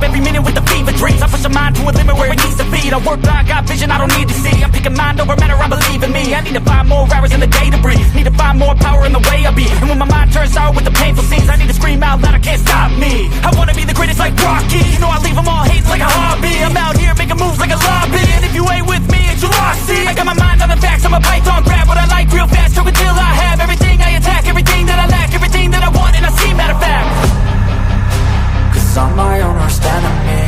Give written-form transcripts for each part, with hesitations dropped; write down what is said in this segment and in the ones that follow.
live every minute with the fever dreams. I push a mind to a limit where it needs to feed. I work blind, got vision I don't need to see. I'm picking mind over matter, I believe in me. I need to find more hours in the day to breathe. Need to find more power in the way I be. And when my mind turns sour with the painful scenes, I need to scream out loud, I can't stop me. I wanna be the greatest like Rocky. You know I leave them all hating like a hobby. I'm out here making moves like a lobby. And if you ain't with me, it's your loss. See, I got my mind on the facts, I'm a python, grab what I like real fast. Choke until I have everything I attack, everything that I lack, everything that I want, and I see matter of fact. Cause I'm my own worst enemy.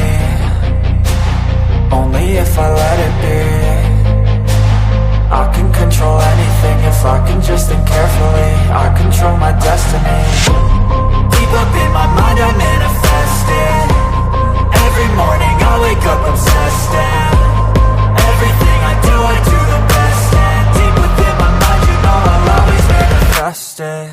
Only if I let it be. I can control anything if I can just think carefully. I control my destiny. Deep up in my mind I manifest it. Every morning I wake up obsessed, and everything I do the best. And deep within my mind you know I'll always manifest it.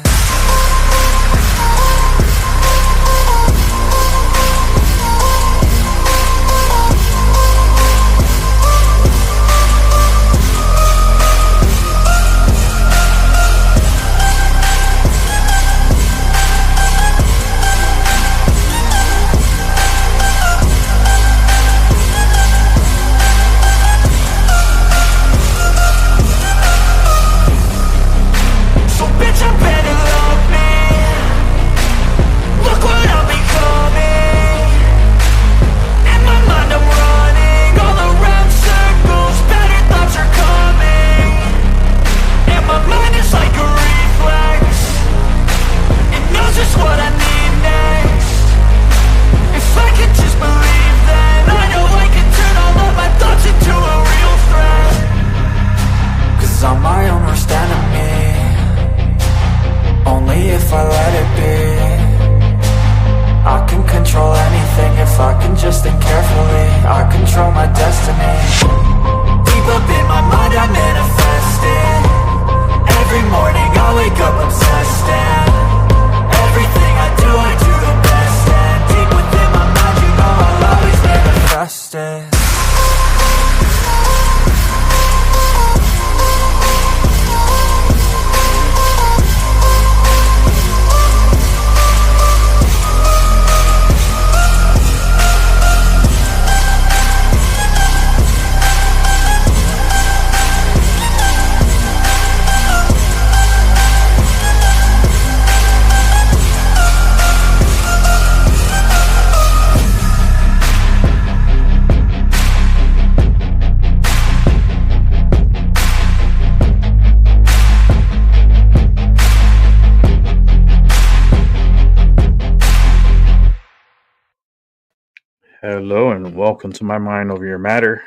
Hello and welcome to My Mind Over Your Matter.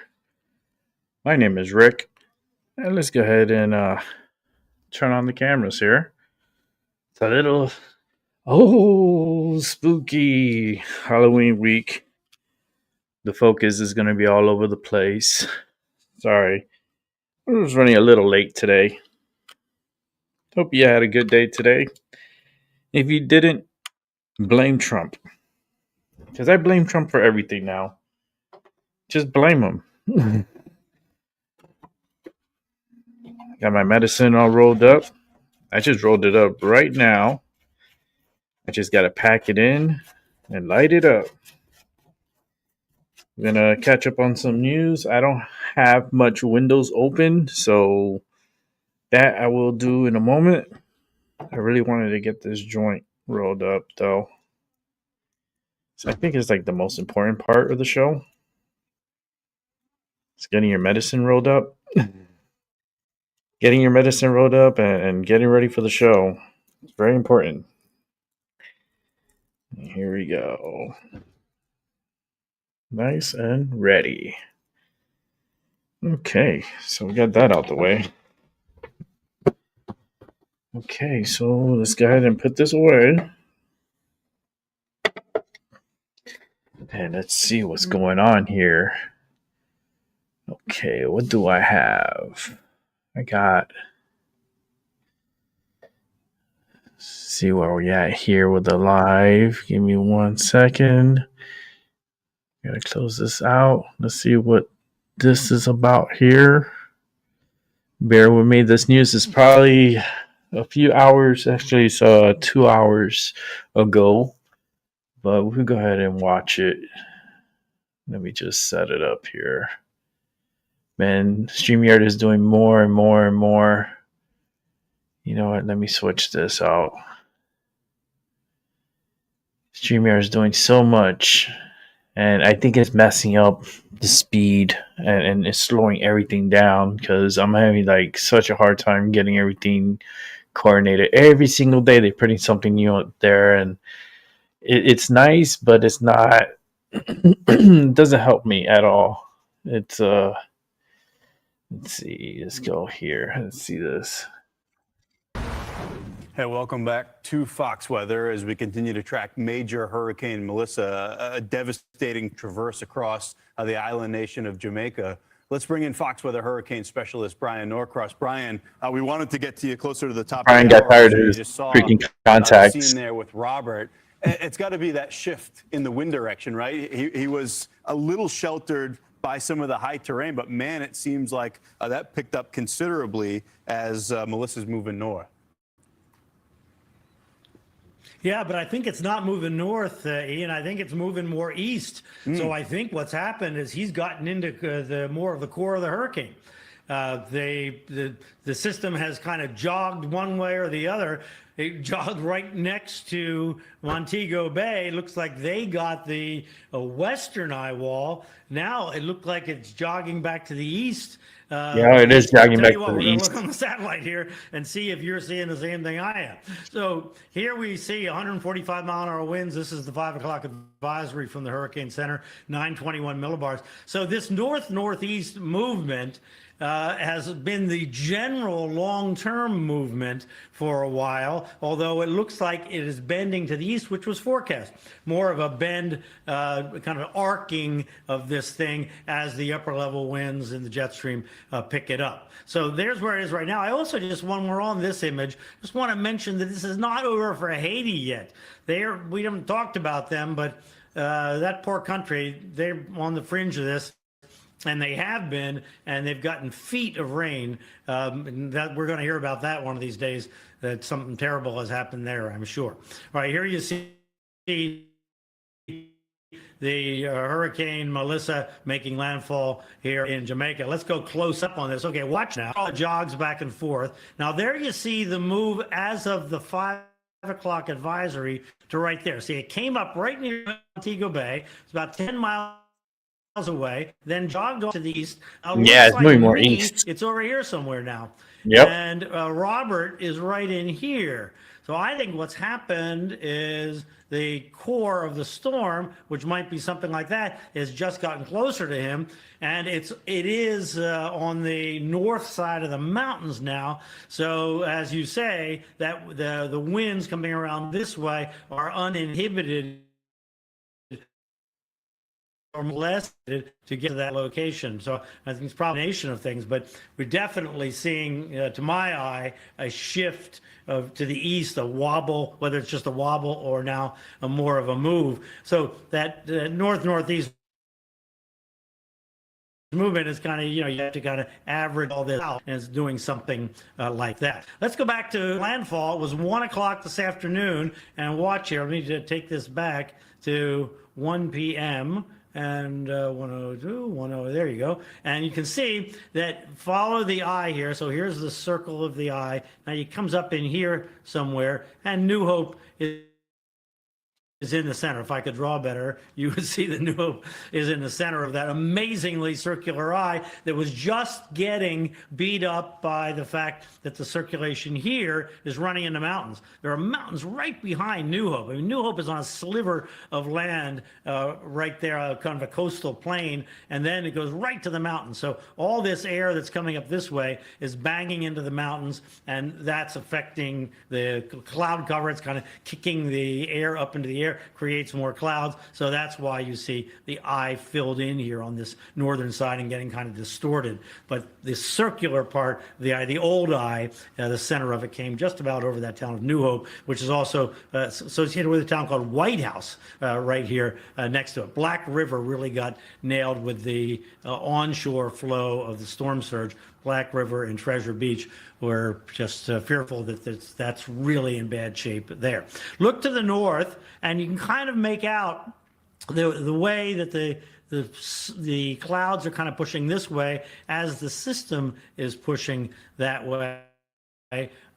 My name is Rick, and let's go ahead and turn on the cameras here. It's a little spooky Halloween week. The focus is going to be all over the place. Sorry, I was running a little late today. Hope you had a good day today. If you didn't, blame Trump. Because I blame Trump for everything now. Just blame him. Got my medicine all rolled up. I just rolled it up right now. I just got to pack it in and light it up. I'm going to catch up on some news. I don't have much windows open, so that I will do in a moment. I really wanted to get this joint rolled up, though. So I think it's like the most important part of the show. It's getting your medicine rolled up. Getting your medicine rolled up and getting ready for the show. It's very important. Here we go. Nice and ready. Okay, so we got that out the way. Okay, so let's go ahead and put this away. And let's see what's going on here. Okay, what do I have? I got... see where we at here with the live. Give me 1 second. Gotta close this out. Let's see what this is about here. Bear with me. This news is probably a few hours, actually it's 2 hours ago. But we'll go ahead and watch it. Let me just set it up here. Man, StreamYard is doing more and more and more. You know what? Let me switch this out. StreamYard is doing so much, and I think it's messing up the speed and it's slowing everything down because I'm having like such a hard time getting everything coordinated. Every single day they're putting something new out there, and it's nice, but it's not. It doesn't help me at all. It's let's see. Let's go here. Let's see this. Hey, welcome back to Fox Weather as we continue to track major Hurricane Melissa, a devastating traverse across the island nation of Jamaica. Let's bring in Fox Weather hurricane specialist Brian Norcross. Brian, we wanted to get to you closer to the top. Brian of the got tired of his freaking contacts. Scene there with Robert. It's got to be that shift in the wind direction, right? He was a little sheltered by some of the high terrain, but man, it seems like that picked up considerably as Melissa's moving north. Yeah, but I think it's not moving north, Ian. I think it's moving more east. So I think what's happened is he's gotten into the more of the core of the hurricane. The system has kind of jogged one way or the other. It jogged right next to Montego Bay. It looks like they got the western eye wall. Now it looked like it's jogging back to the east. Yeah, it is jogging back to the east. Look on the satellite here and see if you're seeing the same thing I am. So here we see 145 mile an hour winds. This is the 5 o'clock advisory from the Hurricane Center, 921 millibars. So this north-northeast movement has been the general long-term movement for a while, although it looks like it is bending to the east, which was forecast. More of a bend, kind of arcing of this thing as the upper-level winds in the jet stream pick it up. So there's where it is right now. I also just, when we're on this image, just want to mention that this is not over for Haiti yet. We haven't talked about them, but that poor country, they're on the fringe of this. And they have been, and they've gotten feet of rain. And that we're going to hear about that one of these days, that something terrible has happened there, I'm sure. All right, here you see the Hurricane Melissa making landfall here in Jamaica. Let's go close up on this. Okay, watch now. All jogs back and forth. Now, there you see the move as of the 5 o'clock advisory to right there. See, it came up right near Montego Bay. It's about 10 miles away, then jogged off to the east. Yeah, it's moving more east. It's over here somewhere now. Yep. And Robert is right in here. So I think what's happened is the core of the storm, which might be something like that, has just gotten closer to him, and it is on the north side of the mountains now. So as you say, that the winds coming around this way are uninhibited or molested to get to that location. So I think it's probably a combination of things, but we're definitely seeing, to my eye, a shift to the east, a wobble, whether it's just a wobble or now a more of a move. So that north-northeast movement is kind of, you have to kind of average all this out, and it's doing something like that. Let's go back to landfall. It was 1 o'clock this afternoon, and watch here. Let me just take this back to 1 p.m., and 102, 10, there you go. And you can see that follow the eye here. So here's the circle of the eye. Now it comes up in here somewhere, and New Hope is in the center. If I could draw better, you would see that New Hope is in the center of that amazingly circular eye that was just getting beat up by the fact that the circulation here is running in the mountains. There are mountains right behind New Hope. I mean, New Hope is on a sliver of land right there, kind of a coastal plain, and then it goes right to the mountains. So all this air that's coming up this way is banging into the mountains, and that's affecting the cloud cover. It's kind of kicking the air up into the air, creates more clouds. So that's why you see the eye filled in here on this northern side and getting kind of distorted. But the circular part of the eye, the old eye, the center of it came just about over that town of New Hope, which is also associated with a town called White House right here next to it. Black River really got nailed with the onshore flow of the storm surge. Black River and Treasure Beach were just fearful that that's really in bad shape there. Look to the north, and you can kind of make out the way that the clouds are kind of pushing this way as the system is pushing that way.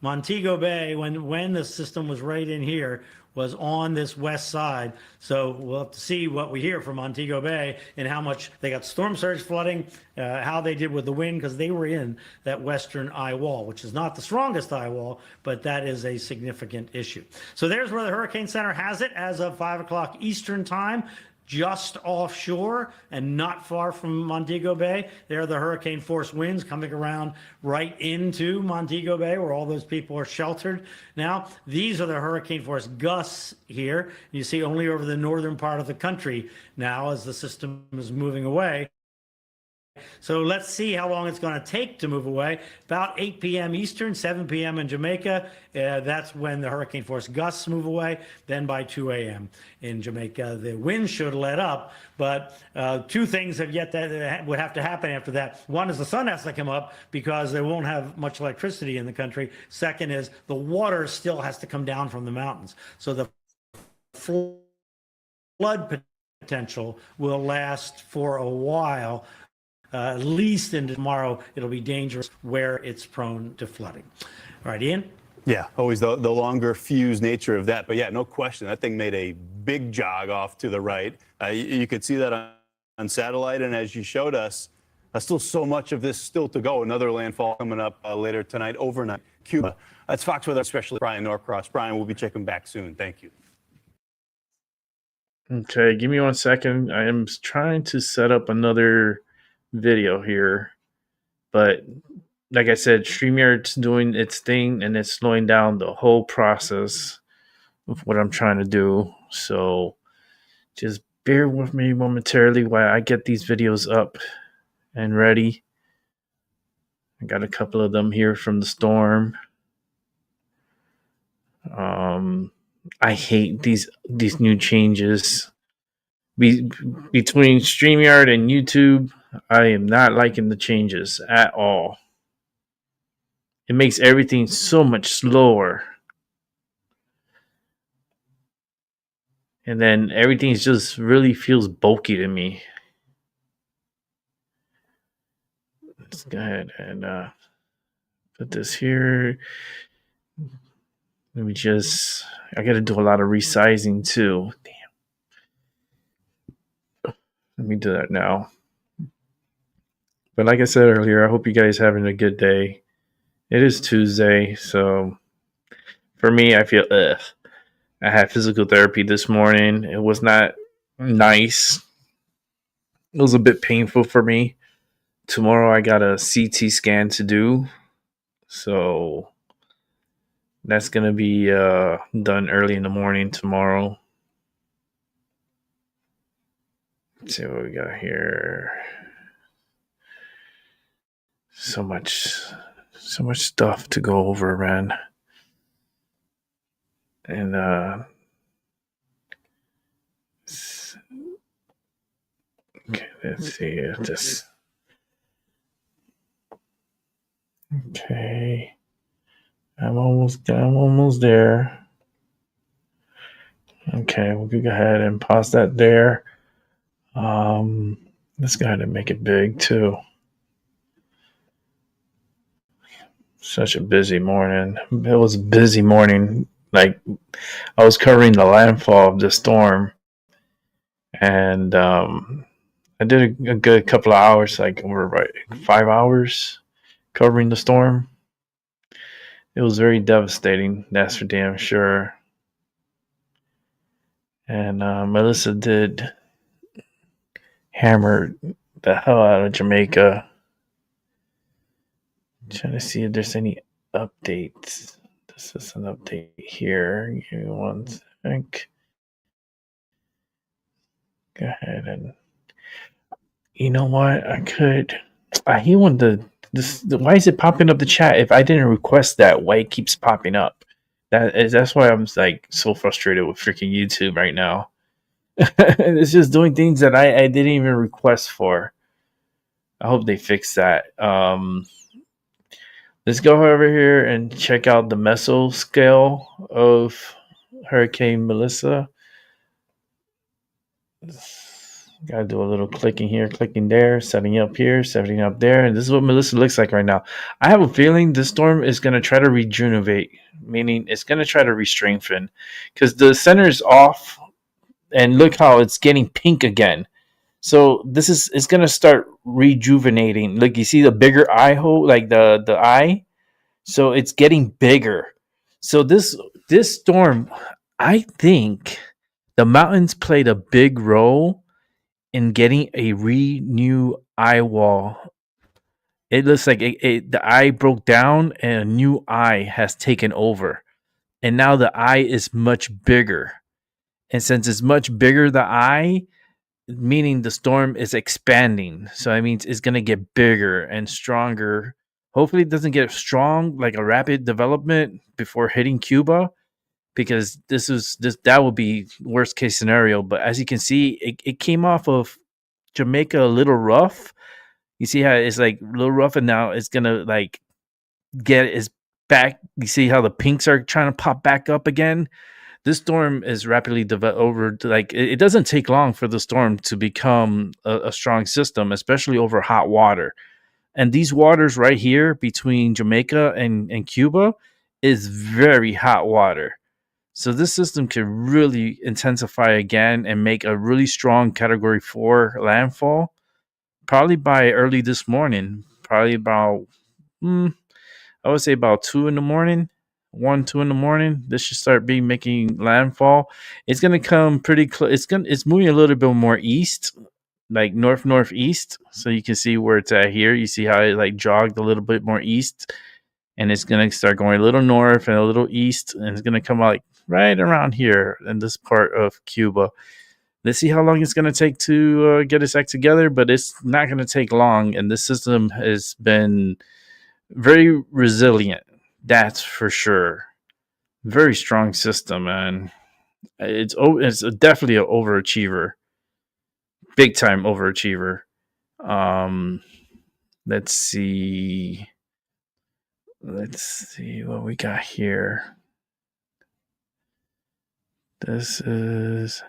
Montego Bay, when the system was right in here, was on this west side. So we'll have to see what we hear from Montego Bay and how much they got storm surge flooding, how they did with the wind, because they were in that western eye wall, which is not the strongest eye wall, but that is a significant issue. So there's where the Hurricane Center has it as of 5 o'clock Eastern time. Just offshore and not far from Montego Bay. There are the hurricane force winds coming around right into Montego Bay where all those people are sheltered. Now, these are the hurricane force gusts here. You see only over the northern part of the country now as the system is moving away. So let's see how long it's going to take to move away. About 8 p.m. Eastern, 7 p.m. in Jamaica. That's when the hurricane force gusts move away. Then by 2 a.m. in Jamaica, the wind should let up. But two things have yet that would have to happen after that. One is the sun has to come up because they won't have much electricity in the country. Second is the water still has to come down from the mountains. So the flood potential will last for a while. At least into tomorrow, it'll be dangerous where it's prone to flooding. All right, Ian? Yeah, always the longer fuse nature of that. But yeah, no question, that thing made a big jog off to the right. You could see that on satellite. And as you showed us, still so much of this still to go. Another landfall coming up later tonight, overnight, Cuba. That's Fox Weather Specialist Brian Norcross. Brian, we'll be checking back soon. Thank you. Okay, give me 1 second. I am trying to set up another video here, but like I said, StreamYard's doing its thing and it's slowing down the whole process of what I'm trying to do. So just bear with me momentarily while I get these videos up and ready. I got a couple of them here from the storm. I hate these new changes between StreamYard and YouTube. I am not liking the changes at all. It makes everything so much slower. And then everything just really feels bulky to me. Let's go ahead and put this here. Let me I got to do a lot of resizing too. Damn. Let me do that now. But like I said earlier, I hope you guys are having a good day. It is Tuesday, so for me, I feel I had physical therapy this morning. It was not nice. It was a bit painful for me. Tomorrow I got a CT scan to do. So that's going to be done early in the morning tomorrow. Let's see what we got here. So much stuff to go over, man. And okay, let's see if this. Okay, I'm almost there. Okay, we'll go ahead and pause that there. Let's go ahead and make it big too. Such a busy morning. It was a busy morning. Like, I was covering the landfall of the storm, and I did a good couple of hours, like over 5 hours covering the storm. It was very devastating, that's for damn sure. And Melissa did hammer the hell out of Jamaica. Trying to see if there's any updates. This is an update here. Give me 1 sec. Go ahead and, you know what? I could. I hate when why is it popping up the chat if I didn't request that? Why it keeps popping up? That's why I'm like so frustrated with freaking YouTube right now. It's just doing things that I didn't even request for. I hope they fix that. Let's go over here and check out the meso scale of Hurricane Melissa. Got to do a little clicking here, clicking there, setting up here, setting up there. And this is what Melissa looks like right now. I have a feeling this storm is going to try to rejuvenate, meaning it's going to try to re-strengthen because the center is off. And look how it's getting pink again. So this is it's going to start rejuvenating. Look, you see the bigger eye hole, like the eye. So it's getting bigger. So this storm, I think the mountains played a big role in getting a new eye wall. It looks like the eye broke down and a new eye has taken over. And now the eye is much bigger. And since it's much bigger, the eye, meaning the storm is expanding. So that means it's going to get bigger and stronger. Hopefully it doesn't get strong, like a rapid development before hitting Cuba, because that would be worst case scenario. But as you can see, it came off of Jamaica a little rough. You see how it's like a little rough, and now it's gonna like get its back. You see how the pinks are trying to pop back up again. This storm is rapidly developed over. Like it doesn't take long for the storm to become a strong system, especially over hot water. And these waters right here between Jamaica and Cuba is very hot water. So this system can really intensify again and make a really strong Category 4 landfall. Probably by early this morning. Probably about, I would say about 2 in the morning. 2 in the morning. This should start making landfall. It's gonna come pretty close. It's moving a little bit more east, like northeast. So you can see where it's at here. You see how it like jogged a little bit more east, and it's gonna start going a little north and a little east, and it's gonna come out like right around here in this part of Cuba. Let's see how long it's going to take to get its act together, but it's not going to take long. And this system has been very resilient. That's for sure. Very strong system, man. It's definitely an overachiever. Big time overachiever. Let's see. Let's see what we got here. This is...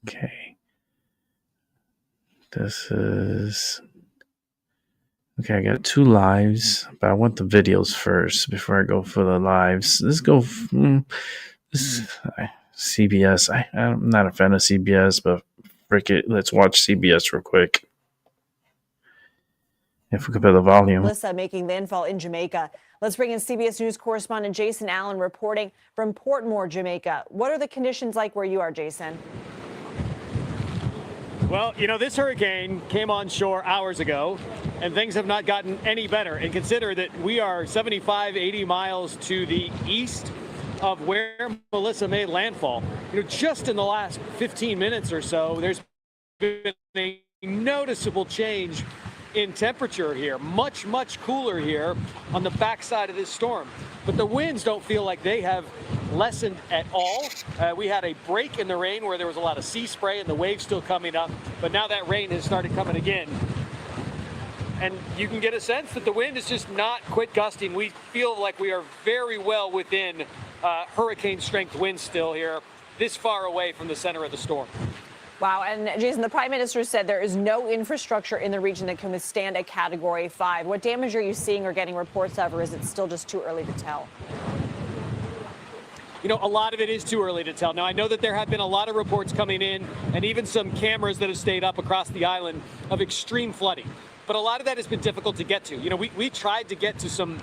Okay. This is... Okay, I got 2 lives, but I want the videos first before I go for the lives. Let's go... CBS. I'm not a fan of CBS, but frick it. Let's watch CBS real quick. If we could put the volume. Melissa making landfall in Jamaica. Let's bring in CBS News correspondent Jason Allen reporting from Portmore, Jamaica. What are the conditions like where you are, Jason? Well, you know, this hurricane came on shore hours ago, and things have not gotten any better. And consider that we are 75, 80 miles to the east of where Melissa made landfall. You know, just in the last 15 minutes or so, there's been a noticeable change in temperature here. Much, much cooler here on the backside of this storm. But the winds don't feel like they have lessened at all. We had a break in the rain where there was a lot of sea spray and the waves still coming up, but now that rain has started coming again. And you can get a sense that the wind is just not quit gusting. We feel like we are very well within hurricane strength winds still here, this far away from the center of the storm. Wow. And Jason, the Prime Minister said there is no infrastructure in the region that can withstand a Category 5. What damage are you seeing or getting reports of, or is it still just too early to tell? You know, a lot of it is too early to tell. Now, I know that there have been a lot of reports coming in and even some cameras that have stayed up across the island of extreme flooding. But a lot of that has been difficult to get to. You know, we tried to get to some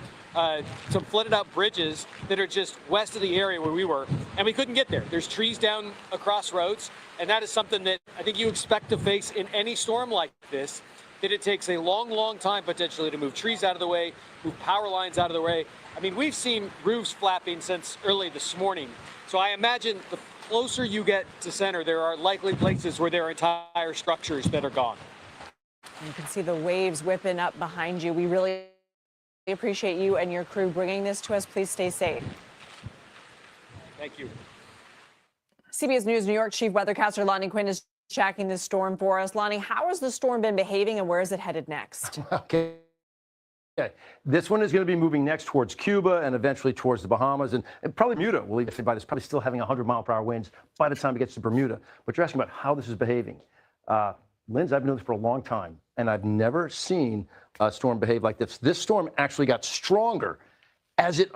flooded out bridges that are just west of the area where we were, and we couldn't get there. There's trees down across roads, and that is something that I think you expect to face in any storm like this, that it takes a long, long time potentially to move trees out of the way, move power lines out of the way. I mean, we've seen roofs flapping since early this morning. So I imagine the closer you get to center, there are likely places where there are entire structures that are gone. You can see the waves whipping up behind you. We really appreciate you and your crew bringing this to us. Please stay safe. Thank you. CBS News New York Chief Weathercaster Lonnie Quinn is tracking this storm for us. Lonnie, how has the storm been behaving and where is it headed next? Okay. Okay. This one is going to be moving next towards Cuba and eventually towards the Bahamas and probably Bermuda. We'll leave everybody. It's probably still having 100-mile-per-hour winds by the time it gets to Bermuda. But you're asking about how this is behaving. Linz, I've been doing this for a long time, and I've never seen a storm behave like this. This storm actually got stronger as it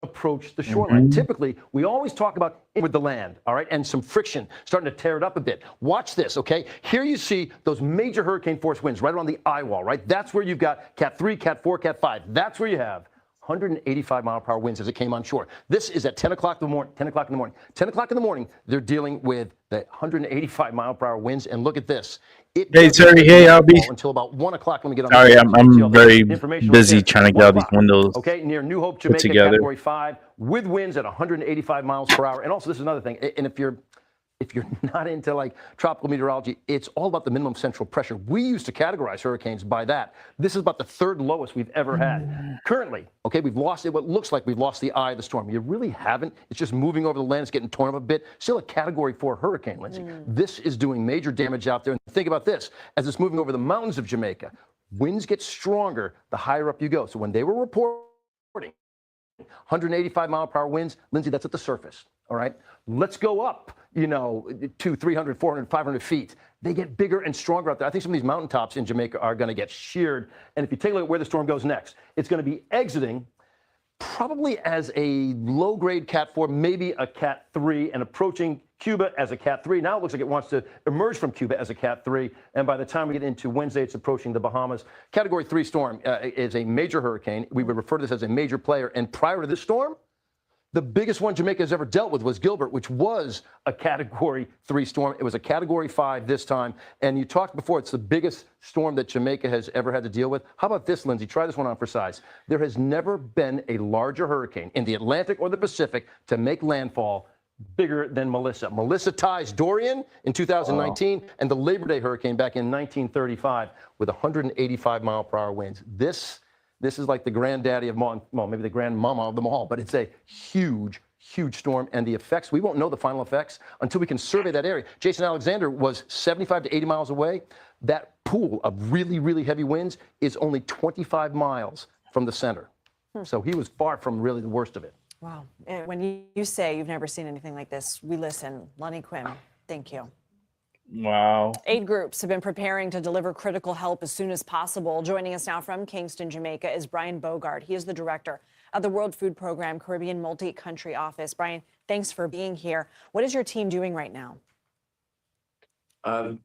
approach the shoreline. Typically, we always talk about with the land, all right, and some friction starting to tear it up a bit. Watch this, okay? Here you see those major hurricane force winds right around the eye wall, right? That's where you've got Cat 3, Cat 4, Cat 5. That's where you have 185-mile-per-hour winds as it came on shore. This is at 10 o'clock in the morning. 10 o'clock in the morning. 10 o'clock in the morning, they're dealing with the 185-mile-per-hour winds, and look at this. Hey, sorry, hey, I'll be until about 1 o'clock when we get on. Sorry, I'm very busy trying to get all these windows. Okay, near New Hope, Jamaica, together. Category 5, with winds at 185 miles per hour. And also, this is another thing. And if you're not into like tropical meteorology, it's all about the minimum central pressure. We used to categorize hurricanes by that. This is about the third lowest we've ever had. Currently, okay, we've lost it. What looks like we've lost the eye of the storm. You really haven't. It's just moving over the land. It's getting torn up a bit. Still a Category 4 hurricane, Lindsay. This is doing major damage out there. And think about this. As it's moving over the mountains of Jamaica, winds get stronger the higher up you go. So when they were reporting 185-mile-per-hour winds, Lindsay, that's at the surface, all right? Let's go up, you know, to 300, 400, 500 feet. They get bigger and stronger out there. I think some of these mountaintops in Jamaica are going to get sheared. And if you take a look at where the storm goes next, it's going to be exiting probably as a low-grade Cat 4, maybe a Cat 3, and approaching Cuba as a Cat 3. Now it looks like it wants to emerge from Cuba as a Cat 3, and by the time we get into Wednesday, it's approaching the Bahamas. Category 3 storm is a major hurricane. We would refer to this as a major player, and prior to this storm, the biggest one Jamaica has ever dealt with was Gilbert, which was a Category 3 storm. It was a Category 5 this time. And you talked before, it's the biggest storm that Jamaica has ever had to deal with. How about this, Lindsay? Try this one on for size. There has never been a larger hurricane in the Atlantic or the Pacific to make landfall bigger than Melissa. Melissa ties Dorian in 2019 and the Labor Day hurricane back in 1935 with 185-mile-per-hour winds. This is like the granddaddy of them all, well, maybe the grandmama of them all, but it's a huge, huge storm. And the effects, we won't know the final effects until we can survey that area. Jason Alexander was 75 to 80 miles away. That pool of really, really heavy winds is only 25 miles from the center. So he was far from really the worst of it. Wow. And when you say you've never seen anything like this, we listen. Lonnie Quinn, thank you. Wow. 8 groups have been preparing to deliver critical help as soon as possible. Joining us now from Kingston, Jamaica, is Brian Bogart. He is the director of the World Food Program Caribbean Multi-Country Office. Brian, thanks for being here. What is your team doing right now?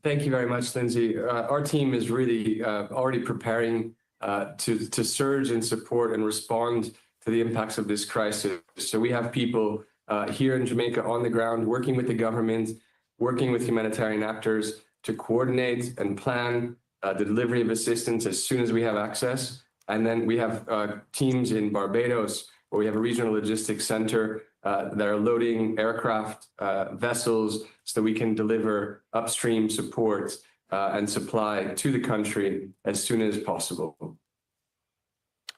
Thank you very much, Lindsay. Our team is really already preparing to surge and support and respond to the impacts of this crisis. So we have people here in Jamaica on the ground working with the government, working with humanitarian actors to coordinate and plan the delivery of assistance as soon as we have access. And then we have teams in Barbados, where we have a regional logistics center that are loading aircraft, vessels, so that we can deliver upstream support and supply to the country as soon as possible.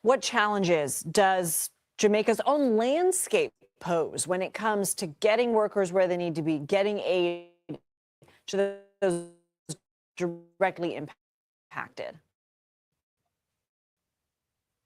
What challenges does Jamaica's own landscape pose when it comes to getting workers where they need to be, getting aid to those directly impacted?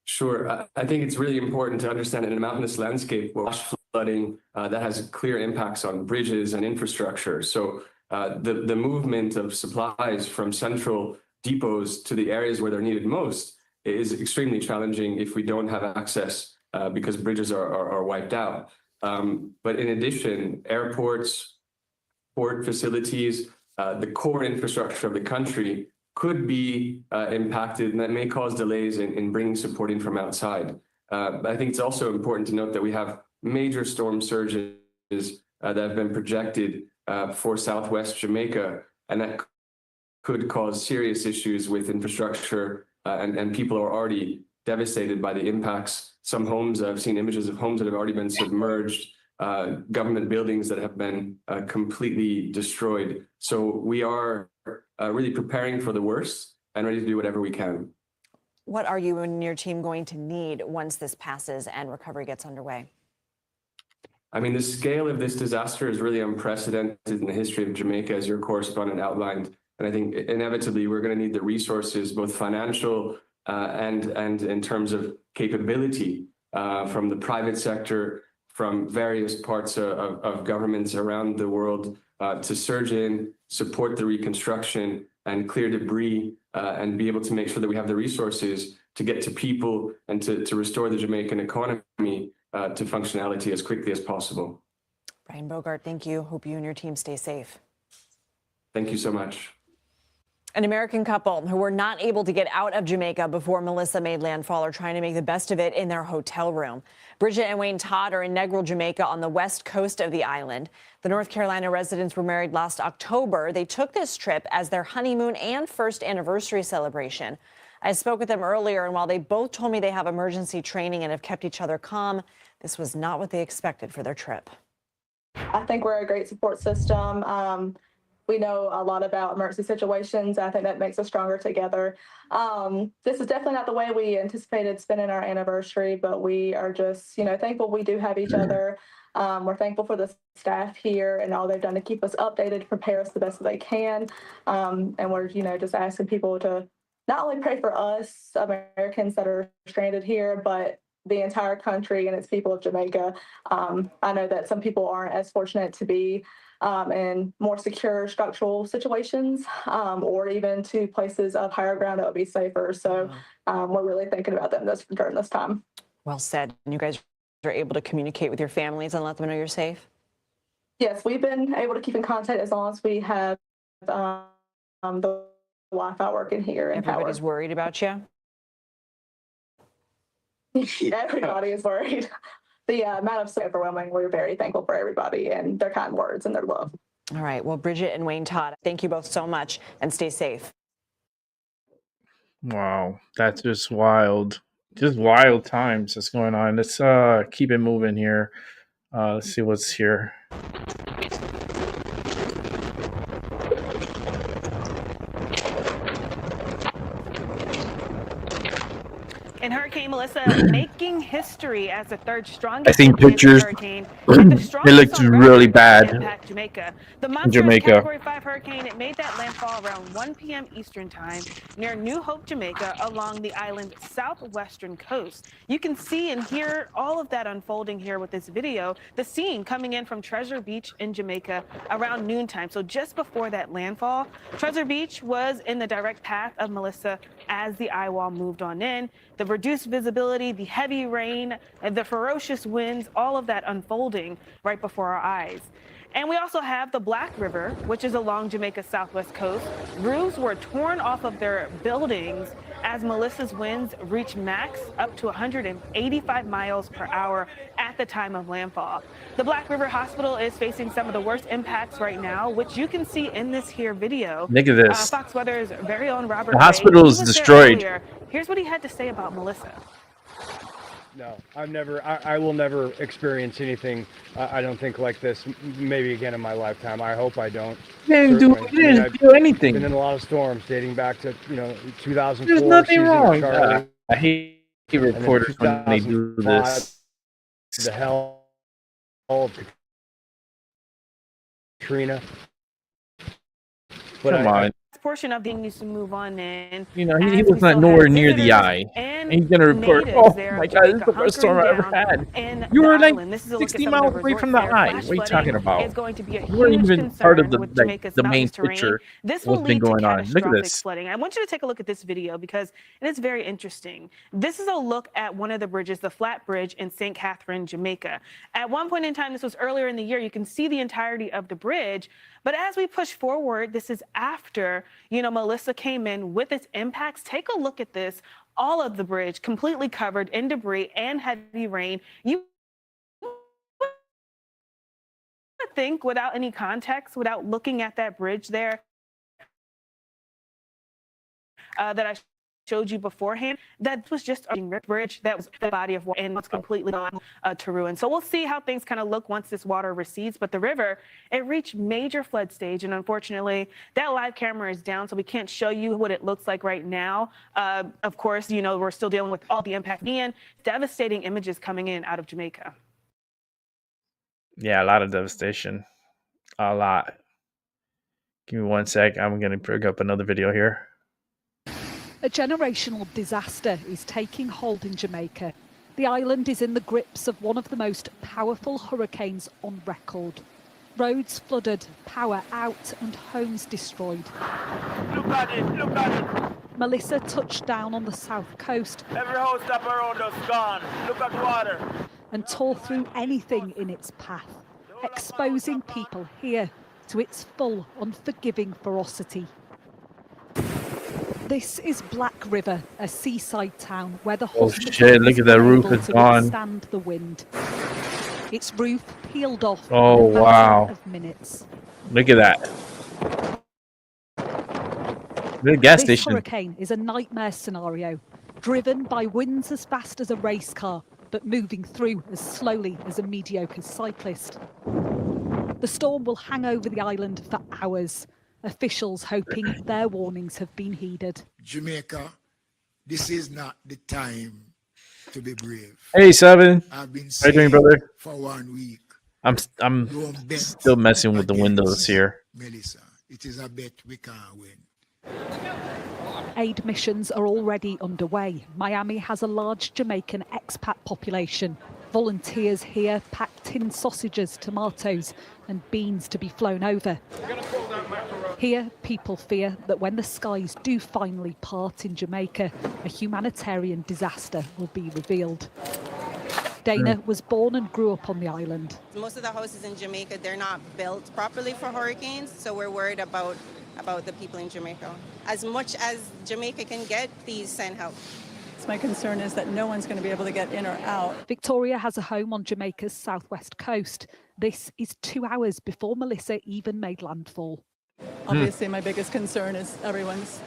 Sure. I think it's really important to understand in a mountainous landscape, flash flooding that has clear impacts on bridges and infrastructure. So the movement of supplies from central depots to the areas where they're needed most is extremely challenging if we don't have access because bridges are wiped out. But in addition, airports, port facilities, the core infrastructure of the country could be impacted, and that may cause delays in bringing support in from outside. But I think it's also important to note that we have major storm surges that have been projected for Southwest Jamaica, and that could cause serious issues with infrastructure, and people are already devastated by the impacts. Some homes, I've seen images of homes that have already been submerged, government buildings that have been completely destroyed. So we are really preparing for the worst and ready to do whatever we can. What are you and your team going to need once this passes and recovery gets underway? I mean, the scale of this disaster is really unprecedented in the history of Jamaica, as your correspondent outlined. And I think inevitably we're going to need the resources, both financial, and in terms of capability from the private sector, from various parts of governments around the world to surge in, support the reconstruction and clear debris and be able to make sure that we have the resources to get to people and to restore the Jamaican economy to functionality as quickly as possible. Brian Bogart, thank you. Hope you and your team stay safe. Thank you so much. An American couple who were not able to get out of Jamaica before Melissa made landfall are trying to make the best of it in their hotel room. Bridget and Wayne Todd are in Negril, Jamaica, on the west coast of the island. The North Carolina residents were married last October. They took this trip as their honeymoon and first anniversary celebration. I spoke with them earlier, and while they both told me they have emergency training and have kept each other calm, this was not what they expected for their trip. I think we're a great support system. We know a lot about emergency situations. I think that makes us stronger together. This is definitely not the way we anticipated spending our anniversary, but we are just, thankful we do have each other. We're thankful for the staff here and all they've done to keep us updated, to prepare us the best that they can. And we're, just asking people to not only pray for us, Americans that are stranded here, but the entire country and its people of Jamaica. I know that some people aren't as fortunate to be in more secure structural situations or even to places of higher ground that would be safer. So we're really thinking about them during this time. Well said. And you guys are able to communicate with your families and let them know you're safe? Yes, we've been able to keep in contact as long as we have the Wi-Fi working here. And everybody's worried about you? Everybody is worried. The amount of so overwhelming. We're very thankful for everybody and their kind words and their love. All right. Well, Bridget and Wayne Todd, thank you both so much and stay safe. Wow, that's just wild. Just wild times that's going on. Let's keep it moving here. Let's see what's here. And Hurricane Melissa making history as the third strongest pictures. hurricane. It looked really bad impact Jamaica. The in monstrous Jamaica. Category 5 hurricane, it made that landfall around 1 p.m. Eastern time near New Hope, Jamaica, along the island's southwestern coast. You can see and hear all of that unfolding here with this video. The scene coming in from Treasure Beach in Jamaica around noontime. So just before that landfall, Treasure Beach was in the direct path of Melissa as the eye wall moved on in. The reduced visibility, the heavy rain, and the ferocious winds, all of that unfolding right before our eyes. And we also have the Black River, which is along Jamaica's southwest coast. Roofs were torn off of their buildings as Melissa's winds reached max up to 185 miles per hour at the time of landfall. The Black River Hospital is facing some of the worst impacts right now, which you can see in this here video. Look at this. Fox Weather's very own Robert The hospital is destroyed. Here's what he had to say about Melissa. No, I will never experience anything, I don't think, like this, maybe again in my lifetime. I hope I don't. You didn't do anything. Been in a lot of storms dating back to, 2004. There's nothing wrong. Charlie, I hate reporters when they do this. The hell of Katrina. But Come on. Portion of the needs to move on in. He was not nowhere near the eye. And he's going to report, oh my God, this is the worst storm I ever had. You were like 60 miles away from the eye. What are you talking about? You weren't even part of the main picture of what's been going on. Look at this. Flooding. I want you to take a look at this video because it is very interesting. This is a look at one of the bridges, the Flat Bridge in St. Catherine, Jamaica. At one point in time, this was earlier in the year, you can see the entirety of the bridge. But as we push forward, this is after, Melissa came in with its impacts. Take a look at this. All of the bridge completely covered in debris and heavy rain. You would think without any context, without looking at that bridge there that I showed you beforehand, that was just a bridge that was the body of water and was completely gone to ruin. So we'll see how things kind of look once this water recedes. But the river, it reached major flood stage. And unfortunately, that live camera is down, so we can't show you what it looks like right now. Of course, we're still dealing with all the impact and devastating images coming in out of Jamaica. Yeah, a lot of devastation. A lot. Give me 1 sec. I'm going to bring up another video here. A generational disaster is taking hold in Jamaica. The island is in the grips of one of the most powerful hurricanes on record. Roads flooded, power out and homes destroyed. Look at it, look at it. Melissa touched down on the south coast. Every house up around us gone. Look at water. And tore through anything in its path, exposing people here to its full, unforgiving ferocity. This is Black River, a seaside town where the hospital shit, look at that roof, it's gone. Withstand the wind. Its roof peeled off Oh, in a matter wow. of minutes. Look at that. The gas This station. hurricane is a nightmare scenario, driven by winds as fast as a race car, but moving through as slowly as a mediocre cyclist. The storm will hang over the island for hours, officials hoping their warnings have been heeded. Jamaica, this is not the time to be brave. Hey, Seven. I've been How you doing, brother? for 1 week. I'm still messing with the windows here. Melissa, it is a bet we can't win. Aid missions are already underway. Miami has a large Jamaican expat population. Volunteers here pack tin sausages, tomatoes and beans to be flown over. Here, people fear that when the skies do finally part in Jamaica, a humanitarian disaster will be revealed. Dana was born and grew up on the island. Most of the houses in Jamaica, they're not built properly for hurricanes, so we're worried about the people in Jamaica. As much as Jamaica can get, please send help. My concern is that no one's going to be able to get in or out. Victoria has a home on Jamaica's southwest coast. This is 2 hours before Melissa even made landfall. Obviously, my biggest concern is everyone's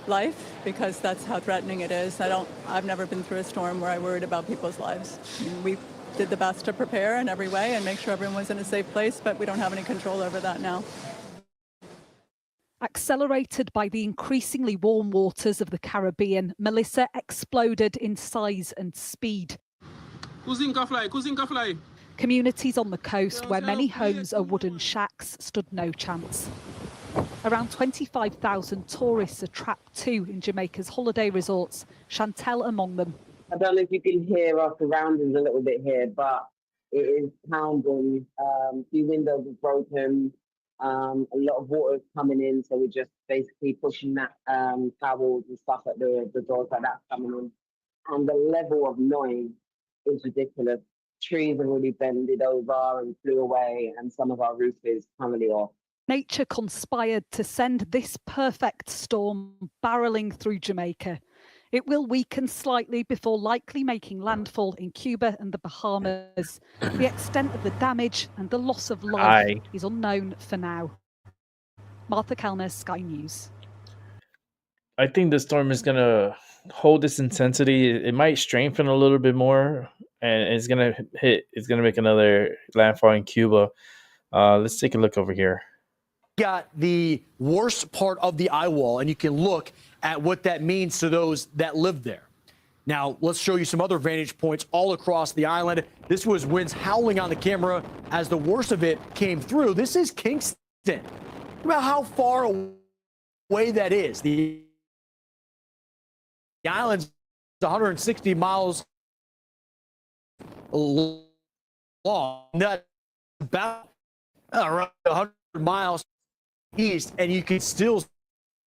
life, because that's how threatening it is. I've never been through a storm where I worried about people's lives. We did the best to prepare in every way and make sure everyone was in a safe place, but we don't have any control over that now. Accelerated by the increasingly warm waters of the Caribbean, Melissa exploded in size and speed. Communities on the coast where many homes are wooden shacks stood no chance. Around 25,000 tourists are trapped too in Jamaica's holiday resorts, Chantel among them. I don't know if you can hear our surroundings a little bit here, but it is pounding. The windows are broken. A lot of water is coming in, so we're just basically pushing that towels and stuff at the doors like that coming in. And the level of noise is ridiculous. Trees have already bended over and flew away, and some of our roof is currently off. Nature conspired to send this perfect storm barreling through Jamaica. It will weaken slightly before likely making landfall in Cuba and the Bahamas. The extent of the damage and the loss of life is unknown for now. Martha Kellner, Sky News. I think the storm is going to hold this intensity. It might strengthen a little bit more, and it's going to make another landfall in Cuba. Let's take a look over here. Got the worst part of the eye wall, and you can look at what that means to those that live there. Now, let's show you some other vantage points all across the island. This was winds howling on the camera as the worst of it came through. This is Kingston. Think about how far away that is. The island's 160 miles long. That's about around 100 miles east, and you can still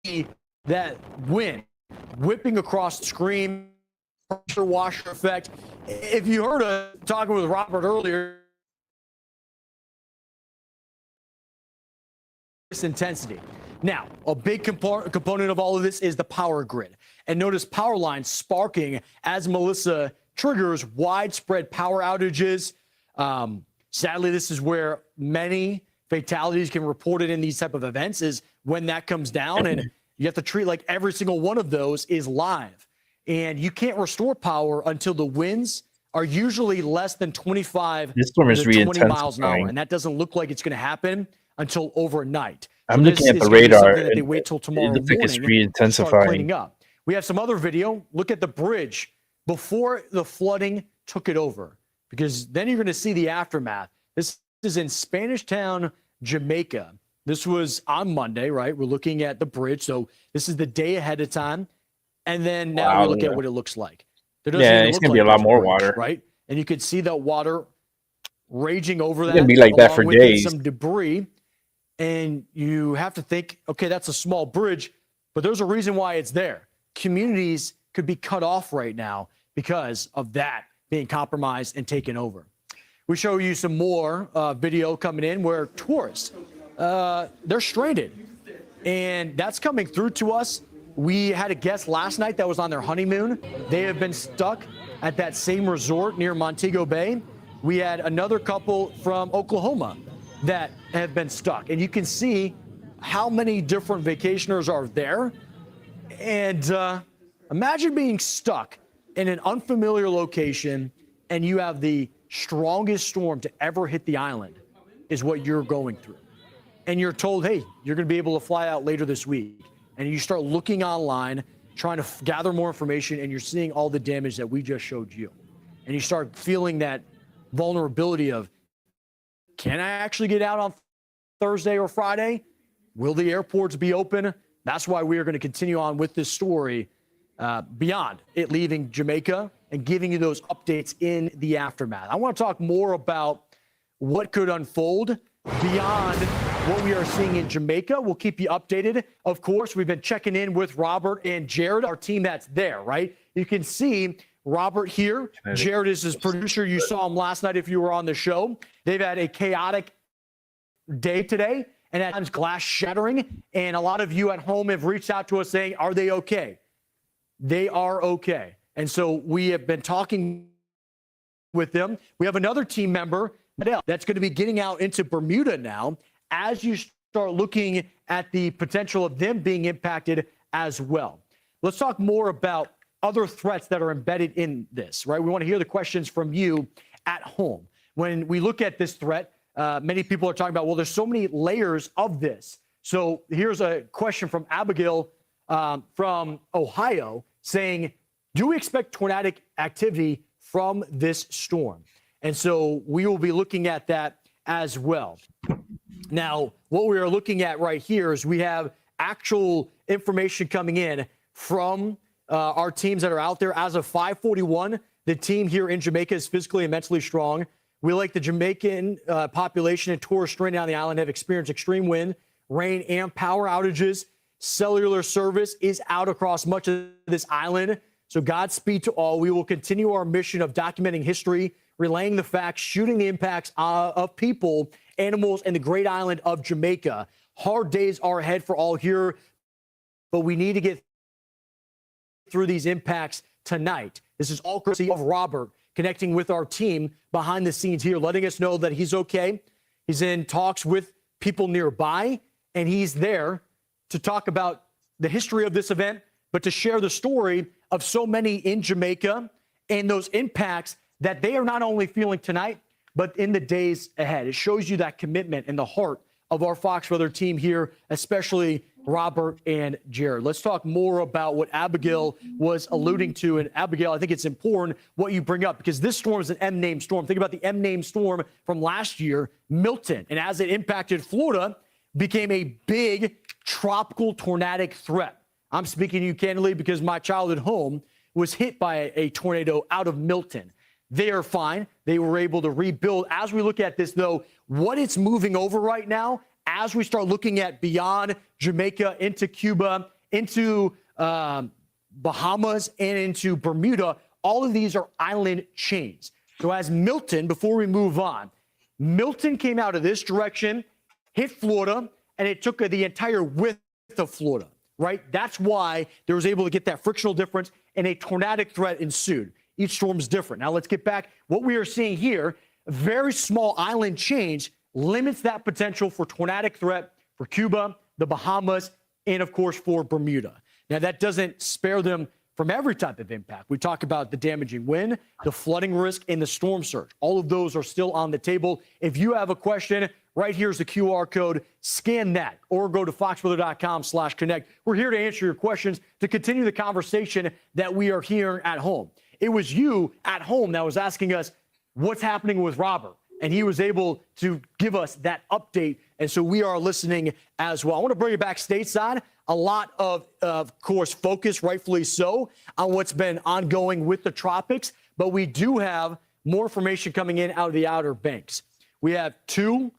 see that wind whipping across the screen, pressure washer effect. If you heard us talking with Robert earlier, this intensity. Now, a big component of all of this is the power grid. And notice power lines sparking as Melissa triggers widespread power outages. Sadly, this is where many fatalities can be reported in these type of events, is when that comes down, and you have to treat like every single one of those is live. And you can't restore power until the winds are usually less than 25 This storm is to 20 miles an hour. re-intensifying. And that doesn't look like it's going to happen until overnight. I'm So looking this at is the gonna be radar, something that they and wait till tomorrow it looks like it's morning to start re-intensifying. cleaning up. We have some other video. Look at the bridge before the flooding took it over, because then you're going to see the aftermath. This is in Spanish Town, Jamaica. This was on Monday, right? We're looking at the bridge. So this is the day ahead of time. And then now we look at what it looks like. There doesn't Yeah, even it's look gonna like be a lot there's more bridge, water. right? And you could see that water raging over It's that. gonna be like that along for with it, days. some debris. And you have to think, okay, that's a small bridge, but there's a reason why it's there. Communities could be cut off right now because of that being compromised and taken over. We show you some more video coming in where tourists, they're stranded. And that's coming through to us. We had a guest last night that was on their honeymoon. They have been stuck at that same resort near Montego Bay. We had another couple from Oklahoma that have been stuck. And you can see how many different vacationers are there. And imagine being stuck in an unfamiliar location and you have the strongest storm to ever hit the island is what you're going through. And you're told, hey, you're going to be able to fly out later this week. And you start looking online, trying to gather more information, and you're seeing all the damage that we just showed you. And you start feeling that vulnerability of, can I actually get out on Thursday or Friday? Will the airports be open? That's why we are going to continue on with this story beyond it leaving Jamaica and giving you those updates in the aftermath. I want to talk more about what could unfold beyond what we are seeing in Jamaica. We'll keep you updated. Of course, we've been checking in with Robert and Jared, our team that's there, right? You can see Robert here. Jared is his producer. You saw him last night if you were on the show. They've had a chaotic day today, and at times glass shattering. And a lot of you at home have reached out to us saying, are they okay? They are okay. And so we have been talking with them. We have another team member that's going to be getting out into Bermuda now as you start looking at the potential of them being impacted as well. Let's talk more about other threats that are embedded in this, right? We want to hear the questions from you at home. When we look at this threat, many people are talking about, well, there's so many layers of this. So here's a question from Abigail from Ohio saying, do we expect tornadic activity from this storm? And so we will be looking at that as well. Now, what we are looking at right here is we have actual information coming in from our teams that are out there. As of 5:41, the team here in Jamaica is physically and mentally strong. We, like the Jamaican population and tourists stranded on the island, have experienced extreme wind, rain, and power outages. Cellular service is out across much of this island. So Godspeed to all. We will continue our mission of documenting history, relaying the facts, shooting the impacts of people, animals, and the great island of Jamaica. Hard days are ahead for all here, but we need to get through these impacts tonight. This is all courtesy of Robert connecting with our team behind the scenes here, letting us know that he's okay. He's in talks with people nearby, and he's there to talk about the history of this event, but to share the story of so many in Jamaica and those impacts that they are not only feeling tonight, but in the days ahead. It shows you that commitment and the heart of our Fox Weather team here, especially Robert and Jared. Let's talk more about what Abigail was alluding to. And Abigail, I think it's important what you bring up, because this storm is an M-named storm. Think about the M-named storm from last year, Milton. And as it impacted Florida, became a big tropical tornadic threat. I'm speaking to you candidly because my childhood home was hit by a tornado out of Milton. They are fine. They were able to rebuild. As we look at this, though, what it's moving over right now, as we start looking at beyond Jamaica into Cuba, into Bahamas, and into Bermuda, all of these are island chains. So as Milton, before we move on, Milton came out of this direction, hit Florida, and it took the entire width of Florida, right? That's why they was able to get that frictional difference, and a tornadic threat ensued. Each storm is different. Now let's get back. What we are seeing here, a very small island change limits that potential for tornadic threat for Cuba, the Bahamas, and of course for Bermuda. Now that doesn't spare them from every type of impact. We talk about the damaging wind, the flooding risk, and the storm surge. All of those are still on the table. If you have a question, right here's the QR code. Scan that or go to foxweather.com/connect. We're here to answer your questions, to continue the conversation that we are hearing at home. It was you at home that was asking us what's happening with Robert, and he was able to give us that update And so we are listening as well. I want to bring you back stateside. A lot of course, focus, rightfully so, on what's been ongoing with the tropics. But we do have more information coming in out of the Outer Banks. We have 2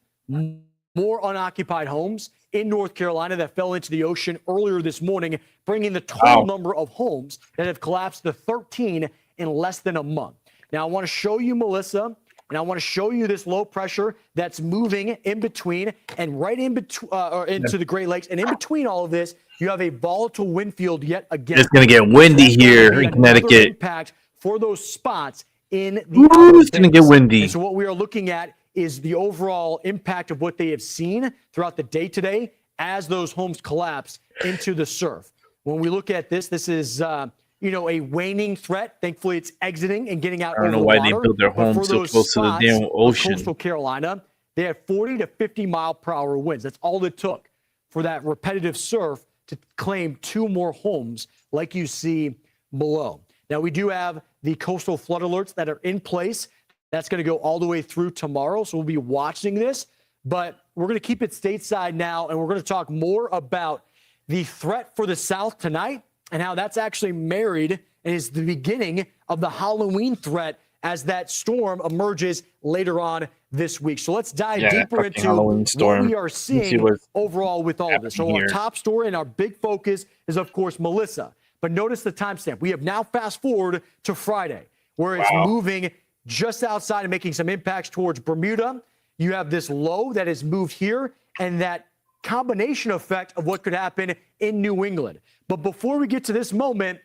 more unoccupied homes in North Carolina that fell into the ocean earlier this morning, bringing the total number of homes that have collapsed to 13 in less than a month. Now, I want to show you, Melissa, and I want to show you this low pressure that's moving in between and right in between into the Great Lakes. And in between all of this, you have a volatile wind field yet again. It's going to get windy here in Connecticut. Impact for those spots in the Ooh, it's going to get windy. And so what we are looking at is the overall impact of what they have seen throughout the day today as those homes collapse into the surf. When we look at this, this is a waning threat. Thankfully, it's exiting and getting out. I don't know why they build their homes so close to the damn ocean. Coastal Carolina, they have 40 to 50 mile per hour winds. That's all it took for that repetitive surf to claim 2 more homes like you see below. Now, we do have the coastal flood alerts that are in place. That's going to go all the way through tomorrow, so we'll be watching this. But we're going to keep it stateside now, and we're going to talk more about the threat for the South tonight and how that's actually married and is the beginning of the Halloween threat as that storm emerges later on this week. So let's dive deeper into what we are seeing overall with all of this. So our top story and our big focus is, of course, Melissa. But notice the timestamp. We have now fast forward to Friday, where it's moving just outside and making some impacts towards Bermuda. You have this low that has moved here and that combination effect of what could happen in New England. But before we get to this moment,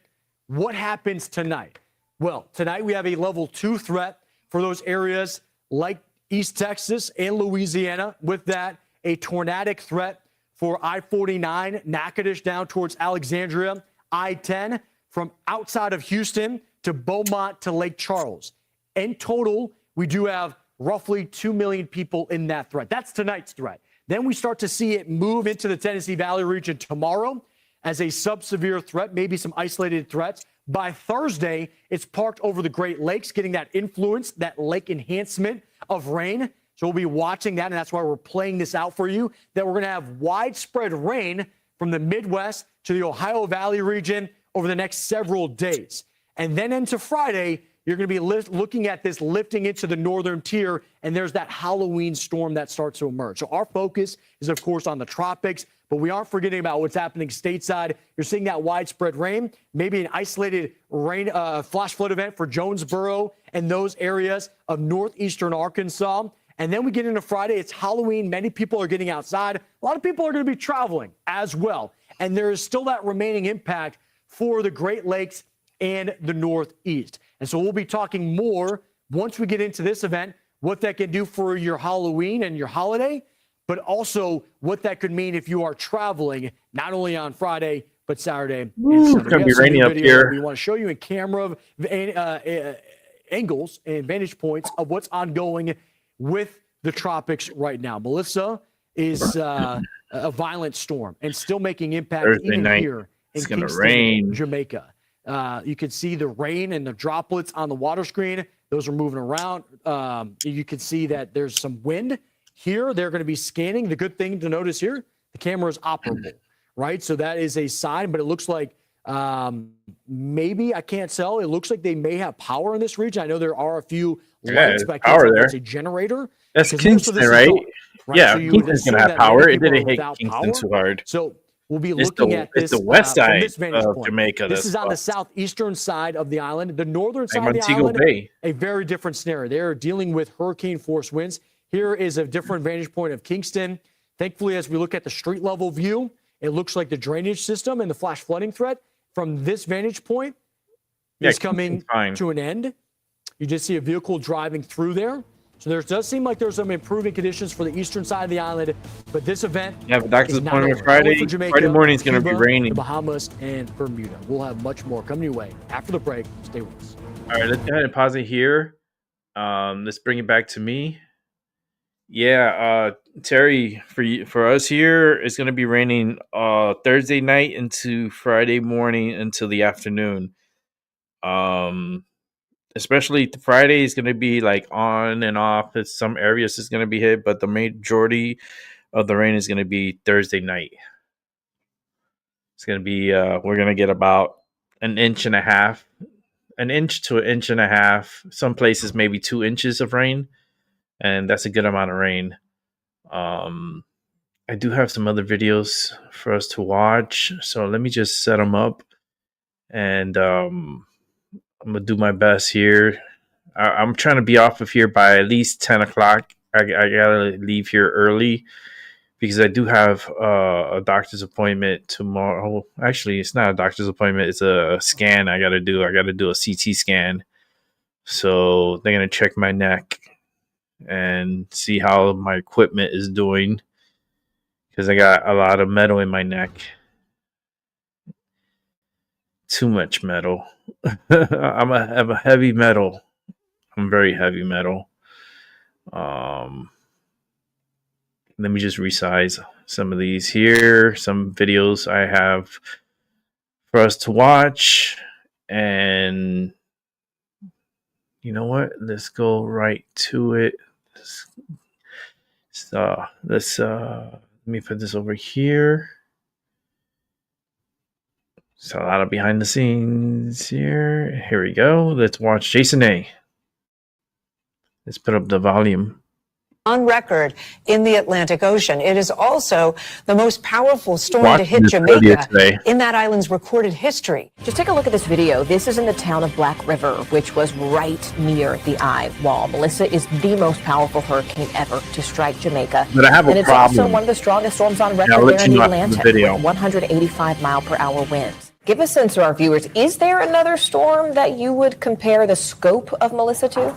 what happens tonight? Well, tonight we have a level 2 threat for those areas like East Texas and Louisiana. With that, a tornadic threat for I-49, Natchitoches down towards Alexandria, I-10 from outside of Houston to Beaumont to Lake Charles. In total, we do have roughly 2 million people in that threat. That's tonight's threat. Then we start to see it move into the Tennessee Valley region tomorrow as a sub-severe threat, maybe some isolated threats. By Thursday, it's parked over the Great Lakes, getting that influence, that lake enhancement of rain. So we'll be watching that, and that's why we're playing this out for you, that we're going to have widespread rain from the Midwest to the Ohio Valley region over the next several days. And then into Friday, you're going to be looking at this lifting into the northern tier, and there's that Halloween storm that starts to emerge. So our focus is, of course, on the tropics, but we aren't forgetting about what's happening stateside. You're seeing that widespread rain, maybe an isolated rain flash flood event for Jonesboro and those areas of northeastern Arkansas. And then we get into Friday. It's Halloween. Many people are getting outside. A lot of people are going to be traveling as well. And there is still that remaining impact for the Great Lakes and the Northeast. And so we'll be talking more once we get into this event, what that can do for your Halloween and your holiday, but also what that could mean if you are traveling, not only on Friday, but Saturday and Sunday. It's going to be rainy up here. We want to show you in camera angles and vantage points of what's ongoing with the tropics right now. Melissa is a violent storm and still making impact even here in Kingston, Jamaica. You can see the rain and the droplets on the water screen. Those are moving around. You can see that there's some wind here. They're going to be scanning. The good thing to notice here, the camera is operable, right? So that is a sign, but it looks like maybe, I can't tell. It looks like they may have power in this region. I know there are a few lights, but I can't tell if it's a generator. That's Kingston, right? Yeah, so Kingston's going to have power. It didn't hit Kingston too hard. So we'll be looking at this. It's the west side of Jamaica. This is on the southeastern side of the island. The northern side of the island, Bay. A very different scenario. They're dealing with hurricane force winds. Here is a different vantage point of Kingston. Thankfully, as we look at the street level view, it looks like the drainage system and the flash flooding threat from this vantage point is coming to an end. You just see a vehicle driving through there. So there does seem like there's some improving conditions for the eastern side of the island, but this event a doctor's appointment Friday. Friday morning is going to be raining. The Bahamas and Bermuda. We'll have much more coming your way after the break. Stay with us. All right, let's go ahead and pause it here. Let's bring it back to me. Yeah, Terry, for us here, it's going to be raining Thursday night into Friday morning until the afternoon. Especially Friday is going to be like on and off. Some areas is going to be hit, but the majority of the rain is going to be Thursday night. It's going to be, we're going to get about an inch to an inch and a half. Some places maybe 2 inches of rain, and that's a good amount of rain. I do have some other videos for us to watch, so let me just set them up, and I'm gonna do my best here. I'm trying to be off of here by at least 10 o'clock. I gotta leave here early because I do have a doctor's appointment tomorrow. Actually, it's not a doctor's appointment. It's a scan I gotta do. I gotta do a CT scan. So they're gonna check my neck and see how my equipment is doing, because I got a lot of metal in my neck. Too much metal. I'm a heavy metal. I'm very heavy metal. Let me just resize some of these here. Some videos I have for us to watch. And you know what? Let's go right to it. Let me put this over here. It's a lot of behind the scenes here. Here we go. Let's watch Jason A. Let's put up the volume. On record in the Atlantic Ocean. It is also the most powerful storm to hit Jamaica in that island's recorded history. Just take a look at this video. This is in the town of Black River, which was right near the eye wall. Melissa is the most powerful hurricane ever to strike Jamaica. But I have a and it's problem. also one of the strongest storms on record there in the Atlantic, with 185 mile per hour winds. Give a sense to our viewers, is there another storm that you would compare the scope of Melissa to?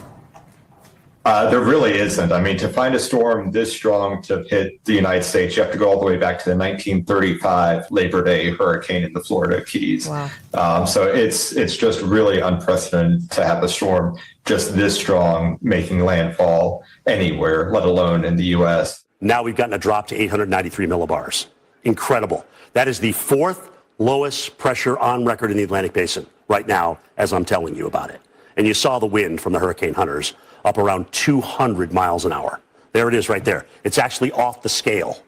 There really isn't. I mean, to find a storm this strong to hit the United States, you have to go all the way back to the 1935 Labor Day hurricane in the Florida Keys. Wow. So it's just really unprecedented to have a storm just this strong making landfall anywhere, let alone in the U.S. Now we've gotten a drop to 893 millibars. Incredible. That is the fourth lowest pressure on record in the Atlantic Basin right now, as I'm telling you about it. And you saw the wind from the hurricane hunters up around 200 miles an hour. There it is right there. It's actually off the scale.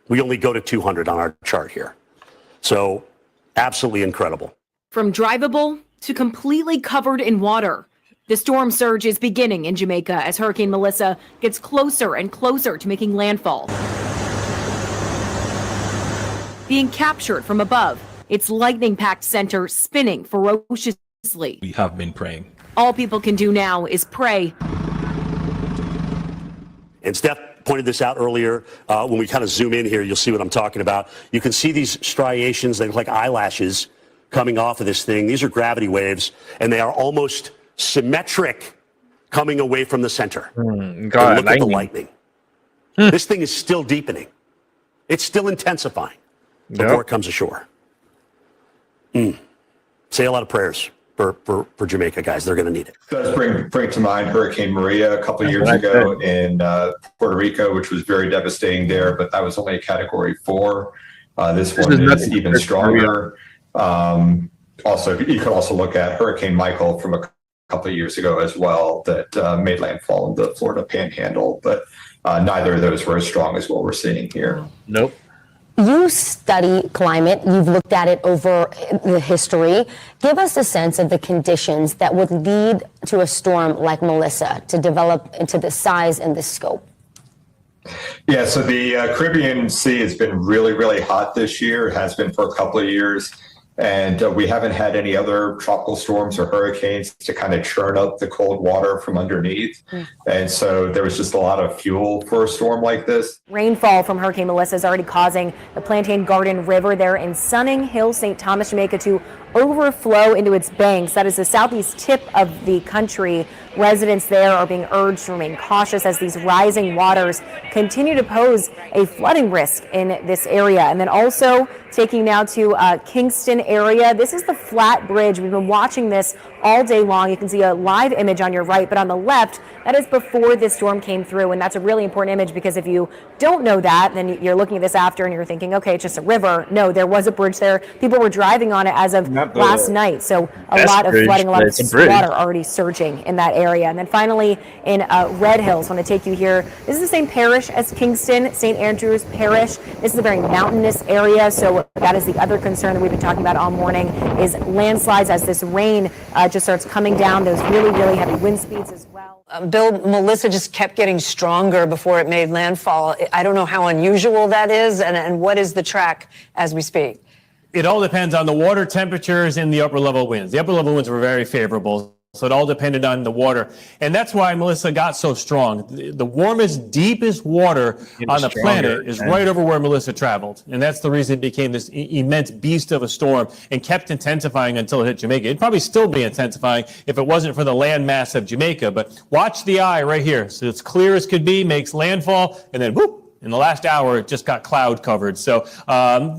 We only go to 200 on our chart here. So absolutely incredible. From drivable to completely covered in water, the storm surge is beginning in Jamaica as Hurricane Melissa gets closer and closer to making landfall. Being captured from above, its lightning-packed center spinning ferociously. We have been praying. All people can do now is pray. And Steph pointed this out earlier. When we kind of zoom in here, you'll see what I'm talking about. You can see these striations. They look like eyelashes coming off of this thing. These are gravity waves, and they are almost symmetric coming away from the center. God, look at the lightning. This thing is still deepening. It's still intensifying before it comes ashore. Say a lot of prayers for Jamaica, guys. They're going to need it. It does bring to mind Hurricane Maria a couple of years ago in Puerto Rico, which was very devastating there, but that was only a Category 4. This one is even stronger. Also, you could also look at Hurricane Michael from a couple of years ago as well that made landfall in the Florida Panhandle, but neither of those were as strong as what we're seeing here. Nope. You study climate, you've looked at it over the history. Give us a sense of the conditions that would lead to a storm like Melissa to develop into the size and the scope. Yeah, so the Caribbean Sea has been really, really hot this year. It has been for a couple of years. And we haven't had any other tropical storms or hurricanes to kind of churn up the cold water from underneath. And so there was just a lot of fuel for a storm like this. Rainfall from Hurricane Melissa is already causing the Plantain Garden River there in Sunning Hill, St. Thomas, Jamaica to overflow into its banks. That is the southeast tip of the country. Residents there are being urged to remain cautious as these rising waters continue to pose a flooding risk in this area. And then also taking now to Kingston area. This is the flat bridge. We've been watching this all day long. You can see a live image on your right, but on the left, that is before this storm came through. And that's a really important image because if you don't know that, then you're looking at this after and you're thinking, okay, it's just a river. No, there was a bridge there. People were driving on it as of last night. So a lot of flooding, a lot of water already surging in that area. And then finally in Red Hills, I want to take you here. This is the same parish as Kingston, St. Andrew's Parish. This is a very mountainous area. So that is the other concern that we've been talking about all morning is landslides as this rain just starts coming down. Those really, really heavy wind speeds as well. Bill, Melissa just kept getting stronger before it made landfall. I don't know how unusual that is, and what is the track as we speak? It all depends on the water temperatures and the upper level winds. The upper level winds were very favorable. So it all depended on the water. And that's why Melissa got so strong. The warmest, deepest water on the planet is right over where Melissa traveled. And that's the reason it became this immense beast of a storm and kept intensifying until it hit Jamaica. It'd probably still be intensifying if it wasn't for the landmass of Jamaica. But watch the eye right here. So it's clear as could be, makes landfall, and then whoop. In the last hour, it just got cloud covered. So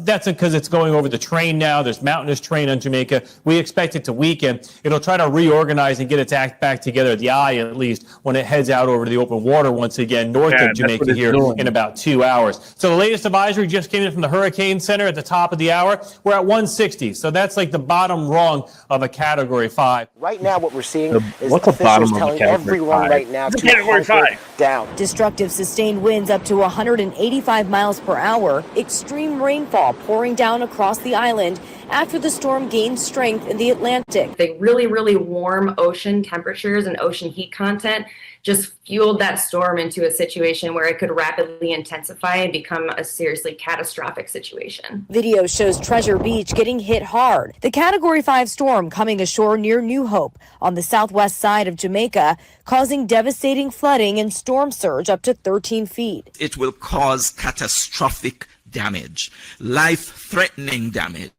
that's because it's going over the train now. There's mountainous terrain on Jamaica. We expect it to weaken. It'll try to reorganize and get its act back together, the eye at least, when it heads out over the open water once again north of Jamaica here in about 2 hours. So the latest advisory just came in from the Hurricane Center at the top of the hour. We're at 160. So that's like the bottom rung of a Category 5. Right now, what we're seeing is officials telling everyone right now to hunker down. Destructive sustained winds up to 185 miles per hour, extreme rainfall pouring down across the island after the storm gained strength in the Atlantic. The really, really warm ocean temperatures and ocean heat content just fueled that storm into a situation where it could rapidly intensify and become a seriously catastrophic situation. Video shows Treasure Beach getting hit hard. The Category 5 storm coming ashore near New Hope on the southwest side of Jamaica, causing devastating flooding and storm surge up to 13 feet. It will cause catastrophic damage, life-threatening damage.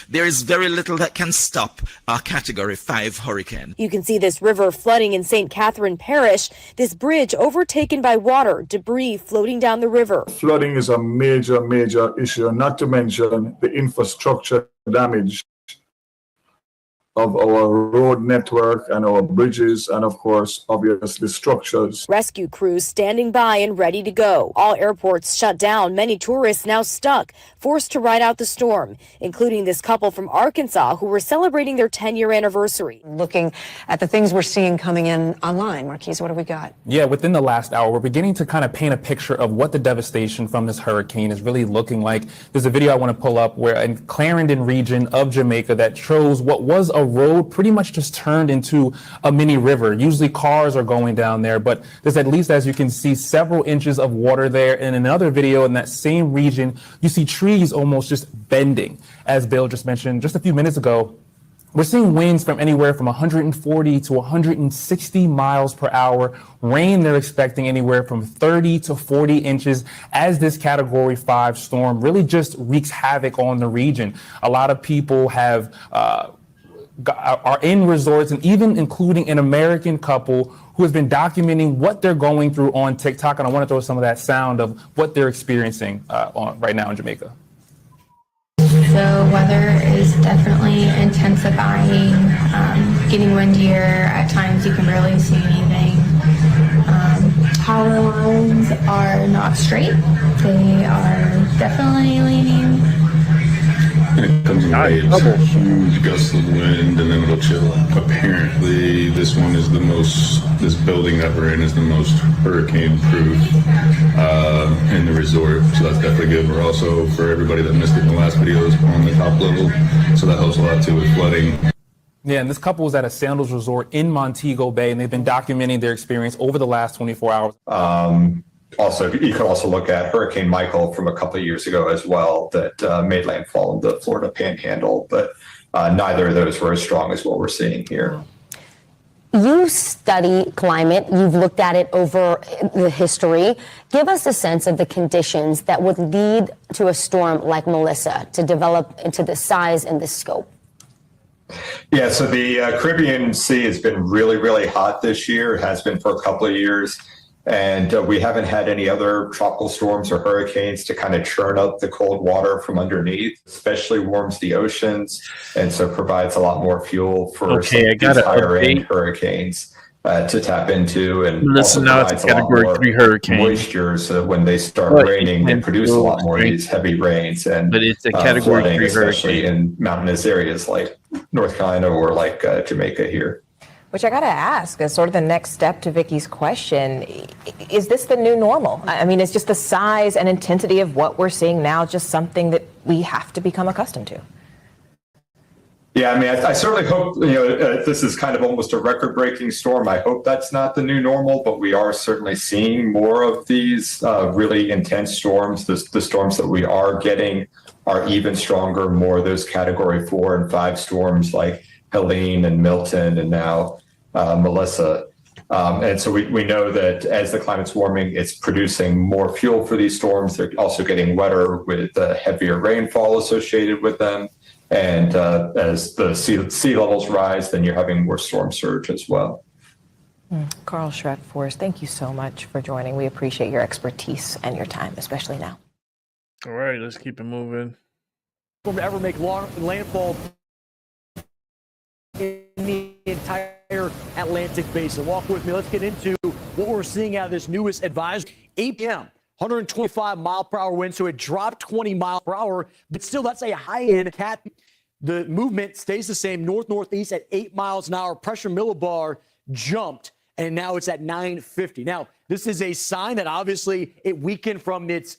There is very little that can stop a Category 5 hurricane. You can see this river flooding in St. Catherine Parish, this bridge overtaken by water, debris floating down the river. Flooding is a major, major issue, not to mention the infrastructure damage of our road network and our bridges and, of course, obviously structures. Rescue crews standing by and ready to go. All airports shut down. Many tourists now stuck, forced to ride out the storm, including this couple from Arkansas who were celebrating their 10-year anniversary. Looking at the things we're seeing coming in online, Marquise, what have we got? Yeah, within the last hour, we're beginning to kind of paint a picture of what the devastation from this hurricane is really looking like. There's a video I want to pull up where in Clarendon region of Jamaica that shows what was a road pretty much just turned into a mini river. Usually cars are going down there, but there's at least, as you can see, several inches of water there. And in another video in that same region, you see trees almost just bending. As Bill just mentioned just a few minutes ago, we're seeing winds from anywhere from 140 to 160 miles per hour. Rain, they're expecting anywhere from 30 to 40 inches as this Category 5 storm really just wreaks havoc on the region. A lot of people have are in resorts, and even including an American couple who has been documenting what they're going through on TikTok. And I want to throw some of that sound of what they're experiencing right now in Jamaica. So weather is definitely intensifying, getting windier. At times you can barely see anything. Power lines are not straight. They are definitely leaning. And it comes in waves, huge gusts of wind, and then it'll chill. Apparently, this one is this building that we're in is the most hurricane-proof in the resort, so that's definitely good. We're also, for everybody that missed it in the last videos, on the top level, so that helps a lot too with flooding. Yeah, and this couple was at a Sandals resort in Montego Bay, and they've been documenting their experience over the last 24 hours. Also, you could also look at Hurricane Michael from a couple of years ago as well that made landfall in the Florida Panhandle, but neither of those were as strong as what we're seeing here. You study climate. You've looked at it over the history. Give us a sense of the conditions that would lead to a storm like Melissa to develop into the size and the scope. Yeah, so the Caribbean Sea has been really, really hot this year. It has been for a couple of years. And we haven't had any other tropical storms or hurricanes to kind of churn up the cold water from underneath, especially warms the oceans, and so provides a lot more fuel for some of these higher end hurricanes to tap into, and also provides a lot more moisture, so when they start raining, they produce a lot more of these heavy rains and flooding, especially in mountainous areas like North Carolina or like Jamaica here. Which I got to ask, as sort of the next step to Vicky's question, is this the new normal? I mean, is just the size and intensity of what we're seeing now just something that we have to become accustomed to? Yeah, I mean, I certainly hope, this is kind of almost a record-breaking storm. I hope that's not the new normal, but we are certainly seeing more of these really intense storms. The storms that we are getting are even stronger, more of those Category 4 and 5 storms like Helene and Milton and now Melissa. And so we know that as the climate's warming, it's producing more fuel for these storms. They're also getting wetter with heavier rainfall associated with them. And as the sea levels rise, then you're having more storm surge as well. Carl Schreck-Forrest, thank you so much for joining. We appreciate your expertise and your time, especially now. All right, let's keep it moving. From ever make landfall in the entire Atlantic basin. Walk with me. Let's get into what we're seeing out of this newest advisory. 8 p.m. 125 mile per hour wind, so it dropped 20 miles per hour, but still that's a high end cat. The movement stays the same, north-northeast at 8 miles an hour. Pressure millibar jumped, and now it's at 950. Now, this is a sign that obviously it weakened from its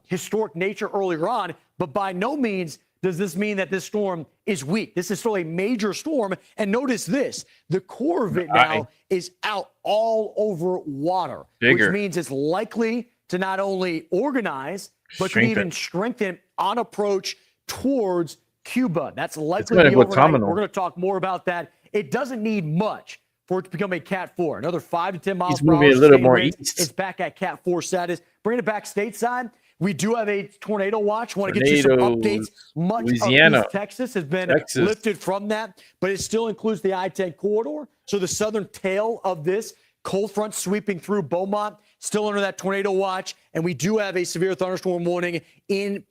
historic nature earlier on, but by no means does this mean that this storm is weak. This is still a major storm, and notice this. The core of it now is out all over water, which means it's likely to not only organize, but to even strengthen on approach towards Cuba. That's likely to be overnight. We're going to talk more about that. It doesn't need much for it to become a Cat 4. Another 5 to 10 miles per hour. A little more east. It's back at Cat 4 status. Bringing it back stateside, we do have a tornado watch. Want to get you some updates. Much Louisiana, of East Texas has been lifted from that, but it still includes the I-10 corridor. So the southern tail of this cold front sweeping through Beaumont, still under that tornado watch. And we do have a severe thunderstorm warning in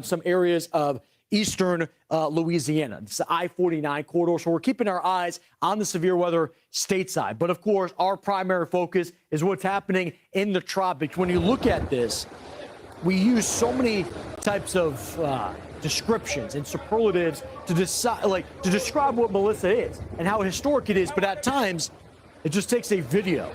some areas of eastern Louisiana. It's the I-49 corridor. So we're keeping our eyes on the severe weather stateside. But of course, our primary focus is what's happening in the tropics. When you look at this, we use so many types of descriptions and superlatives to describe what Melissa is and how historic it is. But at times, it just takes a video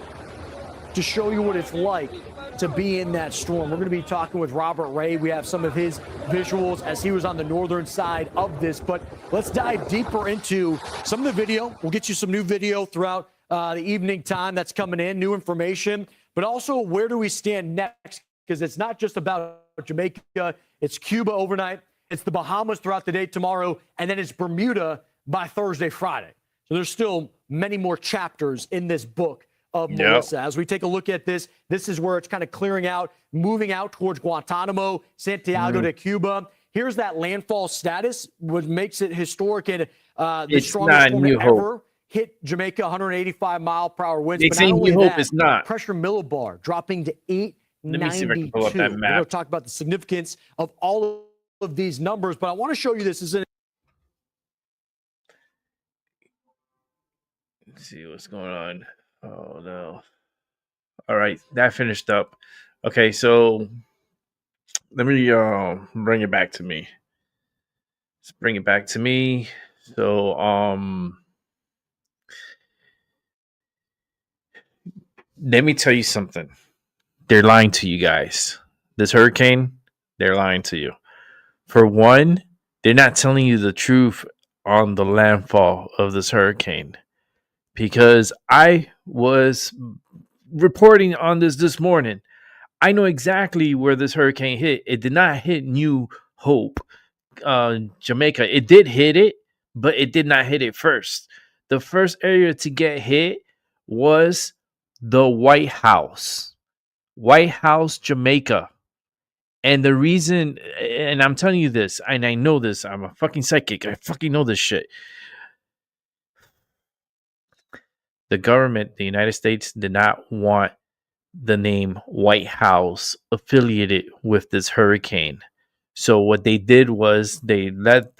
to show you what it's like to be in that storm. We're going to be talking with Robert Ray. We have some of his visuals as he was on the northern side of this. But let's dive deeper into some of the video. We'll get you some new video throughout the evening time that's coming in, new information. But also, where do we stand next? Because it's not just about Jamaica. It's Cuba overnight. It's the Bahamas throughout the day tomorrow. And then it's Bermuda by Thursday, Friday. So there's still many more chapters in this book of Melissa. As we take a look at this, this is where it's kind of clearing out, moving out towards Guantanamo, Santiago de Cuba. Here's that landfall status, what makes it historic and the strongest storm to ever hit Jamaica, 185 mile per hour winds. But not only that, it's not. Pressure millibar dropping to 892. Let me see if I can pull up that map. We're going to talk about the significance of all of these numbers, but I want to show you this. Let's see what's going on. Oh, no. All right, that finished up. Okay, so let me bring it back to me. Let's bring it back to me. So, let me tell you something. They're lying to you guys. This hurricane, they're lying to you. For one, they're not telling you the truth on the landfall of this hurricane. Because I was reporting on this morning. I know exactly where this hurricane hit. It did not hit New Hope, Jamaica. It did hit it, but it did not hit it first. The first area to get hit was the White House, Jamaica. And the reason, and I'm telling you this, and I know this, I'm a fucking psychic. I fucking know this shit. The government, the United States, did not want the name White House affiliated with this hurricane. So what they did was they let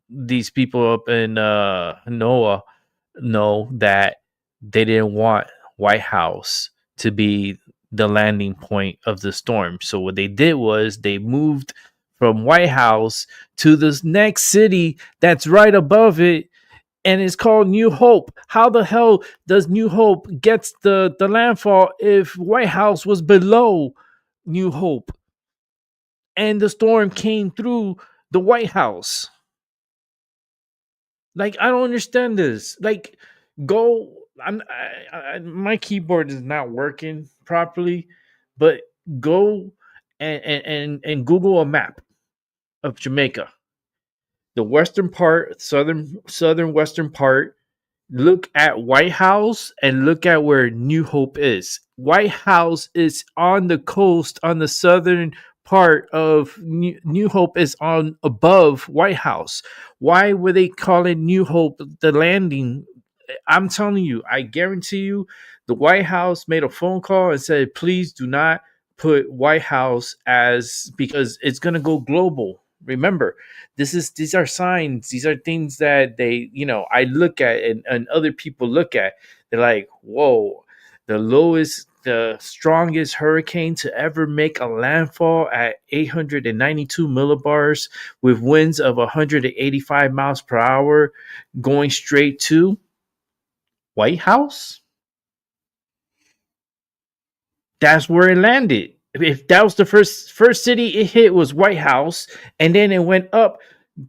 these people up in NOAA know that they didn't want White House to be the landing point of the storm. So what they did was they moved from White House to this next city that's right above it, and it's called New Hope. How the hell does New Hope gets the landfall if White House was below New Hope and the storm came through the White House? Like, I don't understand this. Like, go. My keyboard is not working properly, but go and Google a map of Jamaica, the western part, southern western part. Look at White House and look at where New Hope is. White House is on the coast, on the southern part of New Hope is on above White House. Why were they calling New Hope the landing? I'm telling you, I guarantee you, the White House made a phone call and said, please do not put White House as, because it's going to go global. Remember, these are signs. These are things that they, I look at and other people look at. They're like, whoa, the strongest hurricane to ever make a landfall at 892 millibars with winds of 185 miles per hour going straight to White House. That's where it landed. If that was the first city it hit was White House, and then it went up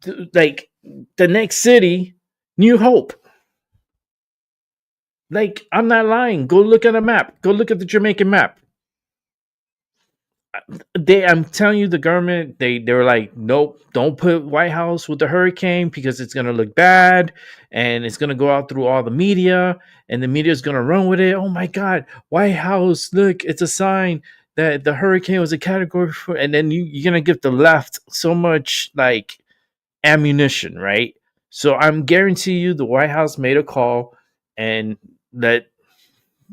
to, like, the next city, New Hope. Like, I'm not lying. Go look at a map. Go look at the Jamaican map. I'm telling you, the government, they were like, nope, don't put White House with the hurricane because it's gonna look bad and it's gonna go out through all the media and the media is gonna run with it. Oh my God, White House, look, it's a sign that the hurricane was a category 4, and then you're gonna give the left so much like ammunition, right? So I'm guarantee you, the White House made a call and let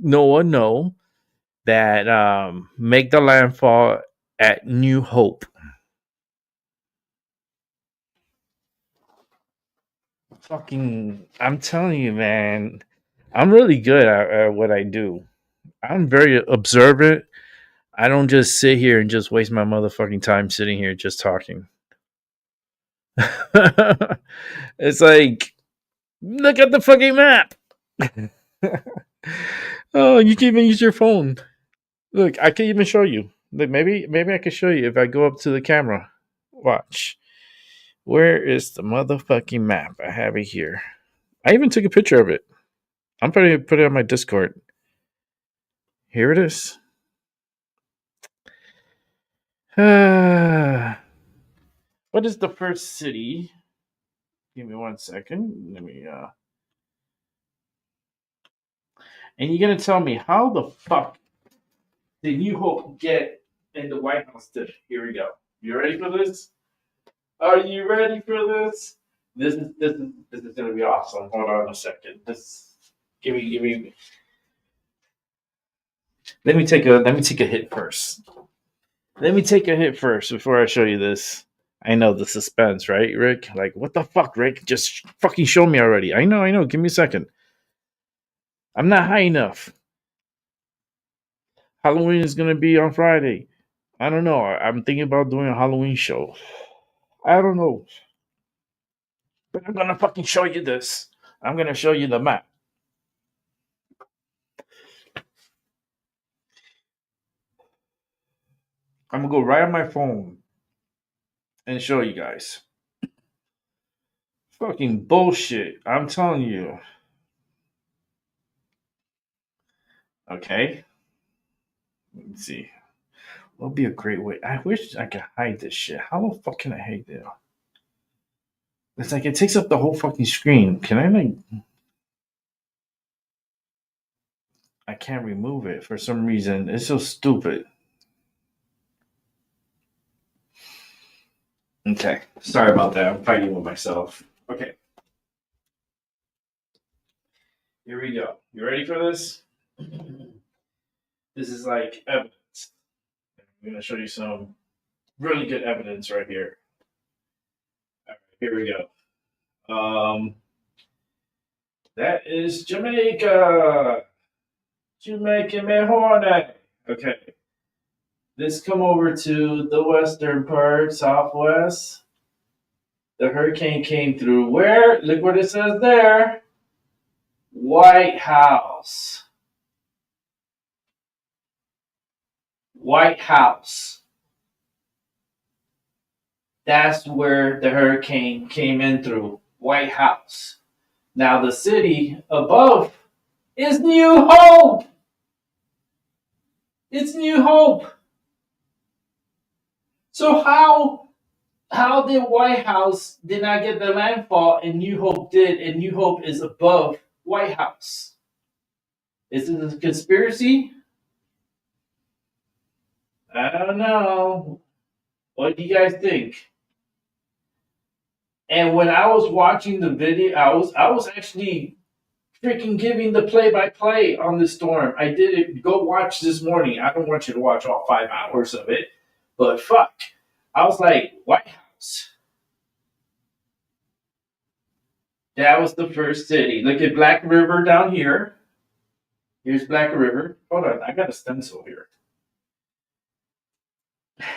NOAA know that make the landfall at New Hope. I'm telling you, man, I'm really good at what I do. I'm very observant. I don't just sit here and just waste my motherfucking time sitting here just talking. It's like, look at the fucking map. Oh, you can even use your phone. Look, I can even show you. Look, maybe I can show you if I go up to the camera. Watch. Where is the motherfucking map? I have it here. I even took a picture of it. I'm going to put it on my Discord. Here it is. What is the first city? Give me 1 second. Let me and you're gonna tell me how the fuck did New Hope get in the White House? Here we go. You ready for this? Are you ready for this? This is gonna be awesome. Hold on a second. Give me. Let me take a hit first. Let me take a hit first before I show you this. I know the suspense, right, Rick? Like, what the fuck, Rick? Just fucking show me already. I know. Give me a second. I'm not high enough. Halloween is gonna be on Friday. I don't know. I'm thinking about doing a Halloween show. I don't know. But I'm gonna fucking show you this. I'm gonna show you the map. I'm gonna go right on my phone and show you guys. Fucking bullshit. I'm telling you. Okay. Let's see. What would be a great way? I wish I could hide this shit. How the fuck can I hide it? It's like it takes up the whole fucking screen. Can I like? I can't remove it for some reason. It's so stupid. Okay. Sorry about that. I'm fighting with myself. Okay. Here we go. You ready for this? This is like evidence. I'm going to show you some really good evidence right here. All right, here we go. That is Jamaica. Jamaica Mejorne. Okay. Let's come over to the western part, southwest. The hurricane came through where? Look what it says there. White House. White House. That's where the hurricane came in through. White House. Now the city above is New Hope. It's New Hope. So how did White House did not get the landfall and New Hope did, and New Hope is above White House? Is it a conspiracy? I don't know. What do you guys think? And when I was watching the video, I was actually freaking giving the play-by-play on the storm. I did it. Go watch this morning. I don't want you to watch all 5 hours of it, but fuck. I was like, White House. That was the first city. Look at Black River down here. Here's Black River. Hold on, I got a stencil here.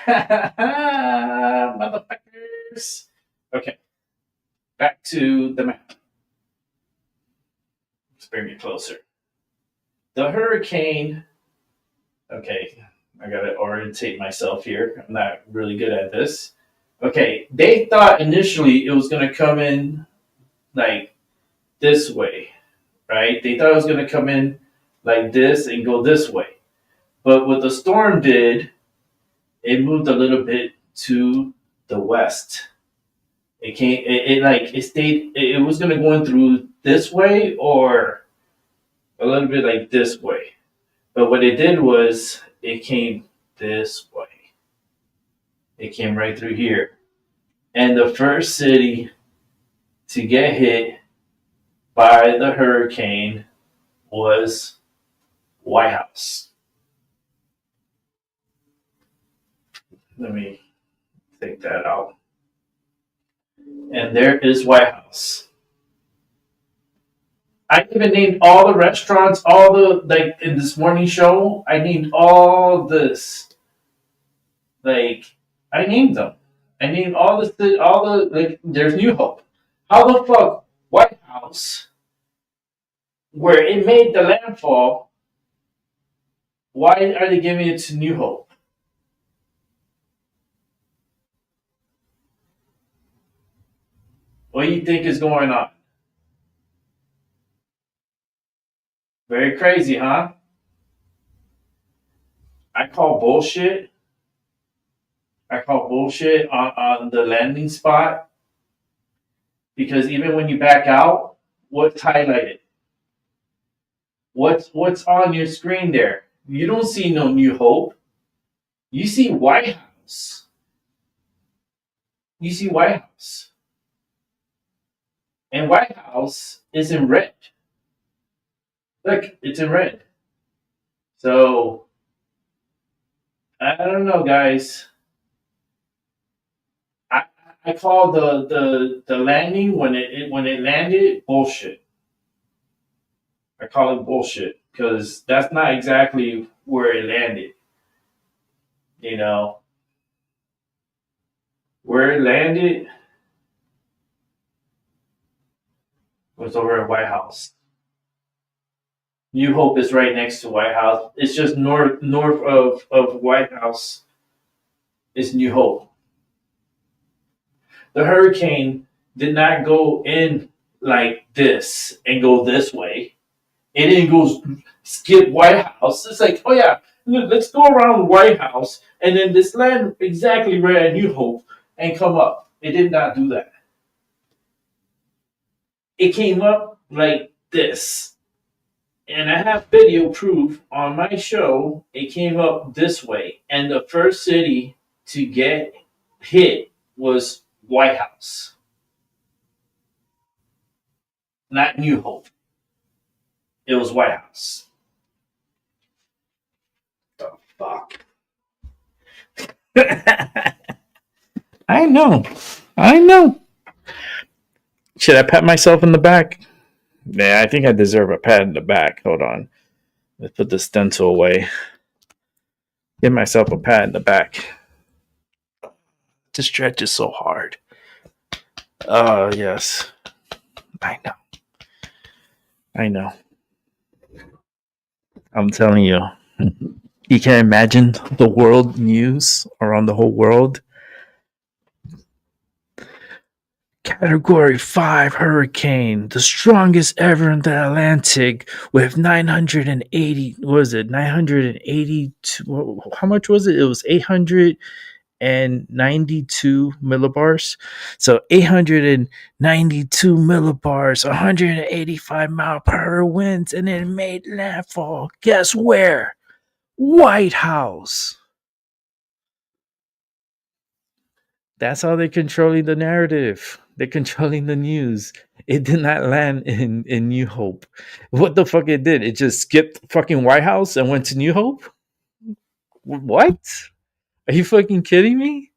Motherfuckers. Okay. Back to the map. Let's bring it closer. The hurricane. Okay, I gotta orientate myself here. I'm not really good at this. Okay, they thought initially it was gonna come in like this way, right? They thought it was gonna come in like this and go this way. But what the storm did, it moved a little bit to the west. It came. It stayed. It was gonna go in through this way or a little bit like this way. But what it did was it came this way. It came right through here. And the first city to get hit by the hurricane was White House. Let me take that out. And there is White House. I even named all the restaurants, all the, like in this morning show, I named all this. Like, I named them. I named all the, like, there's New Hope. How the fuck White House, where it made the landfall, why are they giving it to New Hope? What do you think is going on? Very crazy, huh? I call bullshit. I call bullshit on the landing spot. Because even when you back out, what's highlighted? What's on your screen there? You don't see no New Hope. You see White House. You see White House. And White House is in red. Look, it's in red. So, I don't know, guys. I call the landing when it landed bullshit. I call it bullshit because that's not exactly where it landed. You know, where it landed was over at White House. New Hope is right next to White House. It's just north of White House is New Hope. The hurricane did not go in like this and go this way. It didn't go skip White House. It's like, oh yeah, let's go around White House and then this land exactly right at New Hope and come up. It did not do that. It came up like this. And I have video proof on my show. It came up this way. And the first city to get hit was White House. Not New Hope. It was White House. Fuck. I know. Should I pat myself in the back? Yeah, I think I deserve a pat in the back. Hold on. Let's put the stencil away. Give myself a pat in the back. This stretch is so hard. Oh, yes. I know. I'm telling you. You can't imagine the world news around the whole world. Category 5 hurricane, the strongest ever in the Atlantic, with 980. What was it? 982. How much was it? It was 892 millibars. So 892 millibars, 185 mile per hour winds, and it made landfall. Guess where? White House. That's how they're controlling the narrative. They're controlling the news. It did not land in New Hope. What the fuck it did? It just skipped fucking White House and went to New Hope? What? Are you fucking kidding me?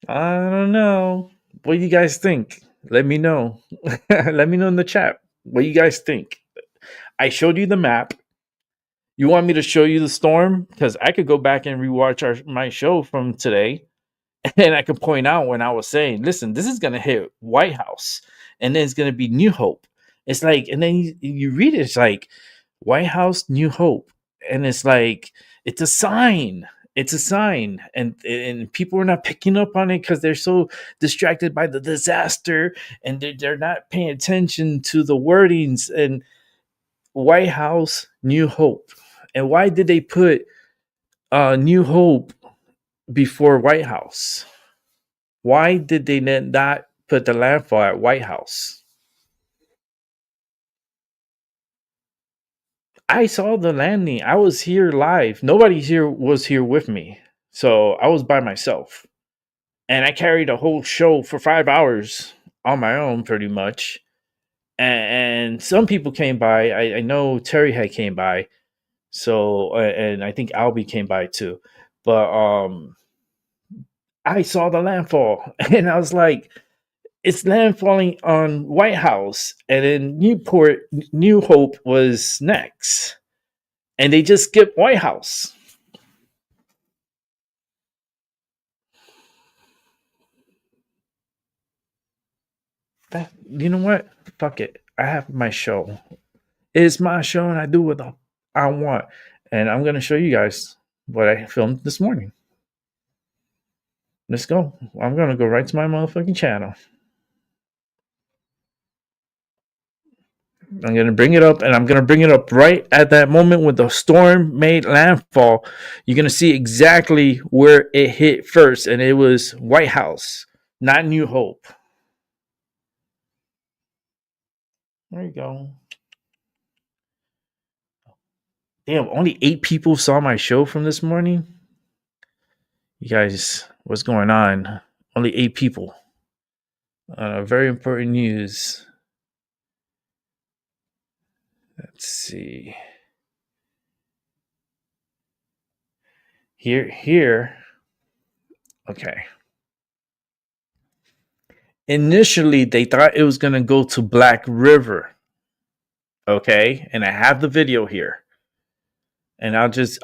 I don't know. What do you guys think? Let me know. Let me know in the chat. What do you guys think? I showed you the map. You want me to show you the storm? Because I could go back and rewatch my show from today. And I could point out when I was saying, listen, this is going to hit White House. And then it's going to be New Hope. It's like, and then you read it, it's like White House, New Hope. And it's like, it's a sign. It's a sign. And people are not picking up on it because they're so distracted by the disaster. And they're not paying attention to the wordings. And White House, New Hope. And why did they put New Hope before White House? Why did they not put the landfall at White House? I saw the landing. I was here live. Nobody here was here with me. So I was by myself. And I carried a whole show for 5 hours on my own, pretty much. And some people came by. I know Terry had came by. So, and I think Albie came by too. But I saw the landfall. And I was like, it's landfalling on White House, and then New Hope was next. And they just skipped White House. You know what? Fuck it. I have my show. It's my show, and I do what I want. And I'm going to show you guys what I filmed this morning. Let's go. I'm going to go right to my motherfucking channel. I'm going to bring it up, and I'm going to bring it up right at that moment when the storm made landfall. You're going to see exactly where it hit first, and it was White House, not New Hope. There you go. Damn, only 8 people saw my show from this morning. You guys, what's going on? Only 8 people. Very important news. Let's see. Here. Okay. Initially, they thought it was going to go to Black River. Okay. And I have the video here. And I'll just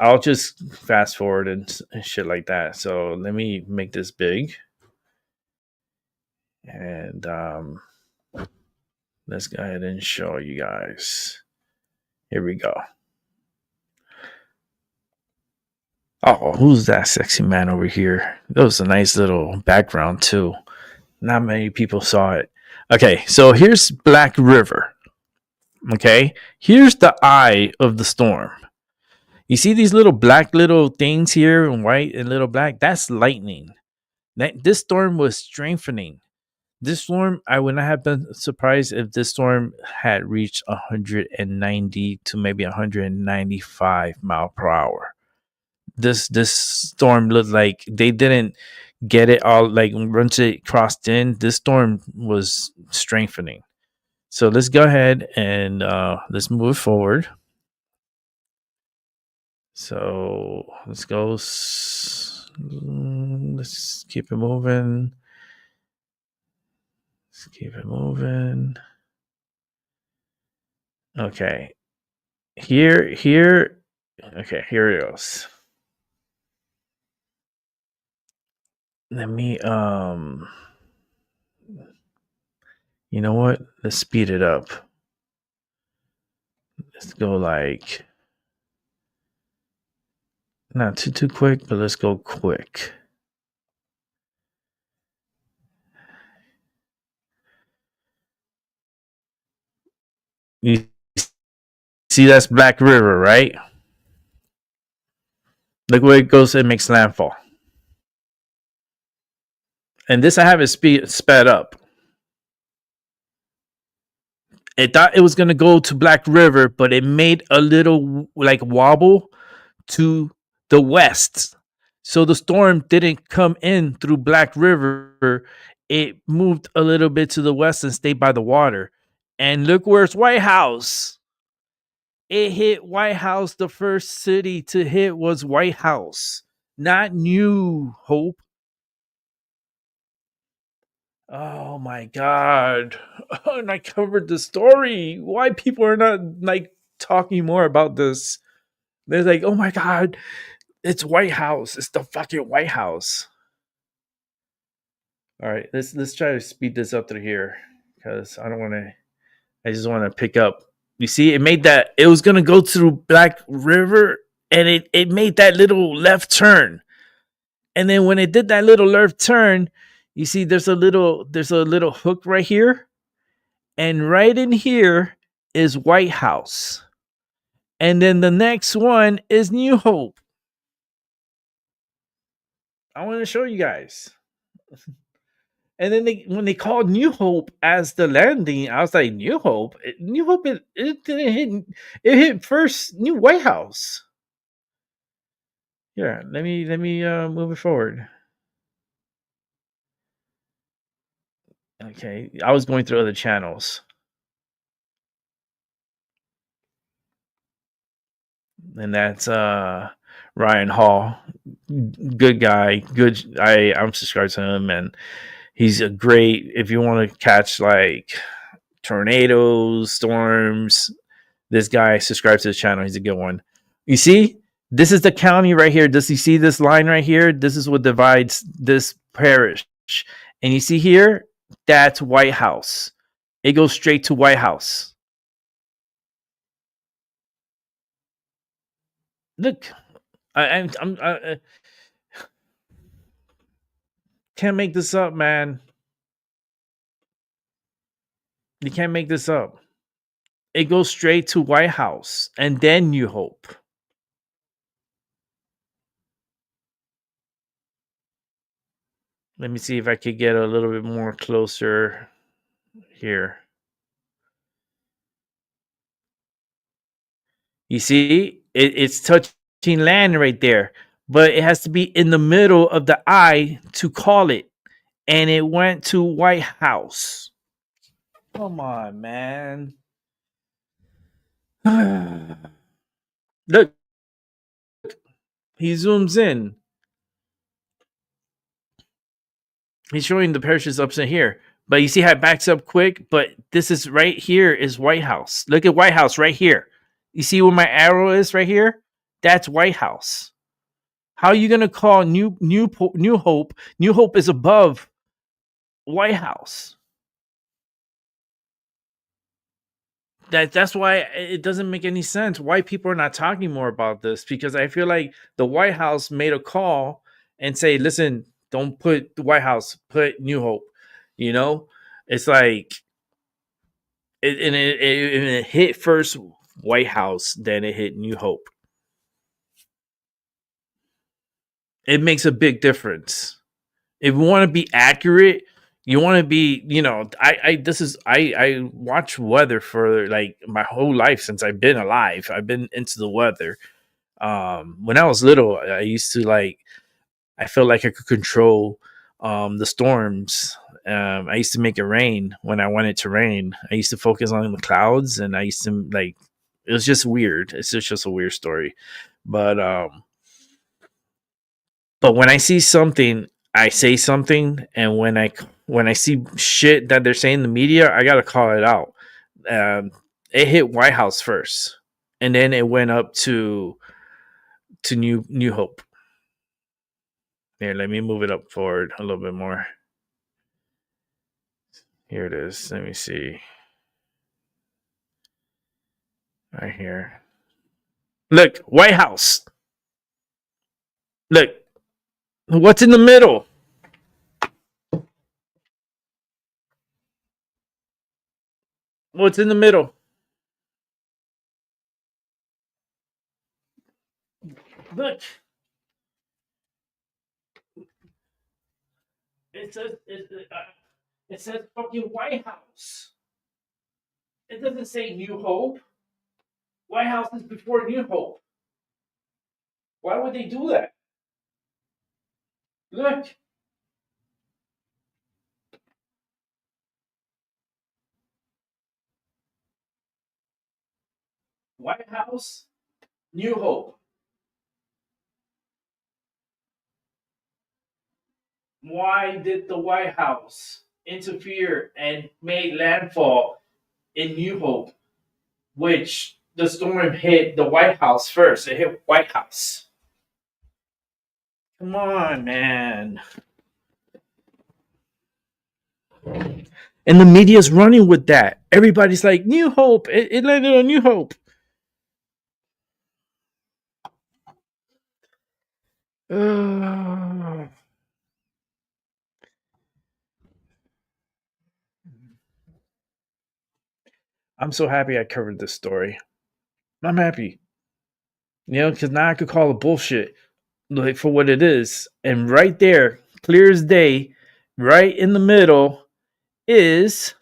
fast forward and shit like that. So let me make this big. And let's go ahead and show you guys. Here we go. Oh, who's that sexy man over here? That was a nice little background too. Not many people saw it. Okay, so here's Black River. Okay, here's the eye of the storm. You see these little black little things here in white and little black? That's lightning. This storm was strengthening. This storm, I would not have been surprised if this storm had reached 190 to maybe 195 mile per hour. This storm looked like they didn't get it all, like once it crossed in, this storm was strengthening. So let's go ahead and let's move forward. So let's go. Let's keep it moving. Let's keep it moving. Okay. Here. Okay, here it goes. Let me you know what? Let's speed it up. Let's go like not too quick, but let's go quick. You see that's Black River, right? Look where it goes, it makes landfall. And this I have it sped up. It thought it was gonna go to Black River, but it made a little like wobble to the west. So the storm didn't come in through Black River. It moved a little bit to the west and stayed by the water. And look where's White House. It hit White House. The first city to hit was White House, not New Hope. Oh my God. And I covered the story. Why people are not like talking more about this? They're like, oh my God, it's White House. It's the fucking White House. All right, let's try to speed this up through here because I just want to pick up. You see, it made that it was gonna go through Black River and it made that little left turn. And then when it did that little left turn, you see there's a little hook right here. And right in here is White House. And then the next one is New Hope. I want to show you guys. And then when they called New Hope as the landing, I was like, New Hope? New Hope, it didn't hit. It hit first New White House. Yeah, let me move it forward. Okay, I was going through other channels. And that's Ryan Hall. Good guy. Good. I'm subscribed to him, and he's a great. If you want to catch like tornadoes, storms, this guy subscribes to his channel. He's a good one. You see, this is the county right here. Does you see this line right here? This is what divides this parish. And you see here, that's White House. It goes straight to White House. Look, I can't make this up, man. You can't make this up. It goes straight to White House and then New Hope. Let me see if I could get a little bit more closer here. You see, it's touching land right there, but it has to be in the middle of the eye to call it. And it went to White House. Come on, man. Look, he zooms in. He's showing the parishes up in here. But you see how it backs up quick? But this is right here is White House. Look at White House right here. You see where my arrow is right here? That's White House. How are you going to call New Hope? New Hope is above White House. That's why it doesn't make any sense why people are not talking more about this, because I feel like the White House made a call and say, listen, don't put the White House, put New Hope. You know, it's like it hit first White House, then it hit New Hope. It makes a big difference. If you want to be accurate, you want to be, you know, I watch weather for like my whole life since I've been alive. I've been into the weather. When I was little, I used to I felt like I could control the storms. I used to make it rain when I wanted to rain. I used to focus on the clouds, and I used to it was just weird. It's just a weird story. But when I see something, I say something, and when I see shit that they're saying in the media, I gotta call it out. It hit White House first, and then it went up to New Hope. Here, let me move it up forward a little bit more. Here it is. Let me see. Right here. Look, White House. Look, what's in the middle? What's in the middle? Look. It says fucking White House. It doesn't say New Hope. White House is before New Hope. Why would they do that? Look. White House, New Hope. Why did the White House interfere and made landfall in New Hope, which the storm hit the White House first? It hit White House. Come on, man. And the media's running with that. Everybody's like, New Hope. It landed on New Hope. I'm so happy I covered this story. I'm happy. Because now I could call it bullshit, like, for what it is. And right there, clear as day, right in the middle is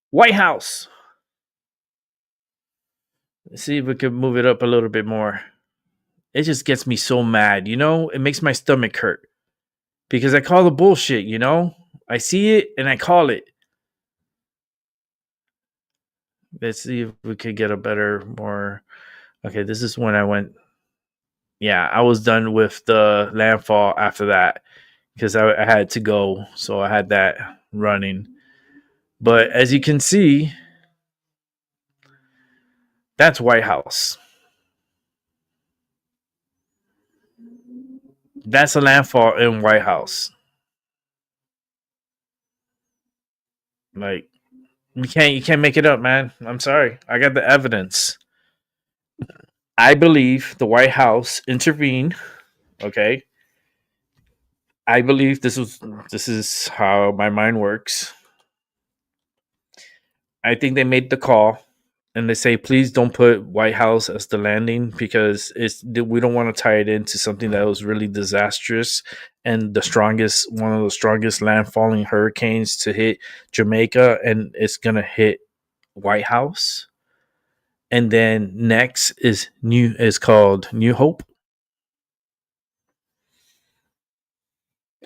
White House. Let's see if we can move it up a little bit more. It just gets me so mad, It makes my stomach hurt. Because I call the bullshit, I see it and I call it. Let's see if we could get a better, more... Okay, this is when I went... Yeah, I was done with the landfall after that. Because I had to go, so I had that running. But as you can see, that's White House. That's a landfall in White House. Like, you can't make it up, man. I'm sorry. I got the evidence. I believe the White House intervened. Okay. I believe this is how my mind works. I think they made the call and they say, please don't put White House as the landing because we don't want to tie it into something that was really disastrous and one of the strongest landfalling hurricanes to hit Jamaica, and it's gonna hit White House. And then next is called New Hope.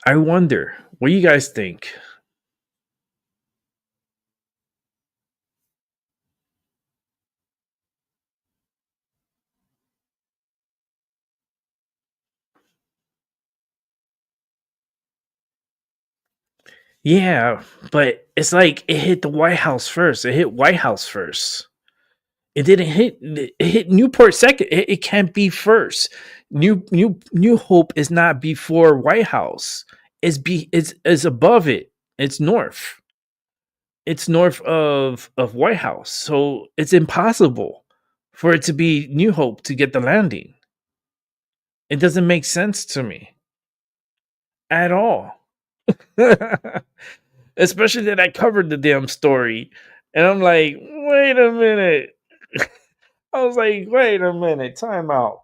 I wonder, what do you guys think? Yeah, but it's like it hit the White House first. It hit White House first. It didn't hit. It hit Newport second. It can't be first. New Hope is not before White House. It's above it. It's north. It's north of White House. So it's impossible for it to be New Hope to get the landing. It doesn't make sense to me at all. Especially that I covered the damn story. And I'm like, wait a minute. I was like, wait a minute, time out.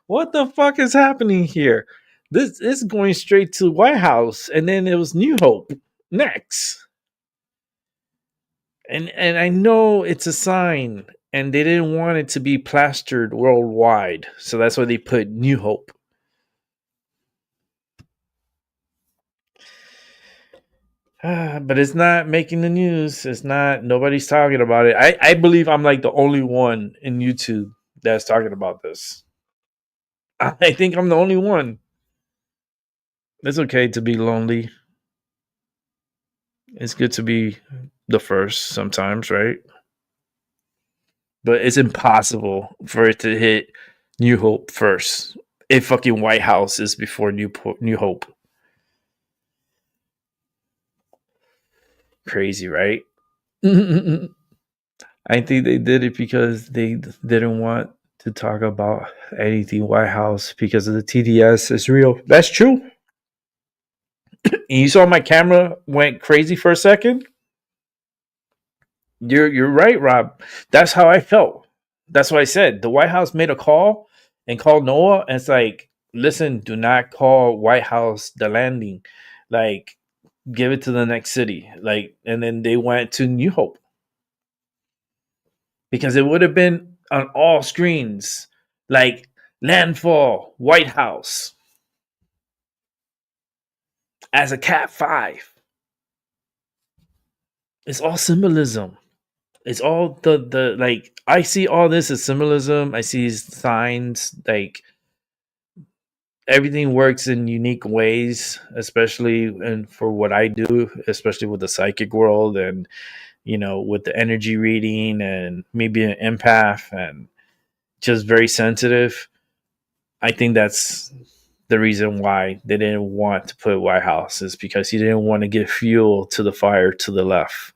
What the fuck is happening here? This is going straight to White House, and then it was New Hope next. And I know it's a sign, and they didn't want it to be plastered worldwide. So that's why they put New Hope. But it's not making the news. It's not. Nobody's talking about it. I believe I'm like the only one in YouTube that's talking about this. I think I'm the only one. It's okay to be lonely. It's good to be the first sometimes, right? But it's impossible for it to hit New Hope first. If fucking White House is before New Hope. Crazy, right? I think they did it because they didn't want to talk about anything White House because of the TDS is real. That's true. And you saw my camera went crazy for a second. You're right, Rob. That's how I felt. That's what I said. The White House made a call and called NOAA, and it's like, listen, do not call White House the landing. Like, give it to the next city. Like, and then they went to New Hope. Because it would have been on all screens, like landfall, White House, as a Cat 5. It's all symbolism. It's all the like, I see all this as symbolism. I see signs, like everything works in unique ways, especially and for what I do, especially with the psychic world and with the energy reading and maybe an empath and just very sensitive. I think that's the reason why they didn't want to put White House, is because he didn't want to give fuel to the fire to the left.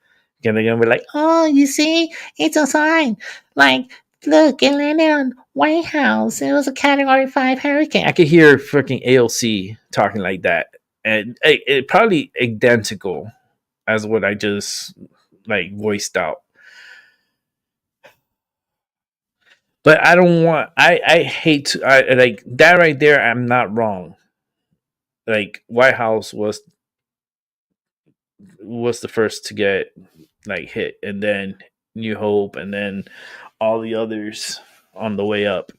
And they're gonna be like, "Oh, you see, it's a sign. Like, look, it landed on White House. It was a Category 5 hurricane." I could hear freaking AOC talking like that, and it probably identical as what I just like voiced out. But I don't want. I hate to. I like that right there. I'm not wrong. Like, White House was the first to get like hit, and then New Hope, and then all the others on the way up.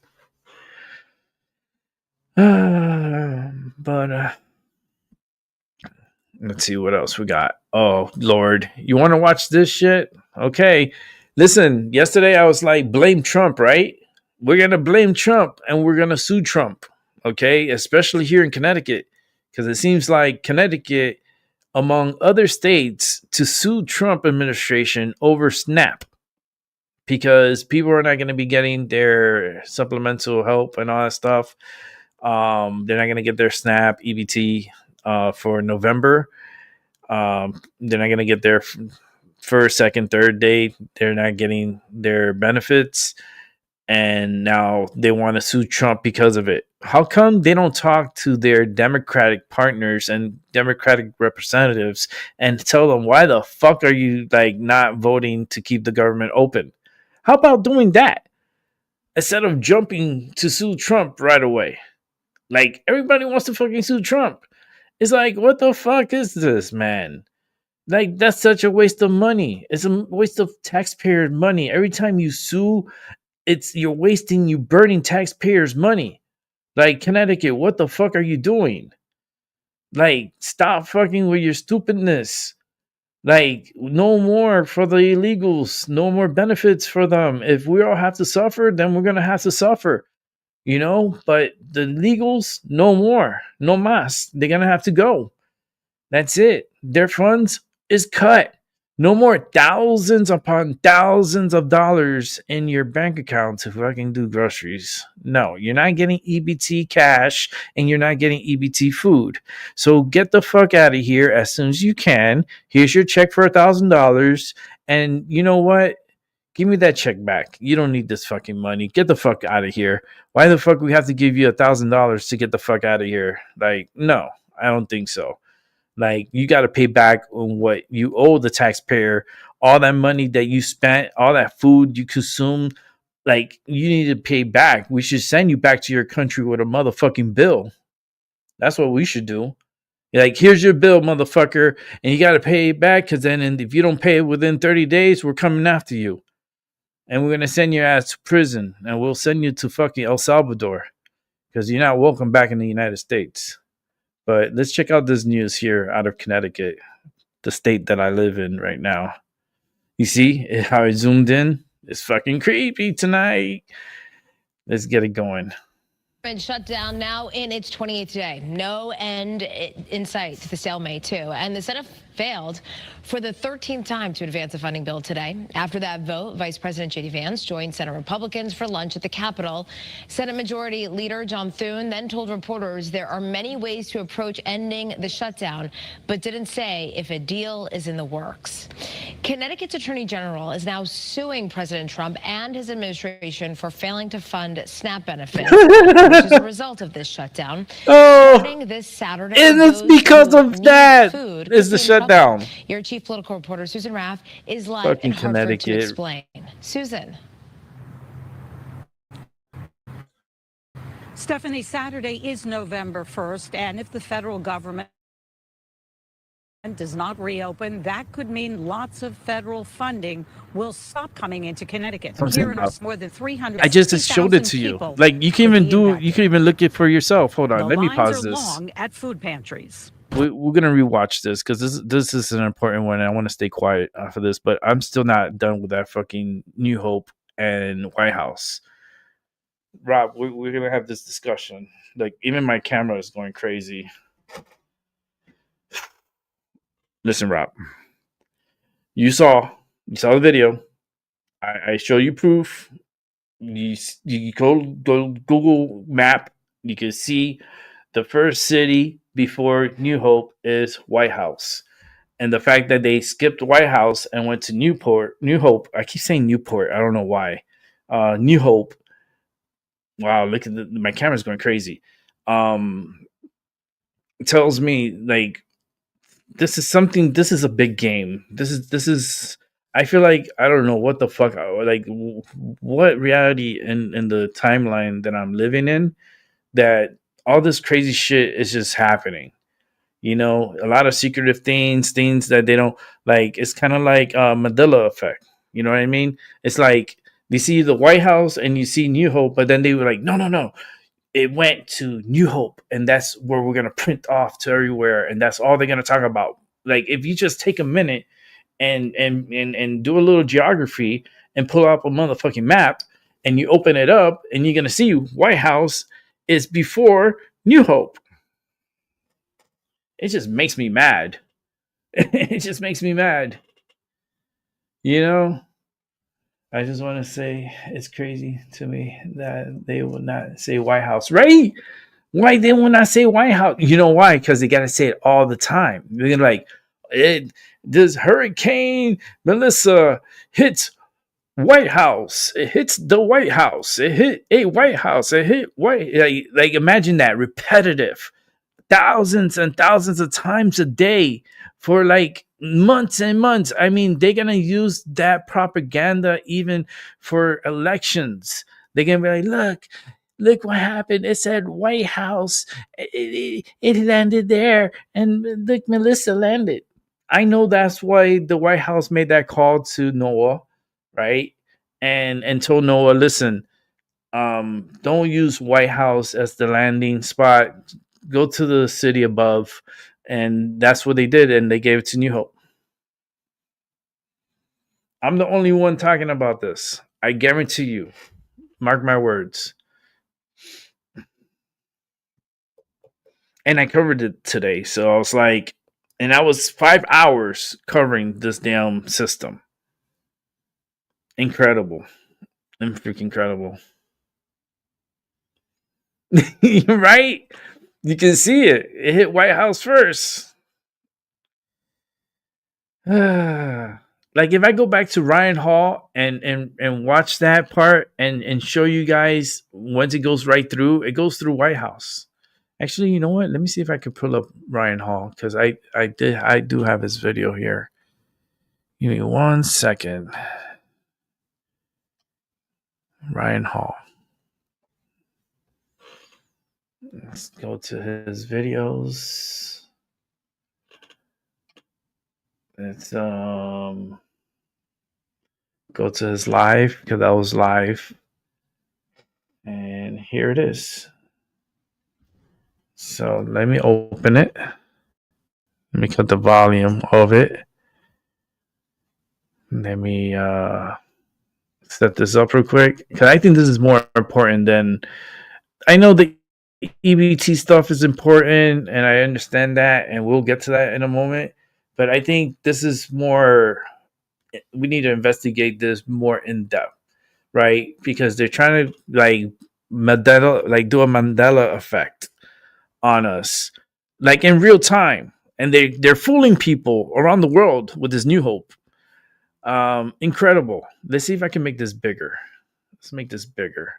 But let's see what else we got. Oh Lord, you want to watch this shit? Okay, listen. Yesterday I was like, blame Trump, right? We're gonna blame Trump and we're gonna sue Trump. Okay, especially here in Connecticut, because it seems like Connecticut, among other states, to sue Trump administration over SNAP, because people are not going to be getting their supplemental help and all that stuff. They're not going to get their SNAP EBT for November. They're not going to get their first, second, third day. They're not getting their benefits. And now they want to sue Trump because of it. How come they don't talk to their Democratic partners and Democratic representatives and tell them, why the fuck are you like not voting to keep the government open? How about doing that instead of jumping to sue Trump right away? Like, everybody wants to fucking sue Trump. It's like, what the fuck is this, man? Like, that's such a waste of money. It's a waste of taxpayer money. Every time you sue, you're burning taxpayers' money. Like, Connecticut, what the fuck are you doing? Like, stop fucking with your stupidness. Like, no more for the illegals, no more benefits for them. If we all have to suffer, then we're gonna have to suffer, But the legals, no more, no mas. They're gonna have to go. That's it. Their funds is cut. No more thousands upon thousands of dollars in your bank account to fucking do groceries. No, you're not getting EBT cash and you're not getting EBT food. So get the fuck out of here as soon as you can. Here's your check for $1,000. And you know what? Give me that check back. You don't need this fucking money. Get the fuck out of here. Why the fuck we have to give you $1,000 to get the fuck out of here? Like, no, I don't think so. Like, you got to pay back on what you owe the taxpayer, all that money that you spent, all that food you consumed. Like, you need to pay back. We should send you back to your country with a motherfucking bill. That's what we should do. Like, here's your bill, motherfucker, and you got to pay it back, because then if you don't pay it within 30 days, we're coming after you. And we're going to send your ass to prison, and we'll send you to fucking El Salvador, because you're not welcome back in the United States. But let's check out this news here out of Connecticut, the state that I live in right now. You see how I zoomed in? It's fucking creepy tonight. Let's get it going. Shutdown now in its 28th day. No end in sight to the stalemate, too. And the Senate failed for the 13th time to advance a funding bill today. After that vote, Vice President J.D. Vance joined Senate Republicans for lunch at the Capitol. Senate Majority Leader John Thune then told reporters there are many ways to approach ending the shutdown, but didn't say if a deal is in the works. Connecticut's Attorney General is now suing President Trump and his administration for failing to fund SNAP benefits, which is a result of this shutdown. Starting this Saturday, and it's because of that is the shutdown. Your chief political reporter, Susan Raff, is live Fucking in Hartford to Connecticut. explain. Susan. Stephanie, Saturday is November 1st, and if the federal government does not reopen, that could mean lots of federal funding will stop coming into Connecticut. Here in our more than 300. I just showed it to you. Like you can even look it for yourself. Hold on, let me pause this. Long at food pantries. We're gonna rewatch this because this is an important one. And I want to stay quiet for this, but I'm still not done with that fucking New Hope and White House. Rob, we're gonna have this discussion. Like even my camera is going crazy. Listen, Rob. You saw the video. I show you proof. You go Google Map. You can see the first city before New Hope is White House, and the fact that they skipped White House and went to New Hope. I keep saying Newport. I don't know why. New Hope. Wow, look at my camera's going crazy. It tells me like. This is a big game. This is I feel like I don't know what the fuck, like what reality in the timeline that I'm living in that all this crazy shit is just happening. You know, a lot of secretive things that they don't like. It's kind of like Mandela effect. You know what I mean? It's like you see the White House and you see New Hope, but then they were like, no. It went to New Hope, and that's where we're gonna print off to everywhere, and that's all they're gonna talk about. Like if you just take a minute and do a little geography and pull up a motherfucking map, and you open it up, and you're gonna see White House is before New Hope. It just makes me mad. It just makes me mad. You know. I just want to say it's crazy to me that they will not say White House, right? Why they will not say White House? You know why? Because they got to say it all the time. They're like, this Hurricane Melissa hits White House. It hits the White House. It hit a White House. It hit White. Like imagine that repetitive, thousands and thousands of times a day for like months and months. I mean, they're gonna use that propaganda even for elections. They're gonna be like, look what happened. It said White House. It landed there, and look, Melissa landed. I know that's why the White House made that call to Noah, right? And told Noah, listen, don't use White House as the landing spot. Go to the city above. And that's what they did, and they gave it to New Hope. I'm the only one talking about this. I guarantee you. Mark my words. And I covered it today. So I was like, and I was 5 hours covering this damn system. Incredible. Freaking incredible. Right? You can see it. It hit White House first. Like if I go back to Ryan Hall and watch that part and show you guys once it goes right through, it goes through White House. Actually, you know what? Let me see if I can pull up Ryan Hall because I do have his video here. Give me 1 second. Ryan Hall. Let's go to his videos. Let's go to his live because that was live. And here it is. So let me open it. Let me cut the volume of it. Let me set this up real quick because I think this is more important than I know the EBT stuff is important, and I understand that, and we'll get to that in a moment. But I think this is more. We need to investigate this more in depth, right? Because they're trying to like do a Mandela effect on us, like in real time, and they're fooling people around the world with this New Hope. Incredible. Let's see if I can make this bigger. Let's make this bigger.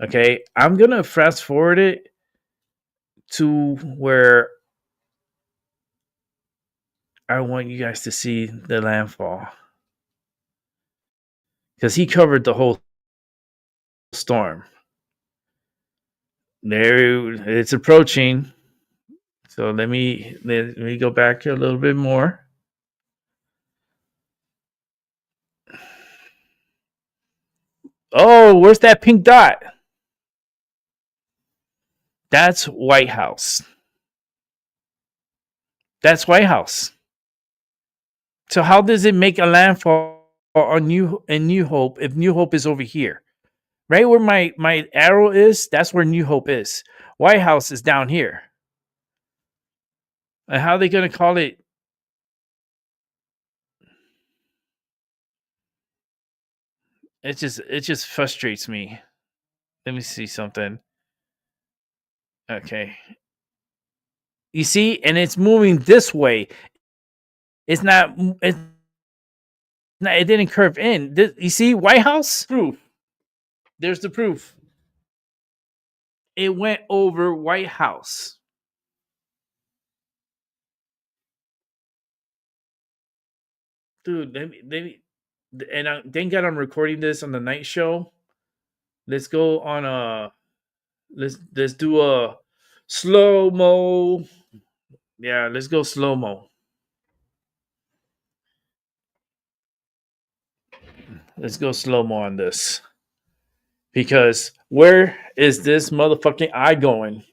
Okay, I'm gonna fast forward it to where I want you guys to see the landfall, because he covered the whole storm. There, it's approaching. So let me go back here a little bit more. Oh, where's that pink dot? That's White House. That's White House. So how does it make a landfall on New Hope if New Hope is over here? Right where my arrow is, that's where New Hope is. White House is down here. And how are they going to call it? It just frustrates me. Let me see something. Okay. You see, and it's moving this way. It's not. It didn't curve in. You see, White House proof. There's the proof. It went over White House. Dude, let me and thank God I'm recording this on the night show. Let's go on a let's do a slow mo. Yeah, let's go slow mo. Let's go slow mo on this. Because where is this motherfucking eye going?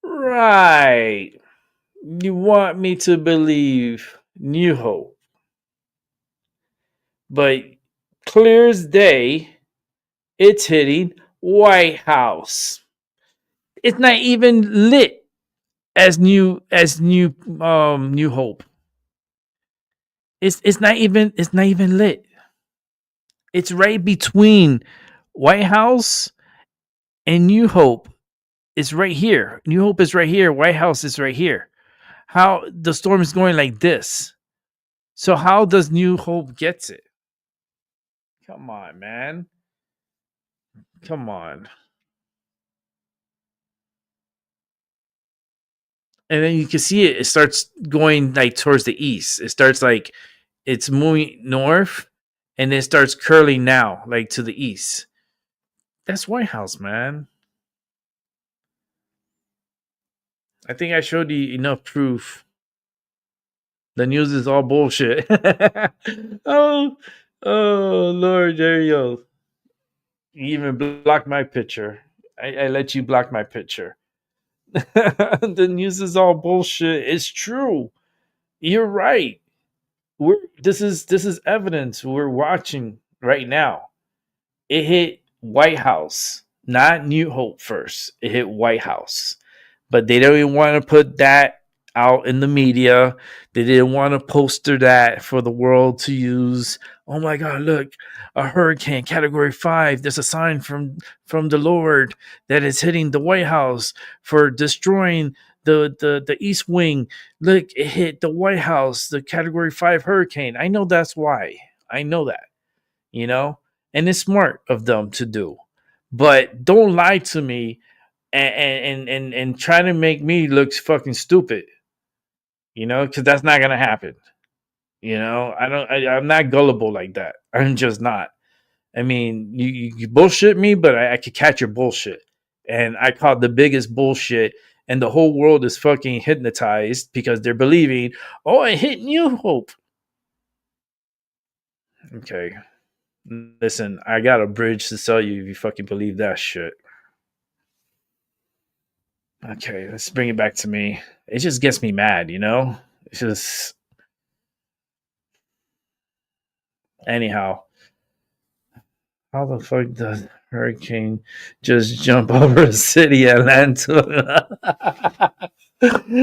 Right. You want me to believe New Hope. But clear as day, it's hitting White House. It's not even lit as New Hope. It's not even lit. It's right between White House and New Hope. It's right here. New Hope is right here. White House is right here. How the storm is going like this. So how does New Hope gets it? Come on, man. Come on. And then you can see it starts going like towards the east. It starts like it's moving north and it starts curling now, like to the east. That's White House, man. I think I showed you enough proof. The news is all bullshit. oh, Lord, there you go. You even blocked my picture. I let you block my picture. The news is all bullshit. It's true. You're right. This is evidence we're watching right now. It hit White House, not New Hope first. It hit White House. But they don't even want to put that out in the media. They didn't want to poster that for the world to use. Oh my God, look, a hurricane category 5. There's a sign from the Lord that is hitting the White House for destroying the East Wing. Look, it hit the White House, the category 5 hurricane. I know that's why. I know that, and it's smart of them to do. But don't lie to me and try to make me look fucking stupid, because that's not gonna happen. I'm not gullible like that. I'm just not. I mean, you bullshit me, but I could catch your bullshit, and I caught the biggest bullshit, and the whole world is fucking hypnotized because they're believing, oh, it hit New Hope. Okay, listen, I got a bridge to sell you if you fucking believe that shit. Okay, let's bring it back to me. It just gets me mad, It's just... Anyhow, How the fuck does hurricane just jump over a city, Atlanta? I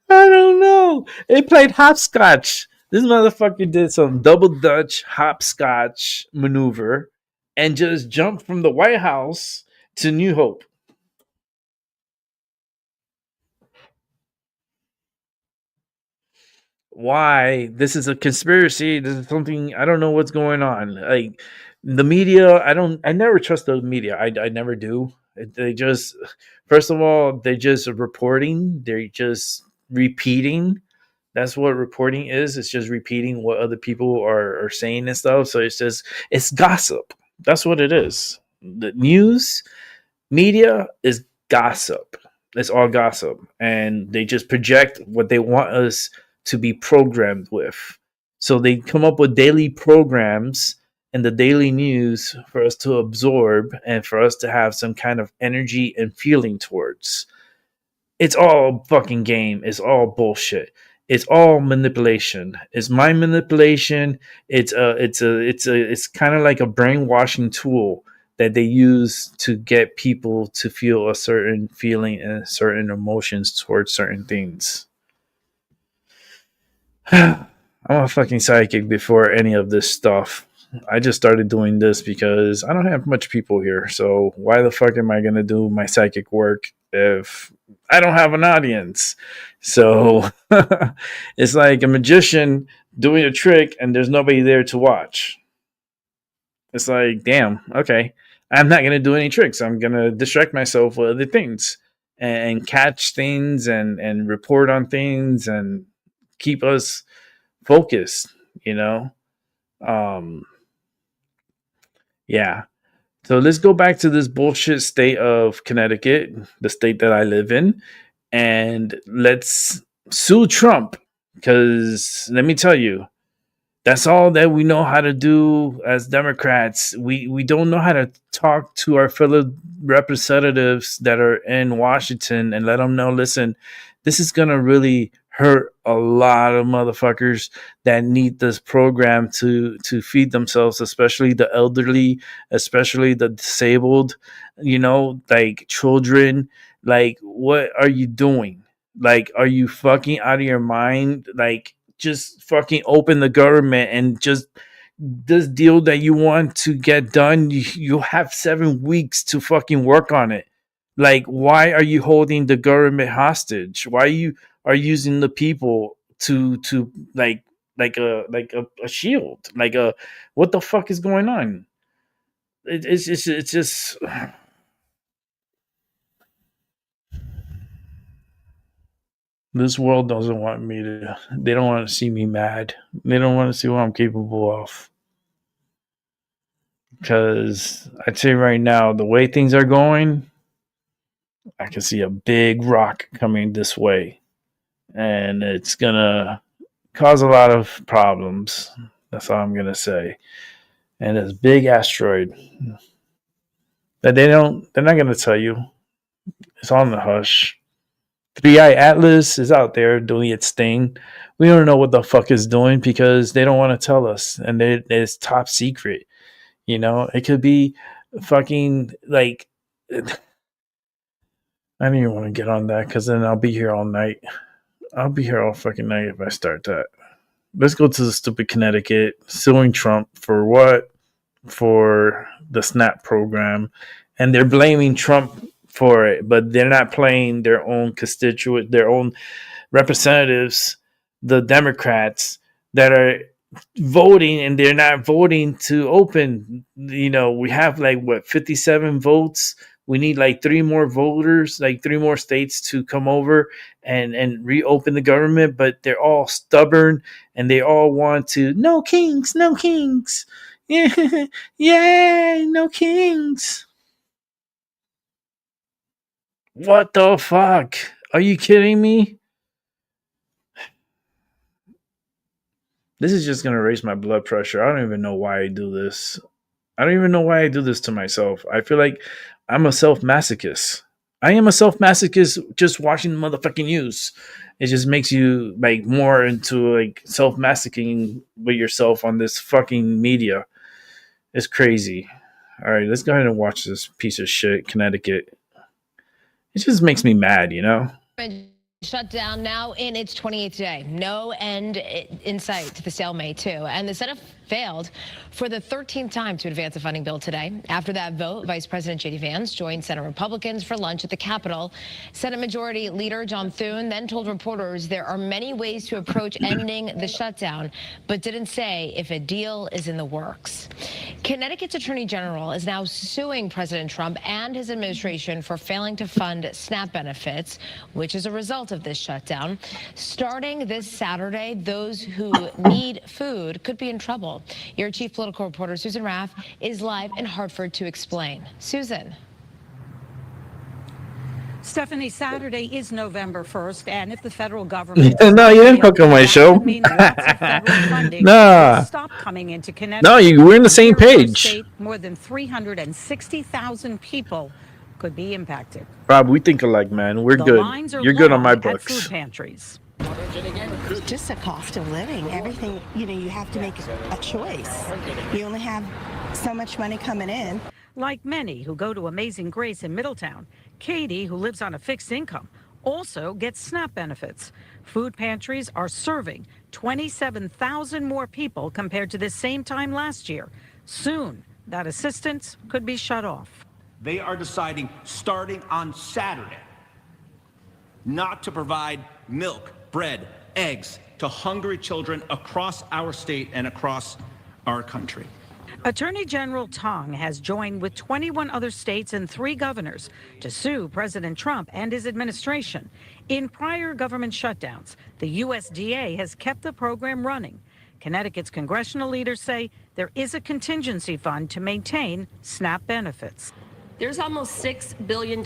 don't know. It played hopscotch. This motherfucker did some double Dutch hopscotch maneuver and just jumped from the White House to New Hope. Why? This is a conspiracy. This is something I don't know what's going on. Like the media, I never trust the media. I never do. They just, first of all, they just reporting. They're just repeating. That's what reporting is. It's just repeating what other people are saying and stuff. So it's gossip. That's what it is. The news media is gossip. It's all gossip. And they just project what they want us to be programmed with. So they come up with daily programs and the daily news for us to absorb and for us to have some kind of energy and feeling towards. It's all fucking game. It's all bullshit. It's all manipulation. It's mind manipulation. It's kind of like a brainwashing tool that they use to get people to feel a certain feeling and certain emotions towards certain things. I'm a fucking psychic before any of this stuff. I just started doing this because I don't have much people here. So why the fuck am I going to do my psychic work if I don't have an audience? So it's like a magician doing a trick and there's nobody there to watch. It's like, damn, okay. I'm not going to do any tricks. I'm going to distract myself with other things and catch things and report on things and keep us focused, you know? Yeah. So let's go back to this bullshit state of Connecticut, the state that I live in, and let's sue Trump. Because let me tell you, that's all that we know how to do as Democrats. We don't know how to talk to our fellow representatives that are in Washington and let them know, listen, this is going to really hurt a lot of motherfuckers that need this program to feed themselves, especially the elderly, especially the disabled, you know, like children. Like, what are you doing? Like, are you fucking out of your mind? Like, just fucking open the government and just this deal that you want to get done. You have 7 weeks to fucking work on it. Like, why are you holding the government hostage? Why you are using the people to like a shield? Like what the fuck is going on? It's just this world doesn't want me to. They don't want to see me mad. They don't want to see what I'm capable of. Because I'd say right now, the way things are going, I can see a big rock coming this way. And it's going to cause a lot of problems. That's all I'm going to say. And this big asteroid that they're not going to tell you. It's on the hush. 3i Atlas is out there doing its thing. We don't know what the fuck it's doing because they don't want to tell us. And it's top secret. You know, it could be fucking like, I don't even want to get on that because then I'll be here all night. I'll be here all fucking night if I start that. Let's go to the stupid Connecticut suing Trump for what? For the SNAP program. And they're blaming Trump for it, but they're not playing their own constituent, their own representatives, the Democrats that are voting, and they're not voting to open. You know, we have like what 57 votes. We need like 3 more voters, like 3 more states to come over and reopen the government, but they're all stubborn and they all want to no kings, no kings. Yeah, yay, no kings. What the fuck? Are you kidding me? This is just gonna raise my blood pressure. I don't even know why I do this. I don't even know why I do this to myself. I feel like I'm a self-masochist. I am a self-masochist just watching the motherfucking news. It just makes you like more into like self-masoching with yourself on this fucking media. It's crazy. All right, let's go ahead and watch this piece of shit, Connecticut. It just makes me mad, you know? Shut down now in its 28th day. No end in sight to the stalemate, too. And the Senate failed for the 13th time to advance a funding bill today. After that vote, Vice President J.D. Vance joined Senate Republicans for lunch at the Capitol. Senate Majority Leader John Thune then told reporters there are many ways to approach ending the shutdown, but didn't say if a deal is in the works. Connecticut's Attorney General is now suing President Trump and his administration for failing to fund SNAP benefits, which is a result of this shutdown. Starting this Saturday, those who need food could be in trouble. Your chief political reporter, Susan Raff, is live in Hartford to explain. Susan. Stephanie, Saturday is November 1st, and if the federal government No, you didn't hook on my show. Nah. Stop coming into Connecticut. No, we're in the same page. More than 360,000 people could be impacted. Rob, we think alike, man. We're good. You're good on my books. Food pantries. Just the cost of living, everything, you have to make a choice. You only have so much money coming in. Like many who go to Amazing Grace in Middletown, Katie, who lives on a fixed income, also gets SNAP benefits. Food pantries are serving 27,000 more people compared to the same time last year. Soon, that assistance could be shut off. They are deciding, starting on Saturday, not to provide milk, bread, eggs to hungry children across our state and across our country. Attorney General Tong has joined with 21 other states and 3 governors to sue President Trump and his administration. In prior government shutdowns, the USDA has kept the program running. Connecticut's congressional leaders say there is a contingency fund to maintain SNAP benefits. There's almost $6 billion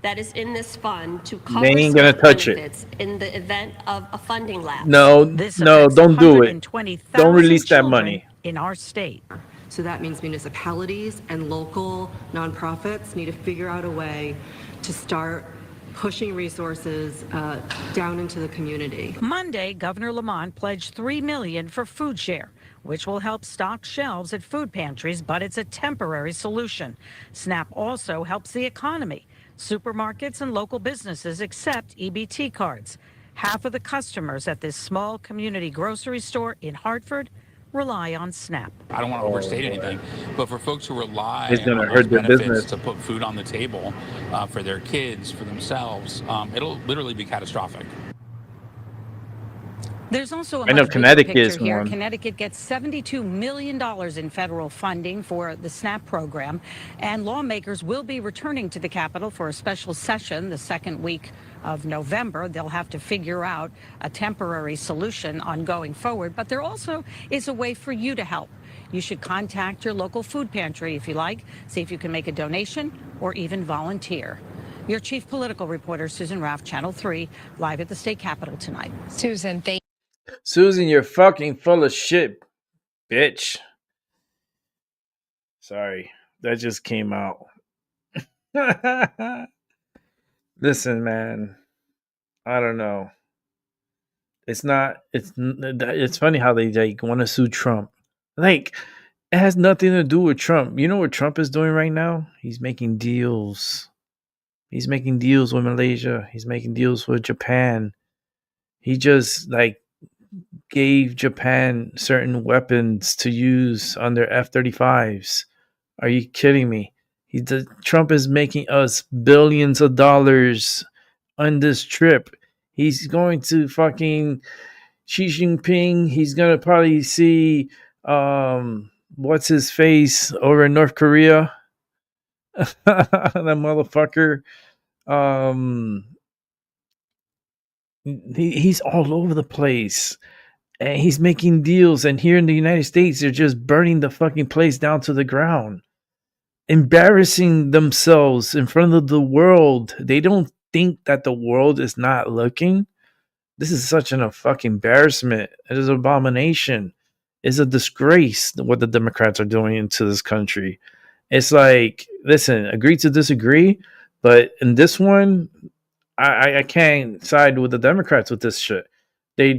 that is in this fund to cover They ain't gonna touch benefits in the event of a funding lapse. No, don't do it. Don't release that money. In our state. So that means municipalities and local nonprofits need to figure out a way to start pushing resources down into the community. Monday, Governor Lamont pledged $3 million for food share, which will help stock shelves at food pantries, but it's a temporary solution. SNAP also helps the economy. Supermarkets and local businesses accept EBT cards. Half of the customers at this small community grocery store in Hartford rely on SNAP. I don't want to overstate anything, but for folks who rely It's gonna on hurt those their benefits business. to put food on the table for their kids, for themselves, it'll literally be catastrophic. There's also a I know much bigger Connecticut picture is here. one. Connecticut gets $72 million in federal funding for the SNAP program, and lawmakers will be returning to the Capitol for a special session the second week of November. They'll have to figure out a temporary solution on going forward, but there also is a way for you to help. You should contact your local food pantry if you like, see if you can make a donation or even volunteer. Your chief political reporter, Susan Raff, Channel 3, live at the state capitol tonight. Susan, thank Susan, you're fucking full of shit, bitch. Sorry, that just came out. Listen, man, I don't know. It's funny how they like want to sue Trump. Like, it has nothing to do with Trump. You know what Trump is doing right now? He's making deals. He's making deals with Malaysia. He's making deals with Japan. He just like gave Japan certain weapons to use on their F-35s. Are you kidding me? Trump is making us billions of dollars on this trip. He's going to fucking Xi Jinping. He's going to probably see what's his face over in North Korea. That motherfucker. He's all over the place. And he's making deals, and here in the United States, they're just burning the fucking place down to the ground, embarrassing themselves in front of the world. They don't think that the world is not looking. This is such a fucking embarrassment. It is an abomination. It's a disgrace what the Democrats are doing into this country. It's like, listen, agree to disagree, but in this one, I can't side with the Democrats with this shit. They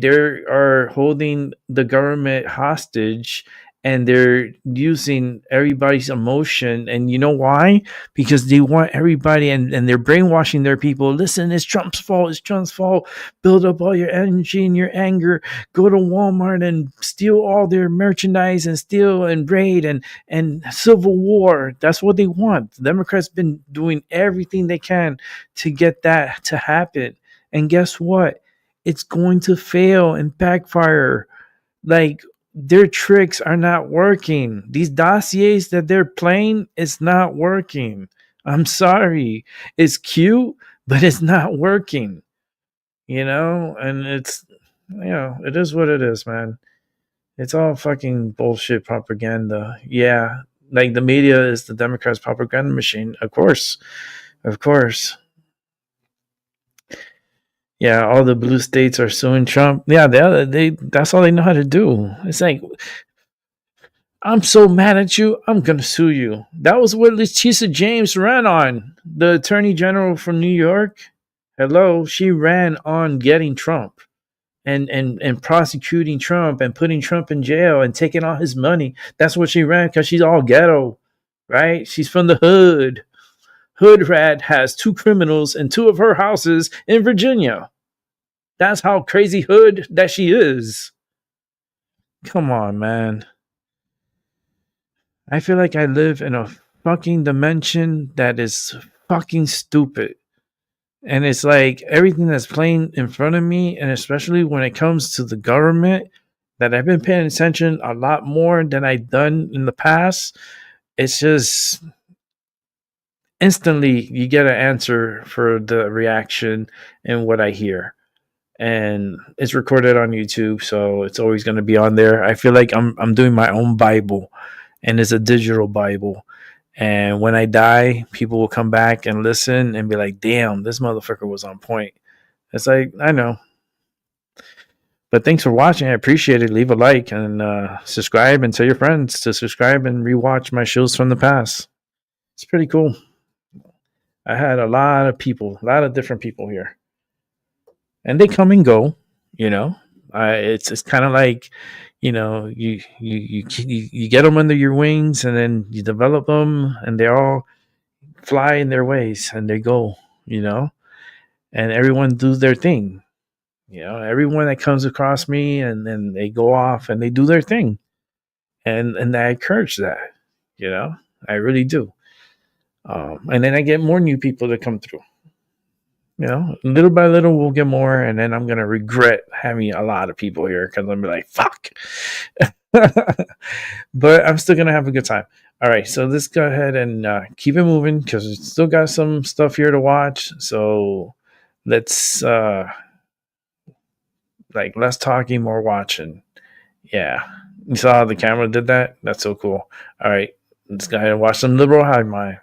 are holding the government hostage and they're using everybody's emotion. And you know why? Because they want everybody, and they're brainwashing their people. Listen, it's Trump's fault. It's Trump's fault. Build up all your energy and your anger. Go to Walmart and steal all their merchandise and steal and raid and civil war. That's what they want. The Democrats been doing everything they can to get that to happen. And guess what? It's going to fail and backfire. Like, their tricks are not working. These dossiers that they're playing, it's not working. I'm sorry. It's cute, but it's not working. And it's, it is what it is, man. It's all fucking bullshit propaganda. Yeah. Like, the media is the Democrats' propaganda machine. Of course. Yeah, all the blue states are suing Trump. Yeah, they that's all they know how to do. It's like, I'm so mad at you, I'm gonna sue you. That was what Letitia James ran on. The Attorney General from New York. Hello, she ran on getting Trump and prosecuting Trump and putting Trump in jail and taking all his money. That's what she ran, because she's all ghetto, right? She's from the hood. Hood rat has 2 criminals in 2 of her houses in Virginia. That's how crazy hood that she is. Come on, man. I feel like I live in a fucking dimension that is fucking stupid. And it's like everything that's playing in front of me, and especially when it comes to the government, that I've been paying attention a lot more than I've done in the past. It's just instantly you get an answer for the reaction and what I hear. And it's recorded on YouTube, so it's always going to be on there. I feel like I'm doing my own Bible, and it's a digital Bible. And when I die, people will come back and listen and be like, damn, this motherfucker was on point. It's like, I know. But thanks for watching. I appreciate it. Leave a like and subscribe, and tell your friends to subscribe and rewatch my shows from the past. It's pretty cool. I had a lot of different people here. And they come and go, it's kind of like, you get them under your wings, and then you develop them, and they all fly in their ways, and they go, and everyone does their thing. Everyone that comes across me, and then they go off and they do their thing. And I encourage that, I really do. And then I get more new people that come through. Little by little, we'll get more, and then I'm going to regret having a lot of people here, because I'm going to be like, fuck. But I'm still going to have a good time. All right, so let's go ahead and keep it moving, because we still got some stuff here to watch. So let's less talking, more watching. Yeah. You saw how the camera did that? That's so cool. All right, let's go ahead and watch some Liberal Hive Mind.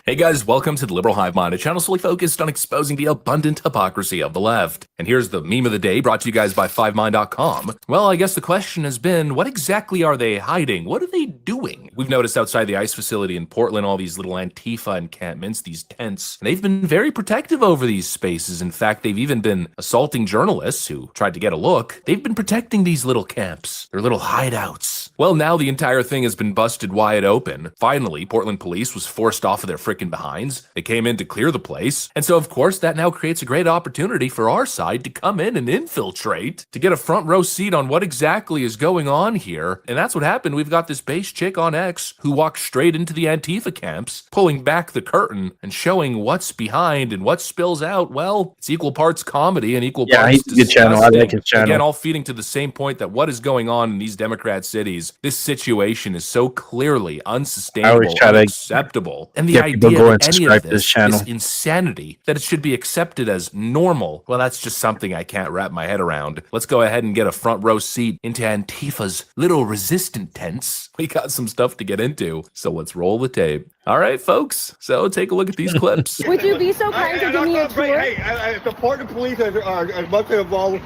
Hey guys, welcome to the Liberal Hive Mind, a channel solely focused on exposing the abundant hypocrisy of the left. And here's the meme of the day, brought to you guys by 5mind.com. Well, I guess the question has been, what exactly are they hiding? What are they doing? We've noticed outside the ICE facility in Portland, all these little Antifa encampments, these tents. And they've been very protective over these spaces. In fact, they've even been assaulting journalists who tried to get a look. They've been protecting these little camps, their little hideouts. Well, now the entire thing has been busted wide open. Finally, Portland police was forced off of their freaking behinds. They came in to clear the place. And so, of course, that now creates a great opportunity for our side to come in and infiltrate, to get a front row seat on what exactly is going on here. And that's what happened. We've got this base chick on X who walked straight into the Antifa camps, pulling back the curtain and showing what's behind, and what spills out. Well, it's equal parts comedy and equal parts he's a good channel. I like his channel. Again, all feeding to the same point that what is going on in these Democrat cities, this situation is so clearly unsustainable, unacceptable. And the idea that any of this is insanity, that it should be accepted as normal, well, that's just something I can't wrap my head around. Let's go ahead and get a front row seat into Antifa's little resistant tents. We got some stuff to get into, so let's roll the tape. All right, folks, so take a look at these clips. Would you be so kind to give me a tour? Hey, the Portland police are as much involved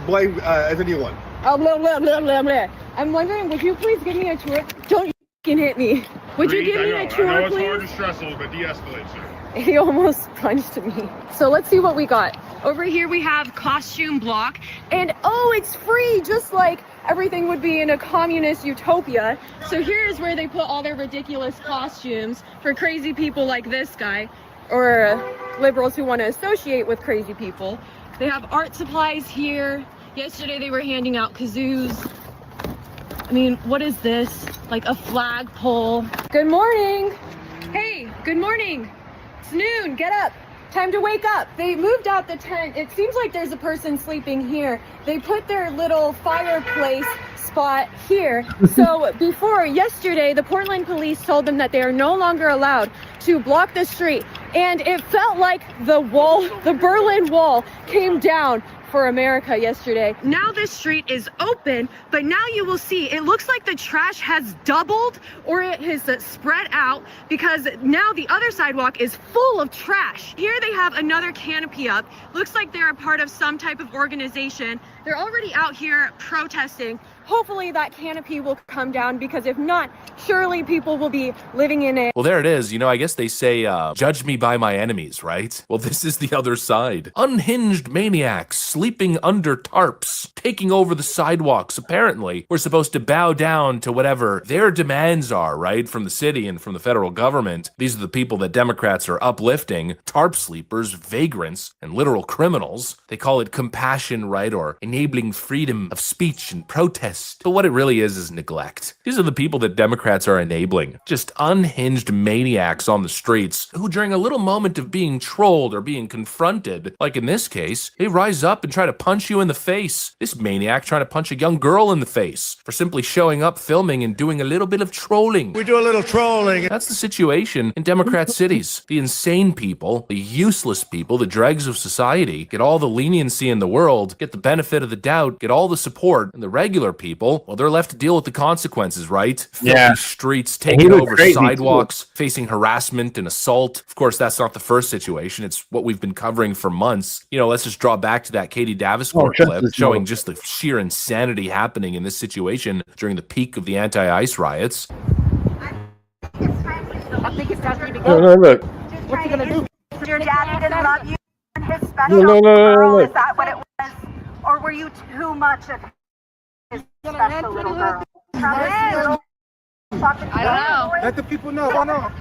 blame as anyone. Oh, blah, blah, blah, blah, blah. I'm wondering, would you please give me a tour? Don't fucking hit me. Would you give me a tour, I know please? it's hard to stress a little bit. De-escalate, sir. He almost punched me. So let's see what we got. Over here we have costume block, and oh, it's free, just like everything would be in a communist utopia. So here's where they put all their ridiculous costumes for crazy people like this guy, or liberals who want to associate with crazy people. They have art supplies here. Yesterday they were handing out kazoos. I mean, what is this? Like a flagpole. Good morning. Hey, good morning. It's noon, get up. Time to wake up. They moved out the tent. It seems like there's a person sleeping here. They put their little fireplace spot here. So yesterday, the Portland police told them that they are no longer allowed to block the street. And it felt like the Berlin Wall came down for America yesterday. Now this street is open, but now you will see it looks like the trash has doubled or it has spread out because now the other sidewalk is full of trash. Here they have another canopy up. Looks like they're a part of some type of organization. They're already out here protesting. Hopefully that canopy will come down, because if not, surely people will be living in it. Well, there it is. You know, I guess they say, judge me by my enemies, right? Well, this is the other side. Unhinged maniacs sleeping under tarps, taking over the sidewalks. Apparently, we're supposed to bow down to whatever their demands are, right? From the city and from the federal government. These are the people that Democrats are uplifting. Tarp sleepers, vagrants, and literal criminals. They call it compassion, right? Or enabling freedom of speech and protest. But what it really is neglect. These are the people that Democrats are enabling. Just unhinged maniacs on the streets who, during a little moment of being trolled or being confronted, like in this case, they rise up and try to punch you in the face. This maniac trying to punch a young girl in the face for simply showing up, filming, and doing a little bit of trolling. We do a little trolling. That's the situation in Democrat cities. The insane people, the useless people, the dregs of society get all the leniency in the world, get the benefit of the doubt, get all the support, and the regular people, well, they're left to deal with the consequences, right? Yeah. Filthy streets, taking over sidewalks, facing harassment and assault. Of course, that's not the first situation. It's what we've been covering for months. You know, let's just draw back to that Katie Davenport clip showing just the sheer insanity happening in this situation during the peak of the anti-ICE riots. I think it's time for you to No, look. What's he gonna do? Your daddy didn't love you and his special girl, is that what it was? Or were you too much of his special little girl? I don't know. Let the people know. Oh, no.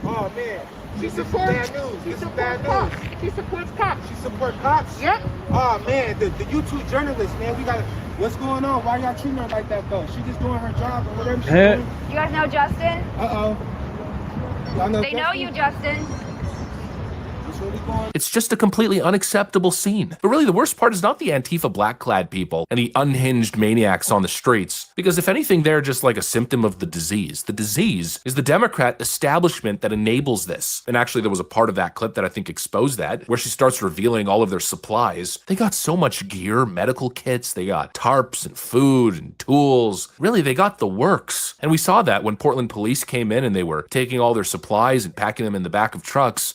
Oh, man. This is bad news. This is bad news. She supports cops. She supports cops? Yep. Oh, man. The YouTube journalist, man. We got. What's going on? Why y'all treating her like that, though? She just doing her job or whatever she's doing. You guys know Justin? Uh-oh. Y'all know They know you, Justin. It's just a completely unacceptable scene. But really, the worst part is not the Antifa black-clad people and the unhinged maniacs on the streets, because if anything, they're just like a symptom of the disease. The disease is the Democrat establishment that enables this. And actually, there was a part of that clip that I think exposed that, where she starts revealing all of their supplies. They got so much gear, medical kits, they got tarps and food and tools. Really, they got the works. And we saw that when Portland police came in and they were taking all their supplies and packing them in the back of trucks.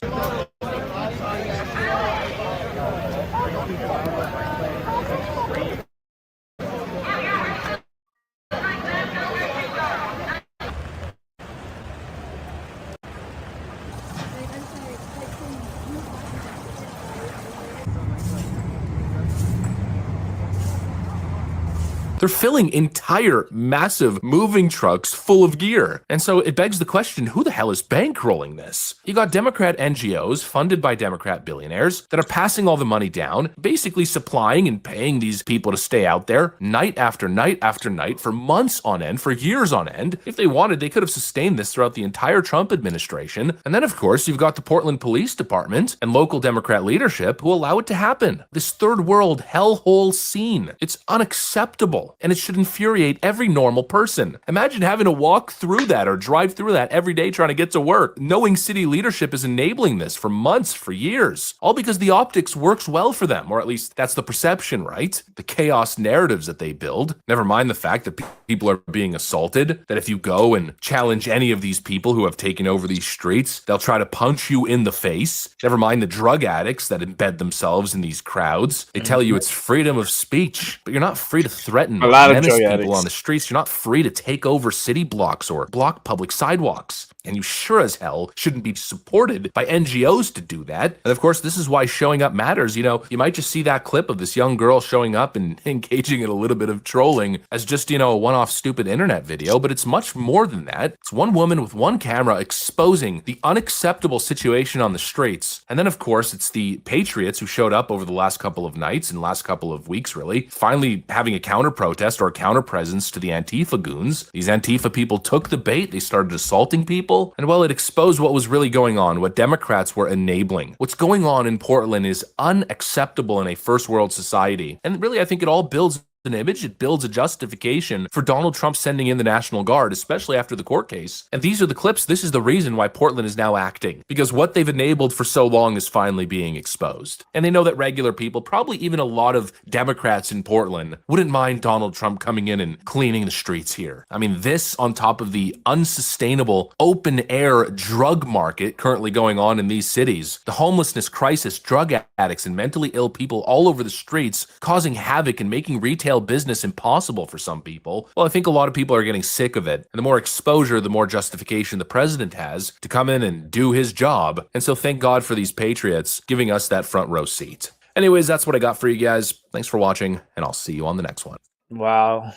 They're filling entire, massive moving trucks full of gear. And so it begs the question, who the hell is bankrolling this? You got Democrat NGOs funded by Democrat billionaires that are passing all the money down, basically supplying and paying these people to stay out there night after night after night for months on end, for years on end. If they wanted, they could have sustained this throughout the entire Trump administration. And then, of course, you've got the Portland Police Department and local Democrat leadership who allow it to happen. This third world hellhole scene. It's unacceptable. And it should infuriate every normal person. Imagine having to walk through that or drive through that every day trying to get to work, knowing city leadership is enabling this for months, for years, all because the optics works well for them, or at least that's the perception, right? The chaos narratives that they build. Never mind the fact that people are being assaulted, that if you go and challenge any of these people who have taken over these streets, they'll try to punch you in the face. Never mind the drug addicts that embed themselves in these crowds. They tell you it's freedom of speech, but you're not free to threaten and A lot of menace drug people addicts. on the streets, you're not free to take over city blocks or block public sidewalks. And you sure as hell shouldn't be supported by NGOs to do that. And of course, this is why showing up matters. You know, you might just see that clip of this young girl showing up and engaging in a little bit of trolling as just, you know, a one-off stupid internet video, but it's much more than that. It's one woman with one camera exposing the unacceptable situation on the streets. And then, of course, it's the patriots who showed up over the last couple of nights and last couple of weeks, really, finally having a counter-protest or a counter-presence to the Antifa goons. These Antifa people took the bait. They started assaulting people. And well, it exposed what was really going on, what Democrats were enabling. What's going on in Portland is unacceptable in a first world society. And really, I think it all builds an image, it builds a justification for Donald Trump sending in the National Guard, especially after the court case. And these are the clips. This is the reason why Portland is now acting, because what they've enabled for so long is finally being exposed. And they know that regular people, probably even a lot of Democrats in Portland, wouldn't mind Donald Trump coming in and cleaning the streets here. I mean, this on top of the unsustainable open air drug market currently going on in these cities, the homelessness crisis, drug addicts and mentally ill people all over the streets, causing havoc and making retail business impossible for some people. Well, I think a lot of people are getting sick of it. And the more exposure, the more justification the president has to come in and do his job. And so thank God for these patriots giving us that front row seat. Anyways, that's what I got for you guys. Thanks for watching, and I'll see you on the next one. Wow.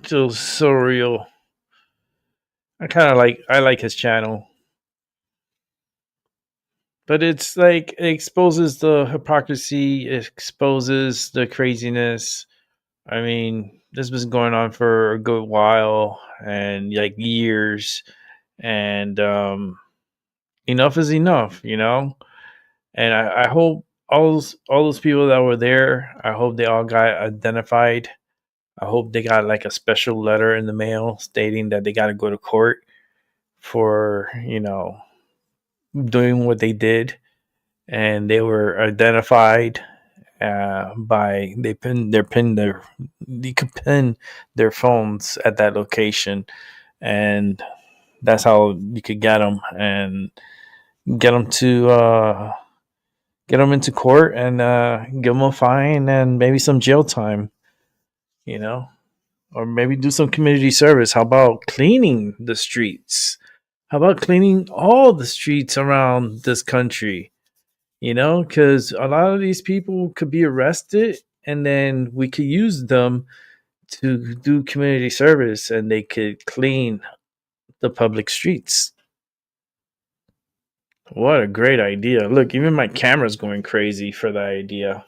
Just so real. I like his channel. But it's like, it exposes the hypocrisy, it exposes the craziness. I mean, this has been going on for a good while and like years. And enough is enough, you know? And I hope all those people that were there, I hope they all got identified. I hope they got like a special letter in the mail stating that they got to go to court for, you know, doing what they did. And they were identified by you could pin their phones at that location, and that's how you could get them and get them into court and give them a fine and maybe some jail time, you know, or maybe do some community service. How about cleaning the streets? How about cleaning all the streets around this country? You know, because a lot of these people could be arrested and then we could use them to do community service and they could clean the public streets. What a great idea. Look, even my camera's going crazy for the idea.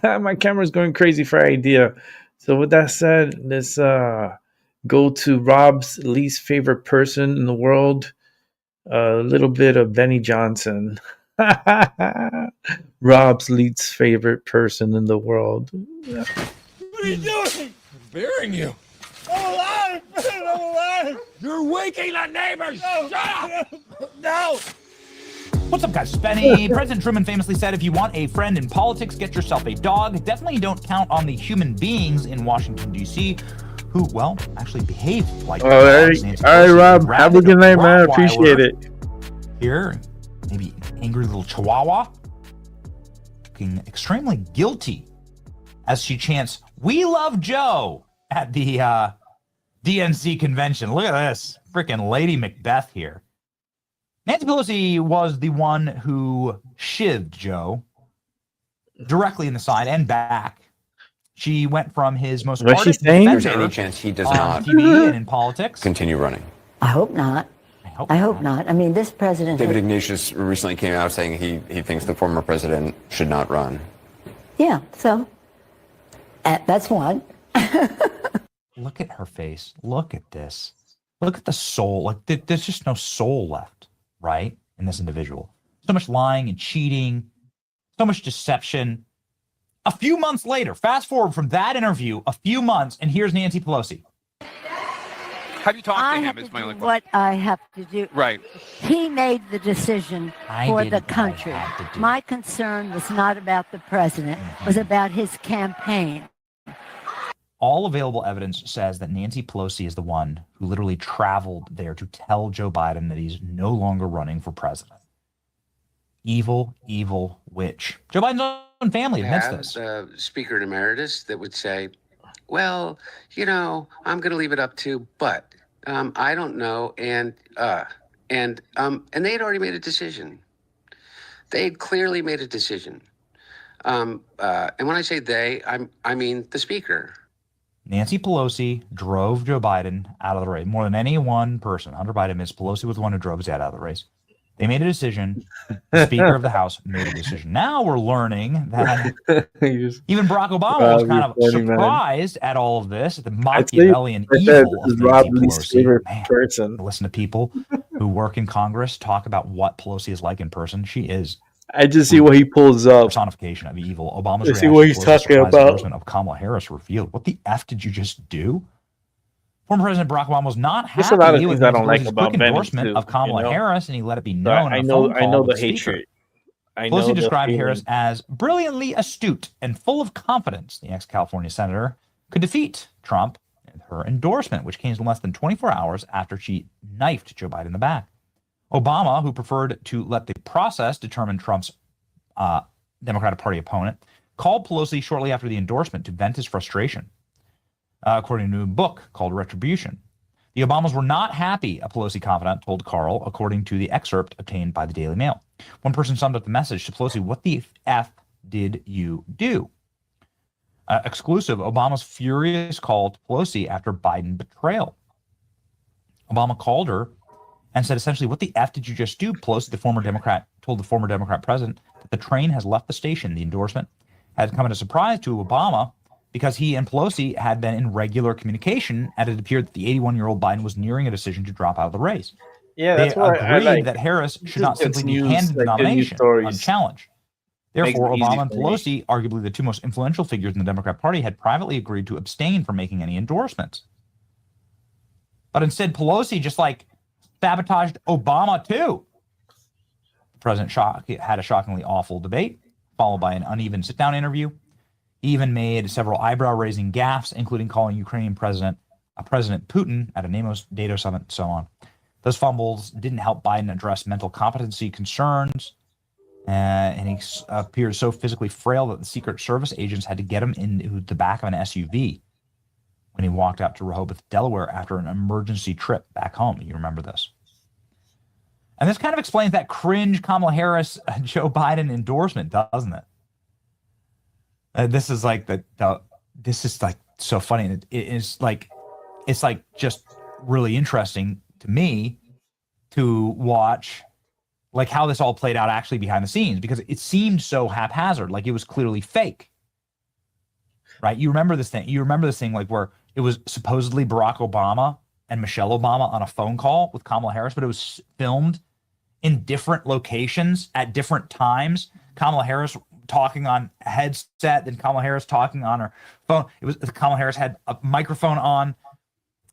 My camera's going crazy for idea. So with that said, let's go to Rob's least favorite person in the world. A little bit of Benny Johnson. Rob's least favorite person in the world. What are you doing? I'm burying you. I'm alive! I'm alive! You're waking the neighbors! No. Shut up! No! What's up, guys? Benny. President Truman famously said, if you want a friend in politics, get yourself a dog. Definitely don't count on the human beings in Washington, D.C., who, well, actually behave like dogs. All right, Rob. Have a good night, man. Appreciate it. Here, maybe angry little chihuahua, looking extremely guilty as she chants, "We love Joe," at the DNC convention. Look at this. Freaking Lady Macbeth here. Nancy Pelosi was the one who shivved Joe directly in the side and back. She went from his most ardent defender there's any chance he does on not TV and in politics. continue running. I hope not. I hope not. I mean, this president... David Ignatius recently came out saying he thinks the former president should not run. Yeah, so that's one. Look at her face. Look at this. Look at the soul. Like, there's just no soul left, right, in this individual. So much lying and cheating, so much deception. A few months later, fast forward from that interview, a few months, and here's Nancy Pelosi. Have you talked to him? Is my only question. What I have to do. Right. He made the decision for the country. My concern was not about the president, it was about his campaign. All available evidence says that Nancy Pelosi is the one who literally traveled there to tell Joe Biden that he's no longer running for president. Evil, evil witch. Joe Biden's own family admits this. Speaker Emeritus that would say, well, I'm going to leave it up to, but I don't know. And they had already made a decision. They had clearly made a decision. And when I say they, I mean the speaker. Nancy Pelosi drove Joe Biden out of the race. More than any one person, Hunter Biden, Ms. Pelosi was the one who drove his dad out of the race. They made a decision. The Speaker of the House made a decision. Now we're learning that even Barack Obama was kind of surprised at all of this, the Machiavellian evil of Nancy Pelosi. Man, listen to people who work in Congress talk about what Pelosi is like in person. She is. I just see what he pulls up. Personification of evil. Obama's reaction what he's to talking surprise about. endorsement of Kamala Harris revealed. What the F did you just do? Former President Barack Obama was not happy There's a lot of with things I don't like Pelosi's about quick endorsement Bennett, of Kamala too, Harris, and he let it be But known. I in a know, phone I call know with the Speaker. hatred. I know Pelosi the described feeling. Harris as brilliantly astute and full of confidence. The ex-California senator could defeat Trump in her endorsement, which came less than 24 hours after she knifed Joe Biden in the back. Obama, who preferred to let the process determine Trump's Democratic Party opponent, called Pelosi shortly after the endorsement to vent his frustration, according to a book called Retribution. The Obamas were not happy, a Pelosi confidant told Carl, according to the excerpt obtained by the Daily Mail. One person summed up the message to Pelosi, "What the F did you do?" Exclusive, Obama's furious call to Pelosi after Biden betrayal. Obama called her and said essentially, "What the F did you just do?" Pelosi, the former Democrat, told the former Democrat president that the train has left the station. The endorsement had come as a surprise to Obama because he and Pelosi had been in regular communication, and it appeared that the 81-year-old Biden was nearing a decision to drop out of the race. Yeah, They that's why I agreed like that Harris should just not gets simply be news, handed the like, good news nomination stories. unchallenged. Makes Therefore, it easy Obama and for me. Pelosi, arguably the two most influential figures in the Democrat Party, had privately agreed to abstain from making any endorsements. But instead, Pelosi just sabotaged Obama too. The president had a shockingly awful debate, followed by an uneven sit-down interview. He even made several eyebrow-raising gaffes, including calling Ukrainian President Putin at a NATO summit and so on. Those fumbles didn't help Biden address mental competency concerns, and he appeared so physically frail that the Secret Service agents had to get him into the back of an SUV when he walked out to Rehoboth, Delaware, after an emergency trip back home. You remember this. And this kind of explains that cringe Kamala Harris Joe Biden endorsement, doesn't it? This is so funny. It's just really interesting to me to watch how this all played out actually behind the scenes, because it seemed so haphazard, like it was clearly fake. Right? You remember this thing where it was supposedly Barack Obama and Michelle Obama on a phone call with Kamala Harris, but it was filmed in different locations at different times. Kamala Harris talking on a headset, then Kamala Harris talking on her phone. It was Kamala Harris had a microphone on.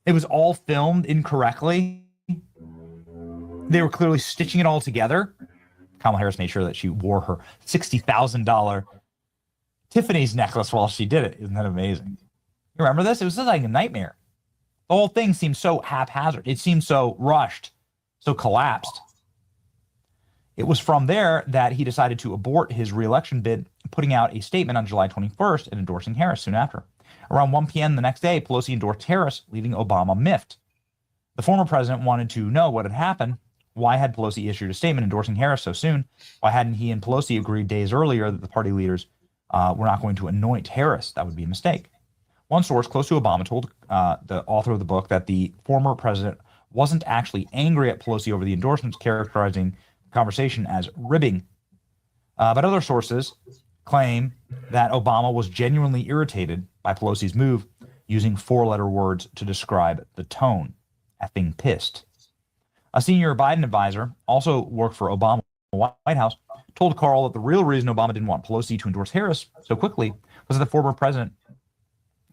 It was all filmed incorrectly. They were clearly stitching it all together. Kamala Harris made sure that she wore her $60,000 Tiffany's necklace while she did it. Isn't that amazing? You remember this? It was just like a nightmare. The whole thing seemed so haphazard. It seemed so rushed, so collapsed. It was from there that he decided to abort his reelection bid, putting out a statement on July 21st and endorsing Harris soon after. Around 1 p.m. the next day, Pelosi endorsed Harris, leaving Obama miffed. The former president wanted to know what had happened. Why had Pelosi issued a statement endorsing Harris so soon? Why hadn't he and Pelosi agreed days earlier that the party leaders were not going to anoint Harris? That would be a mistake. One source close to Obama told the author of the book that the former president wasn't actually angry at Pelosi over the endorsements, characterizing the conversation as ribbing. But other sources claim that Obama was genuinely irritated by Pelosi's move, using four-letter words to describe the tone: effing pissed. A senior Biden advisor, also worked for Obama White House, told Carl that the real reason Obama didn't want Pelosi to endorse Harris so quickly was that the former president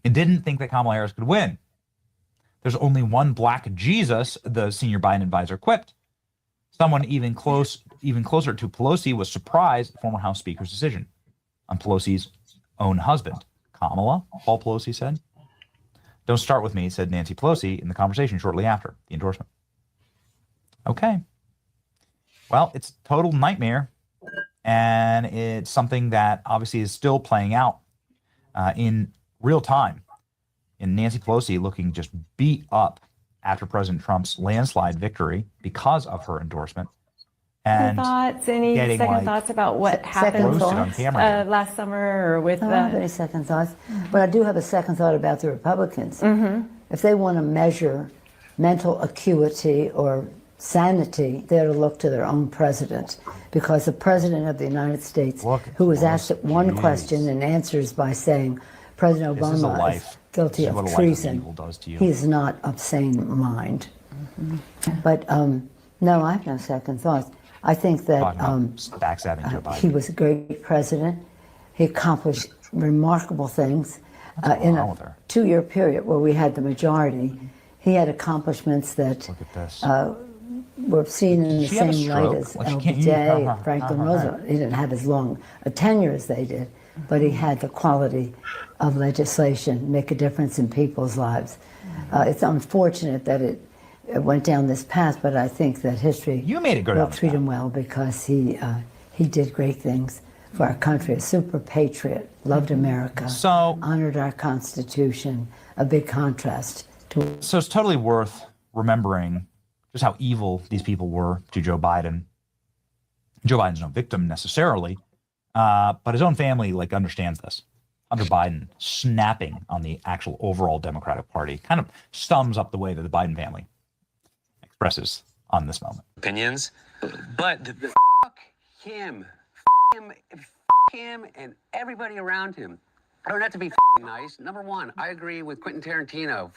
didn't think that Kamala Harris could win. There's only one black Jesus, the senior Biden advisor quipped. Someone even closer to Pelosi was surprised at the former House Speaker's decision on Pelosi's own husband. Kamala, Paul Pelosi said. "Don't start with me," said Nancy Pelosi in the conversation shortly after the endorsement. Okay. Well, it's a total nightmare, and it's something that obviously is still playing out in real time. And Nancy Pelosi looking just beat up after President Trump's landslide victory because of her endorsement. And Any getting, second like, thoughts about what second happened roasted on camera. last summer or with I don't have any second thoughts, but I do have a second thought about the Republicans. If they want to measure mental acuity or sanity, they ought to look to their own president, because the president of the United States, who was asked one question and answers by saying President Obama is guilty of treason, he is not of sane mind. But no, I have no second thoughts. I think that backstabbing Joe Biden. he was a great president. He accomplished remarkable things in a 2-year period where we had the majority. He had accomplishments that were seen in the same light as LBJ, Franklin Roosevelt. He didn't have as long a tenure as they did, but he had the quality of legislation, make a difference in people's lives. It's unfortunate that it went down this path, but I think that history will treat him well, because he did great things for our country. A super patriot, loved America, honored our Constitution. A big contrast to. So it's totally worth remembering just how evil these people were to Joe Biden. Joe Biden's no victim necessarily, but his own family understands this. Under Biden, snapping on the actual overall Democratic Party kind of sums up the way that the Biden family expresses on this moment. Opinions, but him, him, and everybody around him. I don't have to be nice. Number one, I agree with Quentin Tarantino.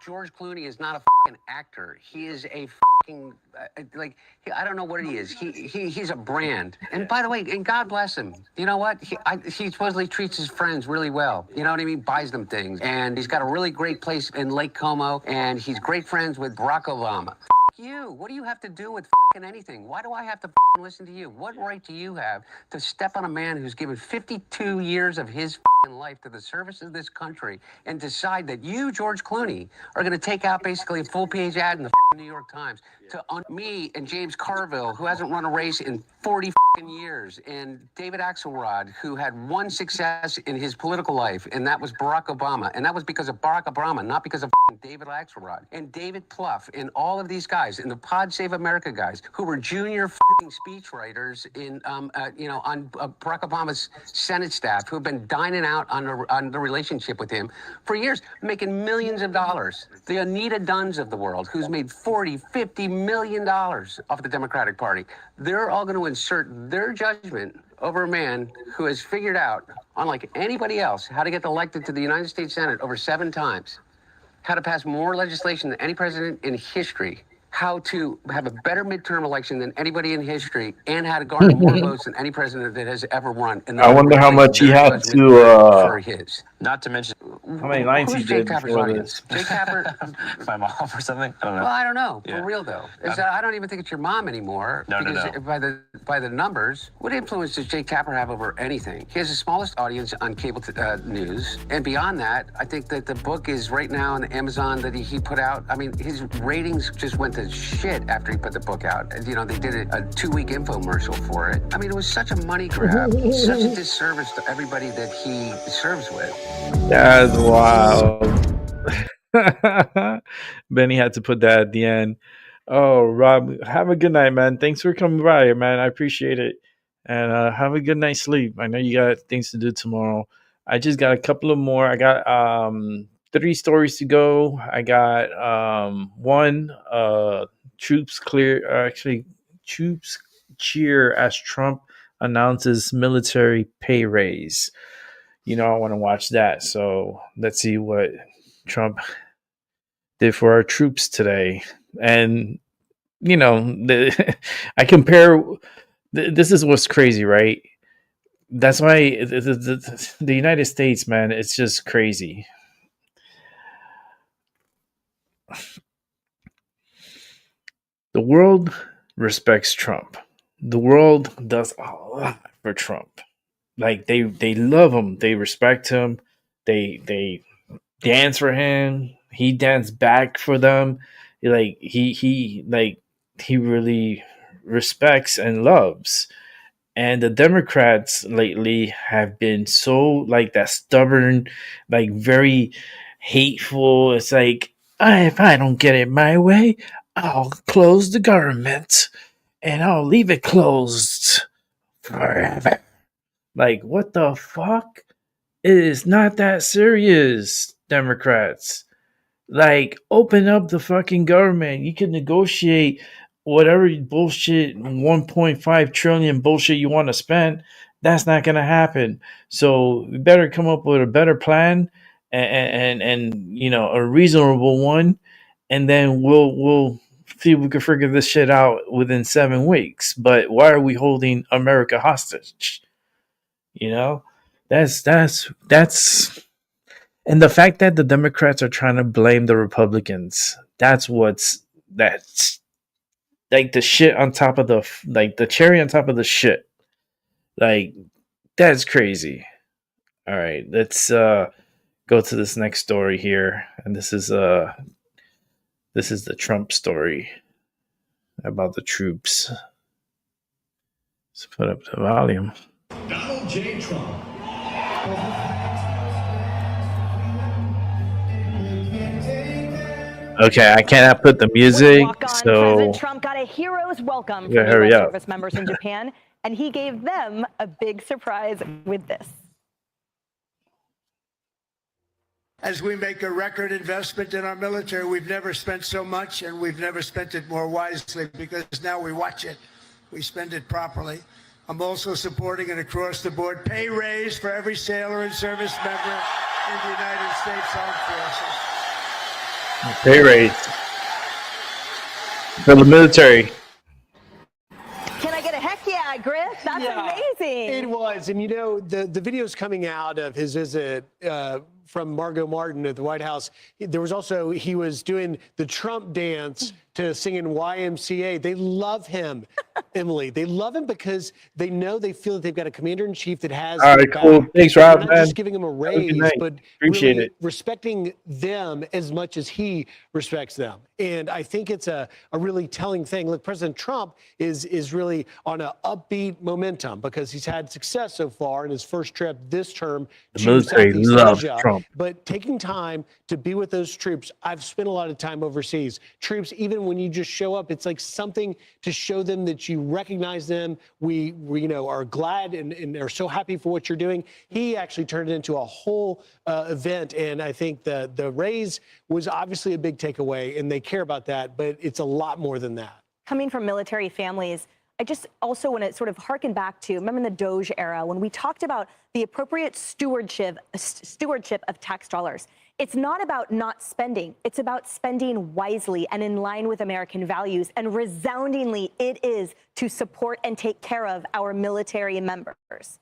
George Clooney is not a actor. He is a I don't know what he is. He's a brand. And by the way, and God bless him. You know what? He supposedly treats his friends really well. You know what I mean? Buys them things. And he's got a really great place in Lake Como. And he's great friends with Barack Obama. You. What do you have to do with anything? Why do I have to listen to you? What right do you have to step on a man who's given 52 years of his life to the service of this country and decide that you, George Clooney, are going to take out basically a full-page ad in the New York Times to me and James Carville, who hasn't run a race in 40 years, and David Axelrod, who had one success in his political life, and that was Barack Obama. And that was because of Barack Obama, not because of David Axelrod. And David Plouffe, and all of these guys, and the Pod Save America guys, who were junior speechwriters in, on Barack Obama's Senate staff, who have been dining out on the relationship with him for years, making millions of dollars. The Anita Dunns of the world, who's made $40-50 million off the Democratic Party. They're all going to insert their judgment over a man who has figured out, unlike anybody else, how to get elected to the United States Senate over 7 times, how to pass more legislation than any president in history, how to have a better midterm election than anybody in history, and how to garner more votes than any president that has ever run. And I wonder how much he had to for his. Not to mention how many lines he did before this. Jay Tapper, my mom or something. I don't know. well, I don't know. Yeah. For real though, I don't even think it's your mom anymore. No. By the numbers, what influence does Jake Tapper have over anything? He has the smallest audience on cable news, and beyond that, I think that the book is right now on Amazon that he put out. I mean, his ratings just went to shit after he put the book out. You know, they did a 2-week infomercial for it. I mean, it was such a money grab, such a disservice to everybody that he serves with. That's wild. Benny had to put that at the end. Oh, Rob, have a good night, man. Thanks for coming by, man. I appreciate it. And have a good night's sleep. I know you got things to do tomorrow. I just got a couple of more. I got 3 stories to go. I got one, troops cheer as Trump announces military pay raise. You know, I want to watch that. So let's see what Trump did for our troops today. And, you know, I compare, this is what's crazy, right? That's why the United States, man, it's just crazy. The world respects Trump. The world does a lot for Trump. Like they love him, they respect him, they dance for him. He danced back for them. Like he really respects and loves. And the Democrats lately have been so like that stubborn, like very hateful. It's like, if I don't get it my way, I'll close the government and I'll leave it closed forever. Like, what the fuck? It is not that serious, Democrats. Like, open up the fucking government. You can negotiate whatever bullshit, 1.5 trillion bullshit you want to spend. That's not going to happen. So we better come up with a better plan and you know, a reasonable one, and then we'll see if we can figure this shit out within 7 weeks. But why are we holding America hostage? You know, that's and the fact that the Democrats are trying to blame the Republicans, that's like the shit on top of the cherry on top of the shit. Like, that's crazy. All right, let's go to this next story here. And this is the Trump story about the troops. Let's put up the volume. Donald J. Trump. Okay, I cannot put the music, so President Trump got a hero's welcome from hurry U.S. up. service members in Japan, and he gave them a big surprise with this. As we make a record investment in our military, we've never spent so much, and we've never spent it more wisely, because now we watch it. We spend it properly. I'm also supporting an across-the-board pay raise for every sailor and service member in the United States Armed Forces. Pay raise for the military. Can I get a heck yeah, Griff? That's amazing. It was. And, you know, the videos coming out of his visit from Margot Martin at the White House, there was also, he was doing the Trump dance to sing in YMCA. They love him, Emily. They love him because they know, they feel that they've got a commander-in-chief that has All right, cool. Thanks, Rob. not Man. just giving him a raise, but Appreciate really it. respecting them as much as he respects them. And I think it's a really telling thing. Look, President Trump is really on an upbeat momentum because he's had success so far in his first trip this term The to military Southeast loves Asia. Trump. But taking time to be with those troops, I've spent a lot of time overseas. Troops, even when you just show up, it's like something to show them that you recognize them. We you know, are glad and are so happy for what you're doing. He actually turned it into a whole event, and I think the raise was obviously a big takeaway, and they care about that, but it's a lot more than that. Coming from military families, I just also want to sort of harken back to, remember in the Doge era, when we talked about the appropriate stewardship of tax dollars. It's not about not spending. It's about spending wisely and in line with American values. And resoundingly, it is to support and take care of our military members.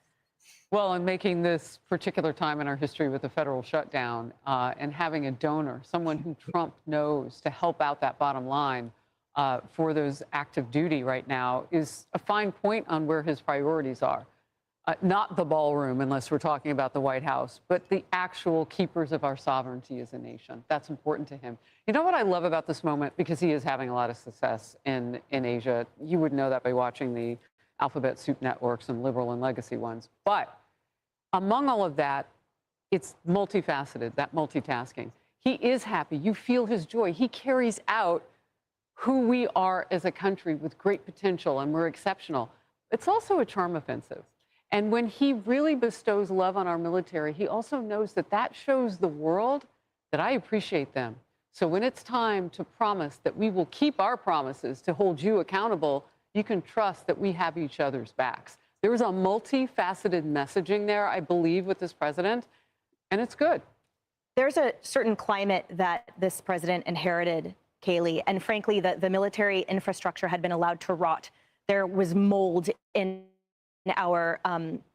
Well, and making this particular time in our history with the federal shutdown and having a donor, someone who Trump knows to help out that bottom line for those active duty right now is a fine point on where his priorities are. Not the ballroom, unless we're talking about the White House, but the actual keepers of our sovereignty as a nation. That's important to him. You know what I love about this moment? Because he is having a lot of success in Asia. You would know that by watching the alphabet soup networks and liberal and legacy ones. But among all of that, it's multifaceted, that multitasking. He is happy. You feel his joy. He carries out who we are as a country with great potential, and we're exceptional. It's also a charm offensive. And when he really bestows love on our military, he also knows that that shows the world that I appreciate them. So when it's time to promise that we will keep our promises to hold you accountable, you can trust that we have each other's backs. There is a multifaceted messaging there, I believe, with this president, and it's good. There's a certain climate that this president inherited, Kaylee, and frankly, the military infrastructure had been allowed to rot. There was mold in our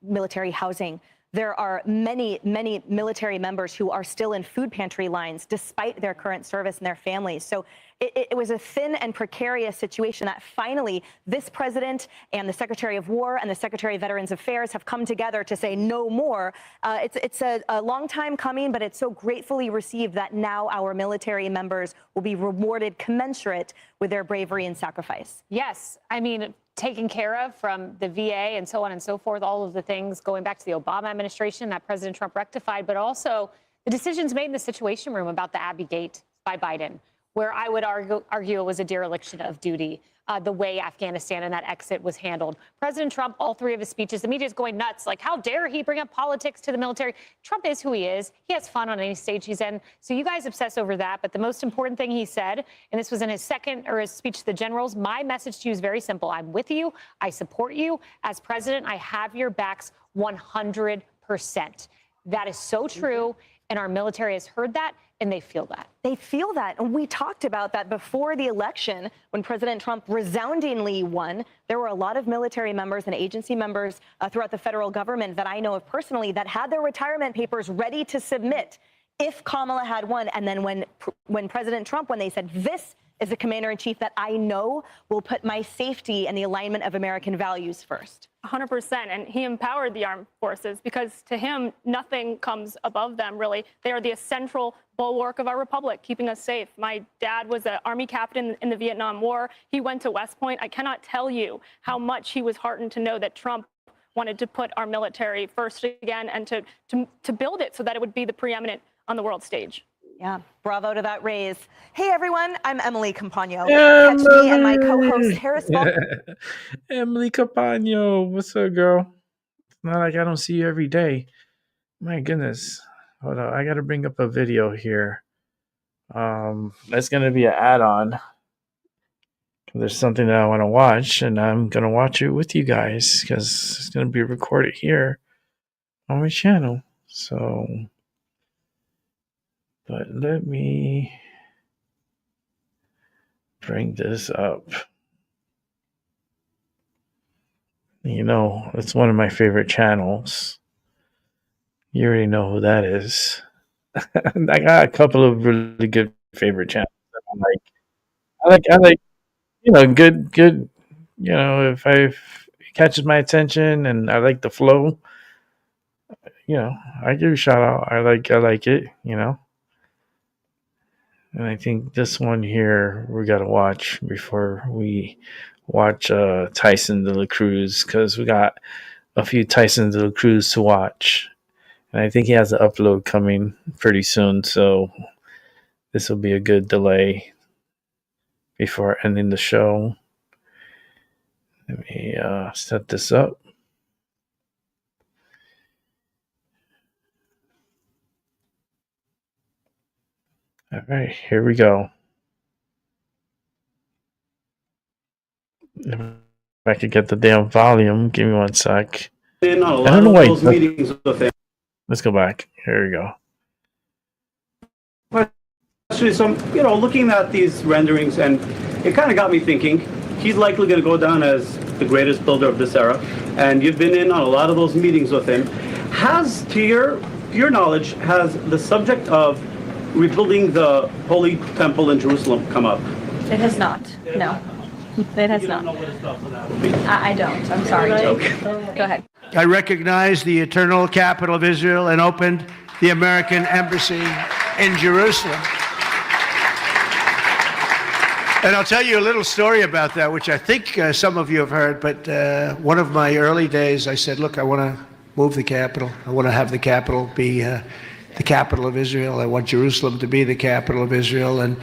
military housing. There are many, many military members who are still in food pantry lines despite their current service and their families. So it was a thin and precarious situation that finally this president and the Secretary of War and the Secretary of Veterans Affairs have come together to say no more. It's a long time coming, but it's so gratefully received that now our military members will be rewarded commensurate with their bravery and sacrifice. Yes. I mean, taken care of from the VA and so on and so forth, all of the things going back to the Obama administration that President Trump rectified, but also The decisions made in the Situation Room about the Abbey Gate by Biden, where I would argue it was a dereliction of duty, the way Afghanistan and that exit was handled. President Trump, all three of his speeches, the media is going nuts. Like, how dare he bring up politics to the military? Trump is who he is. He has fun on any stage he's in. So you guys obsess over that. But the most important thing he said, and this was in his his speech to the generals, my message to you is very simple. I'm with you. I support you. As president, I have your backs 100%. That is so true. And our military has heard that, and they feel that. They feel that. And we talked about that before the election when President Trump resoundingly won. There were a lot of military members and agency members throughout the federal government that I know of personally that had their retirement papers ready to submit if Kamala had won. And then when President Trump, when they said, this is a commander-in-chief that I know will put my safety and the alignment of American values first. 100%. And he empowered the armed forces because to him, nothing comes above them, really. They are the central bulwark of our republic, keeping us safe. My dad was an Army captain in the Vietnam War. He went to West Point. I cannot tell you how much he was heartened to know that Trump wanted to put our military first again and to build it so that it would be the preeminent on the world stage. Yeah, bravo to that raise. Hey, everyone, I'm Emily Campagno. Catch me and my co-host, Harris Ball. Emily Campagno, what's up, girl? It's not like I don't see you every day. My goodness. Hold on, I got to bring up a video here. That's going to be an add-on. There's something that I want to watch, and I'm going to watch it with you guys because it's going to be recorded here on my channel. So... but let me bring this up. You know, it's one of my favorite channels. You already know who that is. I got a couple of really good favorite channels that I like, you know, good, you know, if it catches my attention and I like the flow, you know, I give a shout out. I like it, you know. And I think this one here we got to watch before we watch Tyson De La Cruz, because we got a few Tyson De La Cruz to watch. And I think he has an upload coming pretty soon, so this will be a good delay before ending the show. Let me set this up. All right, here we go. If I could get the damn volume, give me one sec. I don't know why. Let's go back. Here we go. Actually, so you know, looking at these renderings, and it kind of got me thinking. He's likely going to go down as the greatest builder of this era, and you've been in on a lot of those meetings with him. Has, to your knowledge, has the subject of rebuilding the Holy Temple in Jerusalem come up? It has not. No, it has not. I don't. I'm sorry. Go ahead. I recognize the eternal capital of Israel and opened the American embassy in Jerusalem. And I'll tell you a little story about that, which I think some of you have heard, but one of my early days, I said, look, I want to move the capital. I want to have the capital be the capital of Israel. I want Jerusalem to be the capital of Israel, and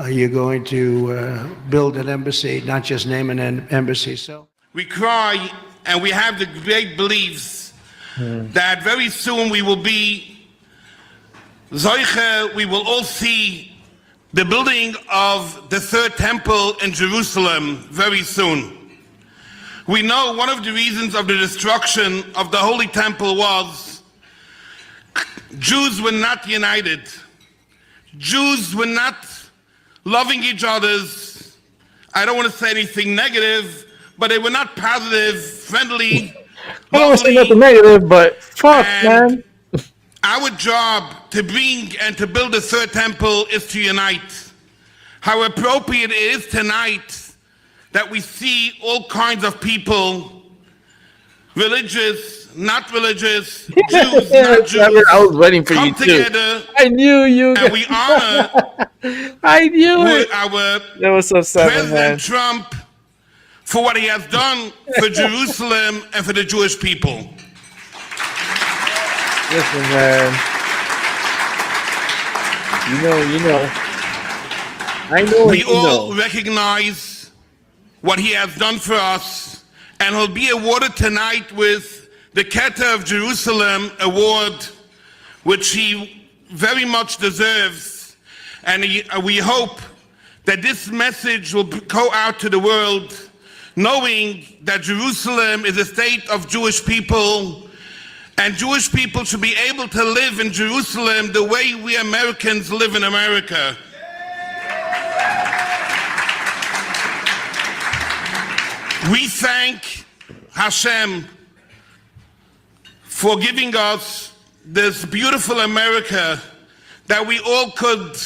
you're going to build an embassy, not just name an embassy. So we cry and we have the great beliefs that very soon we will be Zoiche, we will all see the building of the third temple in Jerusalem very soon. We know one of the reasons of the destruction of the Holy Temple was Jews were not united. Jews were not loving each other's. I don't want to say anything negative, but they were not positive, friendly. I don't want to say nothing negative, but fuck, man. Our job to bring and to build the third temple is to unite. How appropriate it is tonight that we see all kinds of people, religious, not religious, Jews, not Jews, I was waiting for come you together. too. I knew you. And we honor I knew it. Our that was so sad, President man. Trump for what he has done for Jerusalem and for the Jewish people. Listen, man. You know. I know. We all recognize what he has done for us, and he'll be awarded tonight with the Keter of Jerusalem Award, which he very much deserves. And we hope that this message will go out to the world, knowing that Jerusalem is a state of Jewish people, and Jewish people should be able to live in Jerusalem the way we Americans live in America. We thank Hashem for giving us this beautiful America that we all could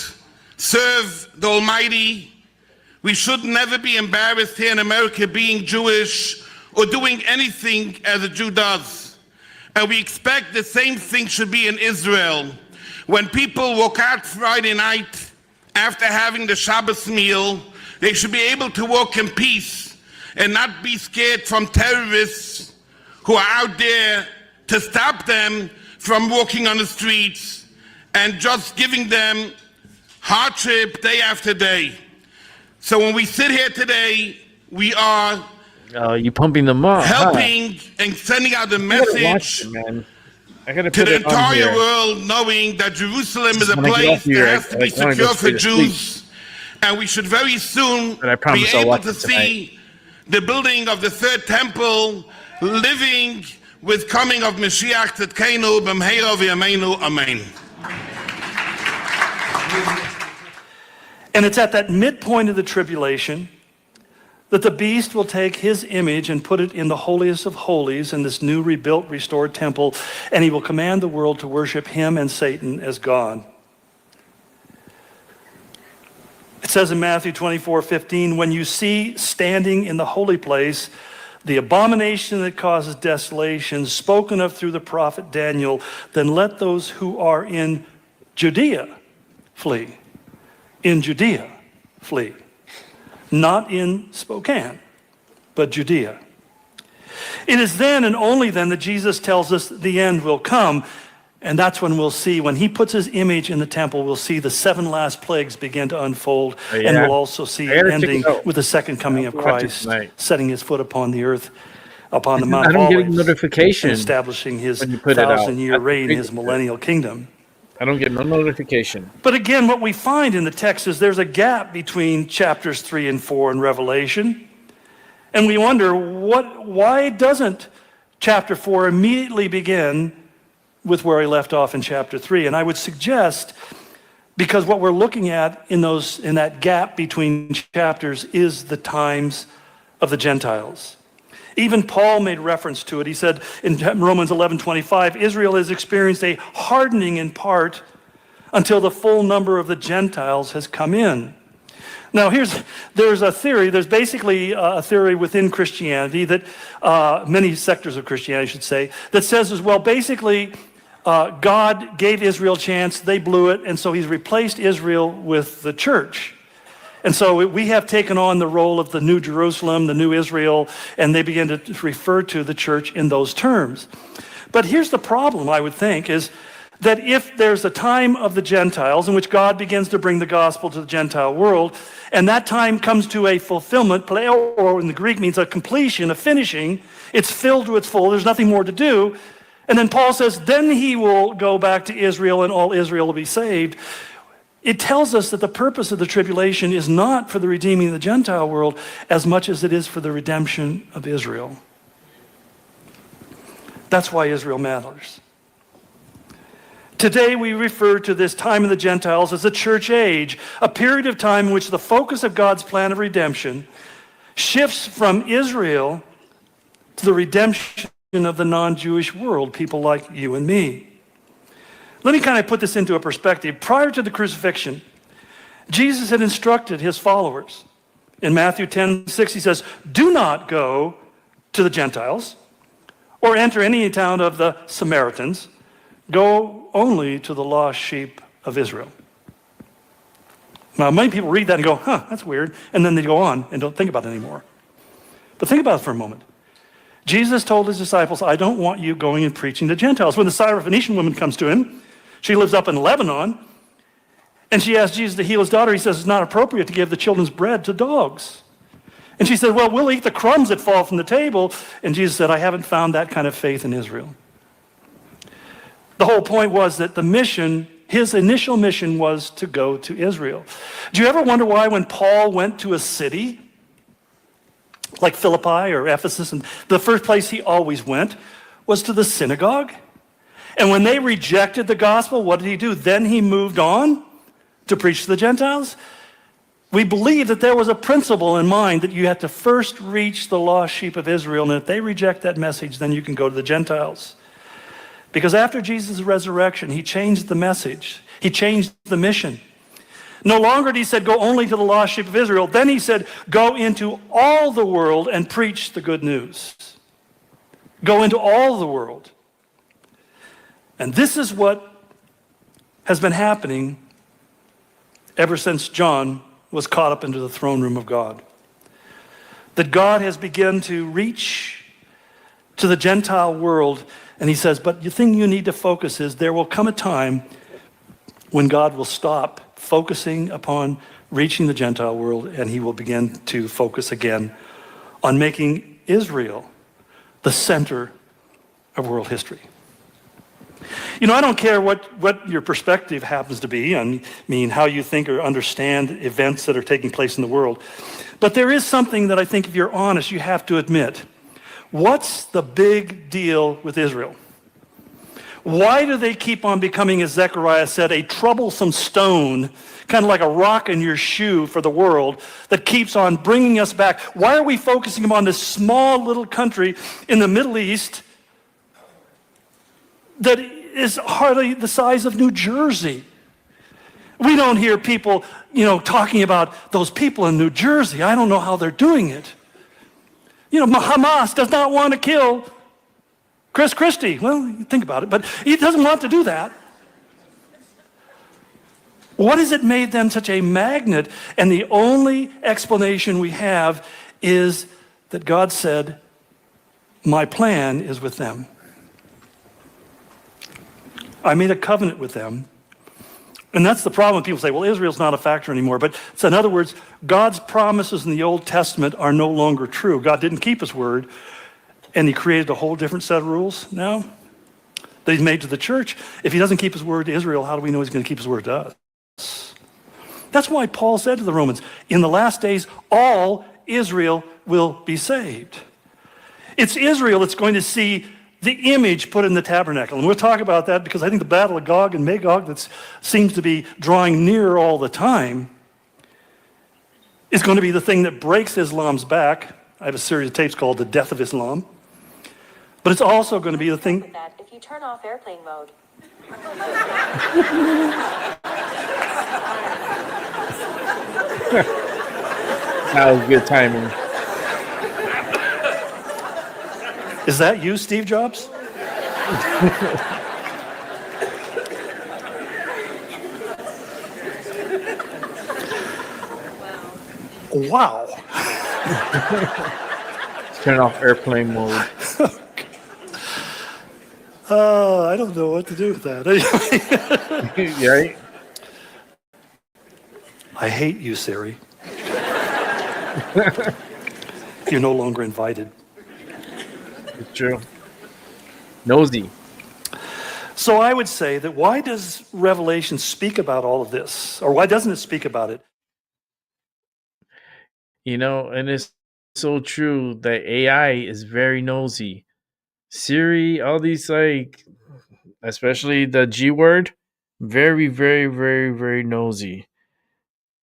serve the Almighty. We should never be embarrassed here in America being Jewish or doing anything as a Jew does. And we expect the same thing should be in Israel. When people walk out Friday night after having the Shabbos meal, they should be able to walk in peace and not be scared from terrorists who are out there to stop them from walking on the streets and just giving them hardship day after day. So when we sit here today, we are you pumping them up, helping and sending out the message to the entire world, knowing that Jerusalem is a place that has to be secure for Jews, and we should very soon be able to see the building of the third temple, living with coming of Mashiach Tzidkenu b'mheira v'yameinu, amen. And it's at that midpoint of the tribulation that the beast will take his image and put it in the holiest of holies in this new rebuilt, restored temple, and he will command the world to worship him and Satan as God. It says in Matthew 24:15, when you see standing in the holy place the abomination that causes desolation spoken of through the prophet Daniel, then let those who are in Judea flee. In Judea flee. Not in Spokane, but Judea. It is then and only then that Jesus tells us the end will come. And that's when we'll see, when he puts his image in the temple, we'll see the 7 last plagues begin to unfold. And we'll also see it ending with the second coming of Christ, setting his foot upon the earth, upon the Mount of Olives, notification and establishing his 1,000-year reign, his millennial kingdom. I don't get no notification. But again, what we find in the text is there's a gap between chapters 3 and 4 in Revelation. And we wonder, why doesn't chapter 4 immediately begin with where he left off in chapter 3? And I would suggest, because what we're looking at in that gap between chapters is the times of the Gentiles. Even Paul made reference to it. He said in Romans 11:25, Israel has experienced a hardening in part until the full number of the Gentiles has come in. Now there's a theory, there's basically a theory within Christianity that, many sectors of Christianity I should say, that says as well, basically God gave Israel a chance, they blew it, and so he's replaced Israel with the church. And so we have taken on the role of the New Jerusalem, the New Israel, and they begin to refer to the church in those terms. But here's the problem, I would think, is that if there's a time of the Gentiles in which God begins to bring the gospel to the Gentile world, and that time comes to a fulfillment, pleo, or in the Greek means a completion, a finishing, it's filled to its full, there's nothing more to do. And then Paul says, then he will go back to Israel and all Israel will be saved. It tells us that the purpose of the tribulation is not for the redeeming of the Gentile world as much as it is for the redemption of Israel. That's why Israel matters. Today we refer to this time of the Gentiles as the church age, a period of time in which the focus of God's plan of redemption shifts from Israel to the redemption of the non-Jewish world, people like you and me. Let me kind of put this into a perspective. Prior to the crucifixion, Jesus had instructed his followers. In Matthew 10:6, he says, do not go to the Gentiles or enter any town of the Samaritans. Go only to the lost sheep of Israel. Now, many people read that and go, that's weird. And then they go on and don't think about it anymore. But think about it for a moment. Jesus told his disciples, I don't want you going and preaching to Gentiles. When the Syrophoenician woman comes to him, she lives up in Lebanon, And she asked Jesus to heal his daughter. He says it's not appropriate to give the children's bread to dogs. And she said, well, we'll eat the crumbs that fall from the table. And Jesus said, I haven't found that kind of faith in Israel. The whole point was that the mission, his initial mission, was to go to Israel. Do you ever wonder why when Paul went to a city like Philippi or Ephesus, and the first place he always went was to the synagogue? And when they rejected the gospel, what did he do? Then he moved on to preach to the Gentiles. We believe that there was a principle in mind that you had to first reach the lost sheep of Israel, and if they reject that message, then you can go to the Gentiles. Because after Jesus' resurrection, he changed the message. He changed the mission. No longer did he say, go only to the lost sheep of Israel. Then he said, go into all the world and preach the good news. Go into all the world. And this is what has been happening ever since John was caught up into the throne room of God. That God has begun to reach to the Gentile world, and he says, but the thing you need to focus is there will come a time when God will stop focusing upon reaching the Gentile world, and he will begin to focus again on making Israel the center of world history. You know, I don't care what your perspective happens to be, I mean, how you think or understand events that are taking place in the world. But there is something that I think if you're honest, you have to admit. What's the big deal with Israel? Why do they keep on becoming, as Zechariah said, a troublesome stone, kind of like a rock in your shoe for the world that keeps on bringing us back? Why are we focusing on this small little country in the Middle East that is hardly the size of New Jersey? We don't hear people, talking about those people in New Jersey. I don't know how they're doing it. Hamas does not want to kill Chris Christie. Well, you think about it, but he doesn't want to do that. What has it made them such a magnet? And the only explanation we have is that God said, my plan is with them. I made a covenant with them. And that's the problem. People say, well, Israel's not a factor anymore. But so in other words, God's promises in the Old Testament are no longer true. God didn't keep his word, and he created a whole different set of rules now that he's made to the church. If he doesn't keep his word to Israel, how do we know he's going to keep his word to us? That's why Paul said to the Romans, in the last days, all Israel will be saved. It's Israel that's going to see the image put in the tabernacle. And we'll talk about that because I think the battle of Gog and Magog that seems to be drawing near all the time is going to be the thing that breaks Islam's back. I have a series of tapes called The Death of Islam. But it's also going to be the thing... If you turn off airplane mode. That was good timing. Is that you, Steve Jobs? Wow. Turn off airplane mode. I don't know what to do with that. Right? I hate you, Siri. You're no longer invited. It's true. Nosy. So I would say that why does Revelation speak about all of this? Or why doesn't it speak about it? And it's so true that AI is very nosy. Siri, all these especially the G word, very, very, very, very nosy.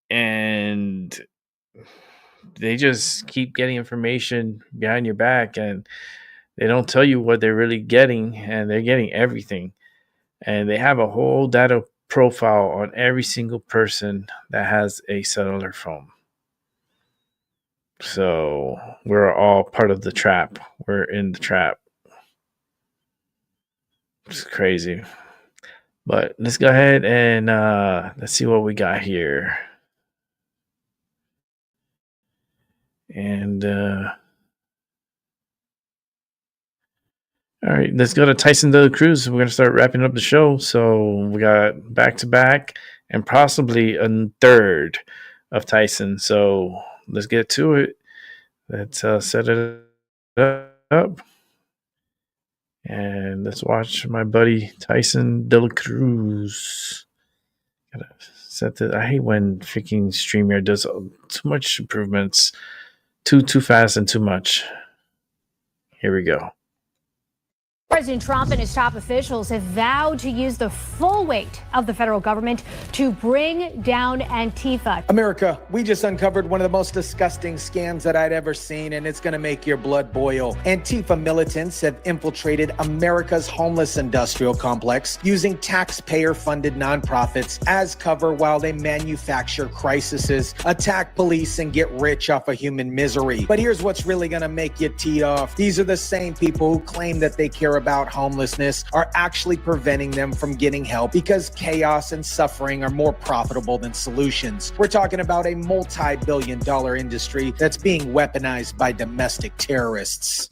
And they just keep getting information behind your back, and they don't tell you what they're really getting, and they're getting everything. And they have a whole data profile on every single person that has a cellular phone. So we're all part of the trap. We're in the trap. It's crazy. But let's go ahead and let's see what we got here. And all right, let's go to Tyson De La Cruz. We're going to start wrapping up the show. So we got back to back, and possibly a third of Tyson. So let's get to it. Let's set it up. And let's watch my buddy Tyson De La Cruz. Gotta set the. I hate when freaking StreamYard does too much improvements, too fast and too much. Here we go. President Trump and his top officials have vowed to use the full weight of the federal government to bring down Antifa. America, we just uncovered one of the most disgusting scams that I'd ever seen, and it's going to make your blood boil. Antifa militants have infiltrated America's homeless industrial complex using taxpayer-funded nonprofits as cover while they manufacture crises, attack police, and get rich off of human misery. But here's what's really going to make you tee off. These are the same people who claim that they care about homelessness are actually preventing them from getting help because chaos and suffering are more profitable than solutions. We're talking about a multi-billion-dollar industry that's being weaponized by domestic terrorists.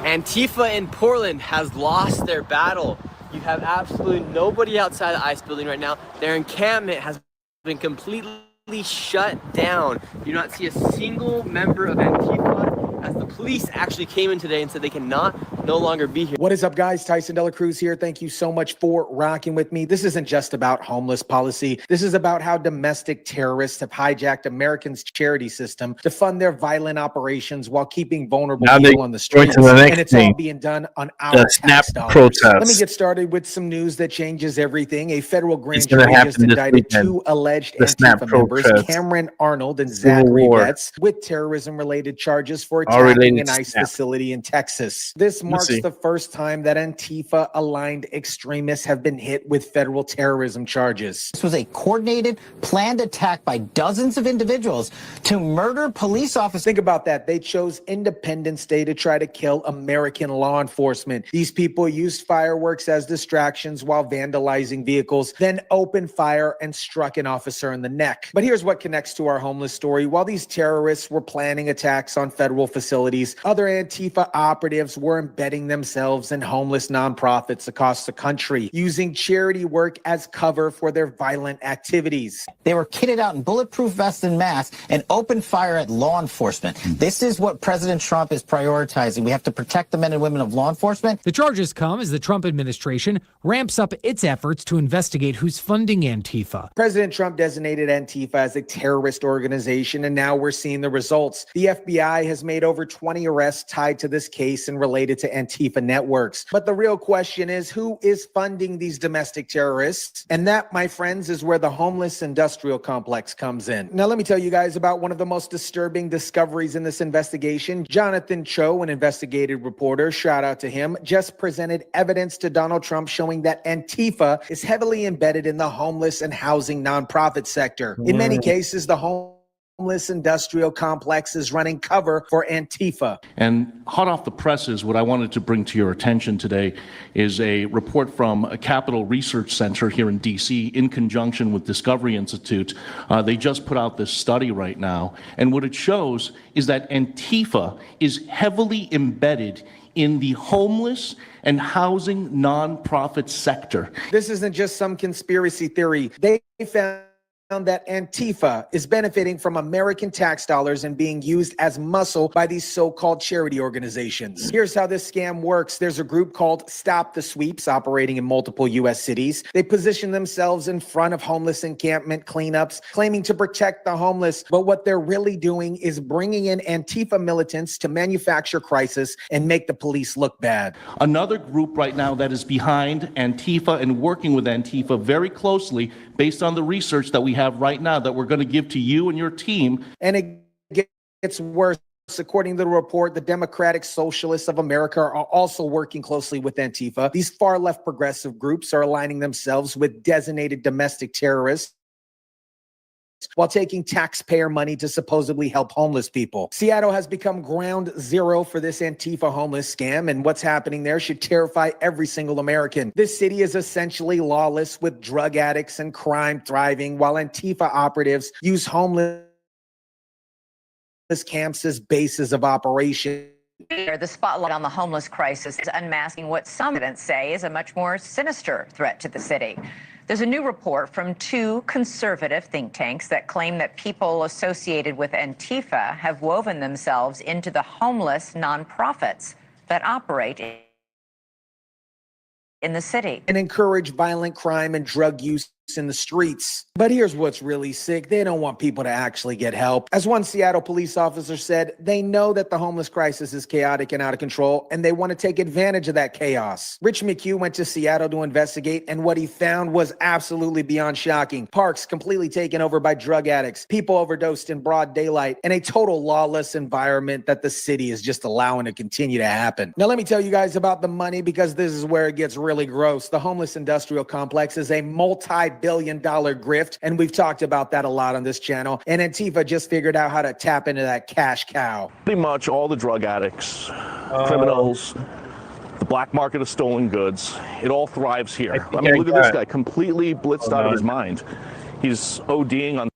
Antifa in Portland has lost their battle. You have absolutely nobody outside the ICE building right now. Their encampment has been completely shut down. You do not see a single member of Antifa as the police actually came in today and said they cannot no longer be here. What is up, guys? Tyson De La Cruz here. Thank you so much for rocking with me. This isn't just about homeless policy. This is about how domestic terrorists have hijacked Americans' charity system to fund their violent operations while keeping vulnerable people on the streets. And it's all being done on our tax dollars. Let me get started with some news that changes everything. A federal grand jury just indicted two alleged Antifa members, Cameron Arnold and Zachary Betts, with terrorism-related charges for attacking an ICE facility in Texas. This marks the first time that Antifa-aligned extremists have been hit with federal terrorism charges. This was a coordinated, planned attack by dozens of individuals to murder police officers. Think about that. They chose Independence Day to try to kill American law enforcement. These people used fireworks as distractions while vandalizing vehicles, then opened fire and struck an officer in the neck. But here's what connects to our homeless story. While these terrorists were planning attacks on federal facilities, other Antifa operatives were embedding themselves in homeless nonprofits across the country, using charity work as cover for their violent activities. They were kitted out in bulletproof vests and masks and opened fire at law enforcement. This is what President Trump is prioritizing. We have to protect the men and women of law enforcement. The charges come as the Trump administration ramps up its efforts to investigate who's funding Antifa. President Trump designated Antifa as a terrorist organization, and now we're seeing the results. The FBI has made over 20 arrests tied to this case and related to Antifa networks. But the real question is, who is funding these domestic terrorists? And that, my friends, is where the homeless industrial complex comes in. Now, let me tell you guys about one of the most disturbing discoveries in this investigation. Jonathan Cho, an investigative reporter, shout out to him, just presented evidence to Donald Trump showing that Antifa is heavily embedded in the homeless and housing nonprofit sector. In many cases, the homeless industrial complex is running cover for Antifa. And hot off the presses, what I wanted to bring to your attention today is a report from a Capital Research Center here in DC in conjunction with Discovery Institute. They just put out this study right now. And what it shows is that Antifa is heavily embedded in the homeless and housing nonprofit sector. This isn't just some conspiracy theory. They found that Antifa is benefiting from American tax dollars and being used as muscle by these so-called charity organizations. Here's how this scam works. There's a group called Stop the Sweeps operating in multiple U.S. cities. They position themselves in front of homeless encampment cleanups, claiming to protect the homeless. But what they're really doing is bringing in Antifa militants to manufacture crisis and make the police look bad. Another group right now that is behind Antifa and working with Antifa very closely based on the research that we have right now that we're going to give to you and your team. And it gets worse. According to the report, the Democratic Socialists of America are also working closely with Antifa. These far left progressive groups are aligning themselves with designated domestic terrorists while taking taxpayer money to supposedly help homeless people. Seattle has become ground zero for this Antifa homeless scam, and what's happening there should terrify every single American. This city is essentially lawless, with drug addicts and crime thriving, while Antifa operatives use homeless camps as bases of operation. The spotlight on the homeless crisis is unmasking what some residents say is a much more sinister threat to the city. There's a new report from two conservative think tanks that claim that people associated with Antifa have woven themselves into the homeless nonprofits that operate in the city and encourage violent crime and drug use in the streets. But here's what's really sick. They don't want people to actually get help. As one Seattle police officer said, they know that the homeless crisis is chaotic and out of control, and they want to take advantage of that chaos. Rich McHugh went to Seattle to investigate, and what he found was absolutely beyond shocking. Parks completely taken over by drug addicts, people overdosed in broad daylight, and a total lawless environment that the city is just allowing to continue to happen. Now, let me tell you guys about the money, because this is where it gets really gross. The homeless industrial complex is a multi-billion-dollar grift, and we've talked about that a lot on this channel, and Antifa just figured out how to tap into that cash cow. Pretty much all the drug addicts, criminals, the black market of stolen goods, it all thrives here. I mean, look at this guy, completely blitzed out of his mind. He's ODing on.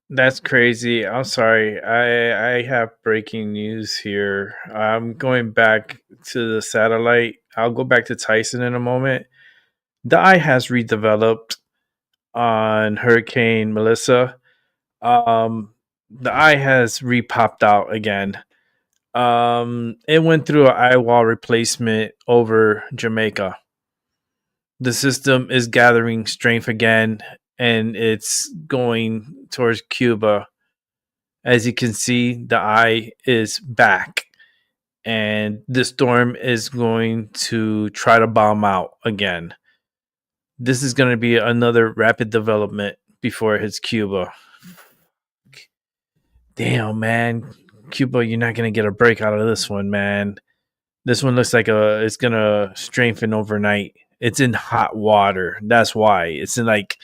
That's crazy. I'm sorry. I have breaking news here. I'm going back to the satellite. I'll go back to Tyson in a moment. The eye has redeveloped on Hurricane Melissa. The eye has re-popped out again. It went through an eye wall replacement over Jamaica. The system is gathering strength again, and it's going towards Cuba. As you can see, the eye is back, and the storm is going to try to bomb out again. This is going to be another rapid development before it hits Cuba. Damn, man. Cuba, you're not going to get a break out of this one, man. This one looks like it's going to strengthen overnight. It's in hot water. That's why. It's in like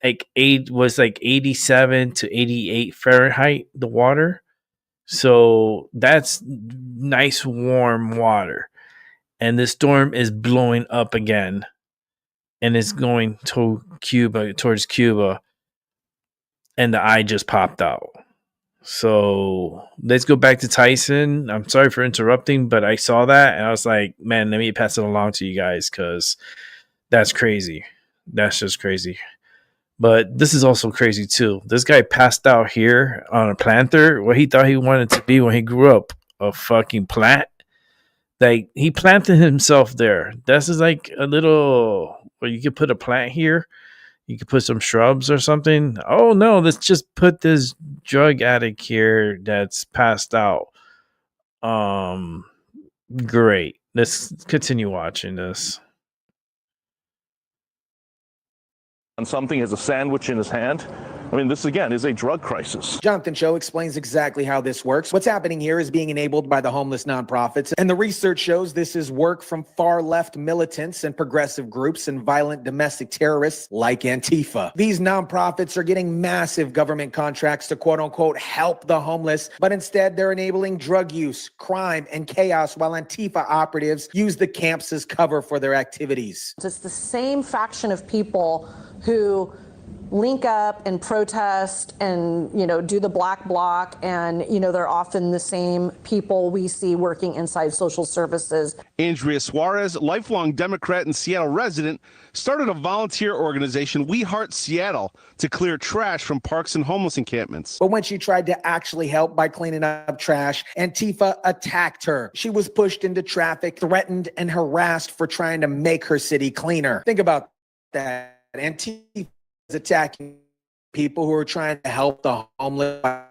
87 to 88 Fahrenheit, the water. So that's nice warm water. And the storm is blowing up again. And it's going to Cuba, towards Cuba. And the eye just popped out. So let's go back to Tyson. I'm sorry for interrupting, but I saw that and I was like, man, let me pass it along to you guys, because that's crazy. That's just crazy. But this is also crazy too. This guy passed out here on a planter. What he thought he wanted to be when he grew up, a fucking plant. Like, he planted himself there. This is like a little, where you could put a plant here. You could put some shrubs or something. Oh no, let's just put this drug addict here that's passed out. Great. Let's continue watching this. On something, has a sandwich in his hand. I mean, this again is a drug crisis. Jonathan Cho explains exactly how this works. What's happening here is being enabled by the homeless nonprofits, and the research shows this is work from far left militants and progressive groups and violent domestic terrorists like Antifa. These nonprofits are getting massive government contracts to quote unquote help the homeless, but instead they're enabling drug use, crime, and chaos while Antifa operatives use the camps as cover for their activities. It's the same faction of people who link up and protest and, do the black bloc. And, they're often the same people we see working inside social services. Andrea Suarez, lifelong Democrat and Seattle resident, started a volunteer organization, We Heart Seattle, to clear trash from parks and homeless encampments. But when she tried to actually help by cleaning up trash, Antifa attacked her. She was pushed into traffic, threatened, and harassed for trying to make her city cleaner. Think about that. Antifa is attacking people who are trying to help the homeless by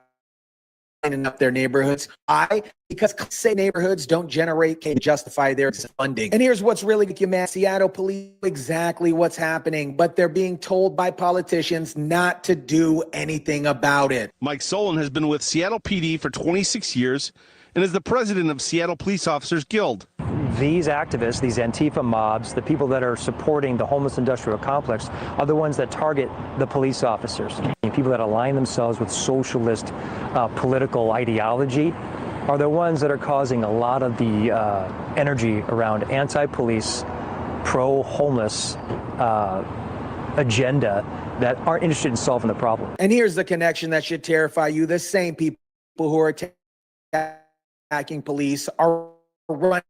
cleaning up their neighborhoods. Why? Because say neighborhoods don't generate to justify their funding. And here's what's really mad. Seattle police know exactly what's happening, but they're being told by politicians not to do anything about it. Mike Solon has been with Seattle PD for 26 years and is the president of Seattle Police Officers Guild. These activists, these Antifa mobs, the people that are supporting the homeless industrial complex are the ones that target the police officers. People that align themselves with socialist political ideology are the ones that are causing a lot of the energy around anti-police, pro-homeless agenda that aren't interested in solving the problem. And here's the connection that should terrify you. The same people who are attacking police are running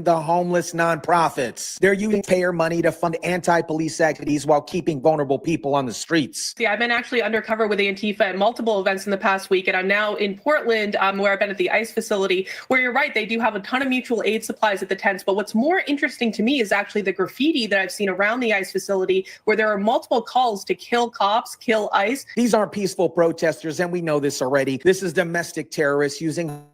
the homeless nonprofits. They're using payer money to fund anti-police activities while keeping vulnerable people on the streets. Yeah, I've been actually undercover with Antifa at multiple events in the past week, and I'm now in Portland, where I've been at the ICE facility, where you're right, they do have a ton of mutual aid supplies at the tents. But what's more interesting to me is actually the graffiti that I've seen around the ICE facility, where there are multiple calls to kill cops, kill ICE. These aren't peaceful protesters, and we know this already. This is domestic terrorists using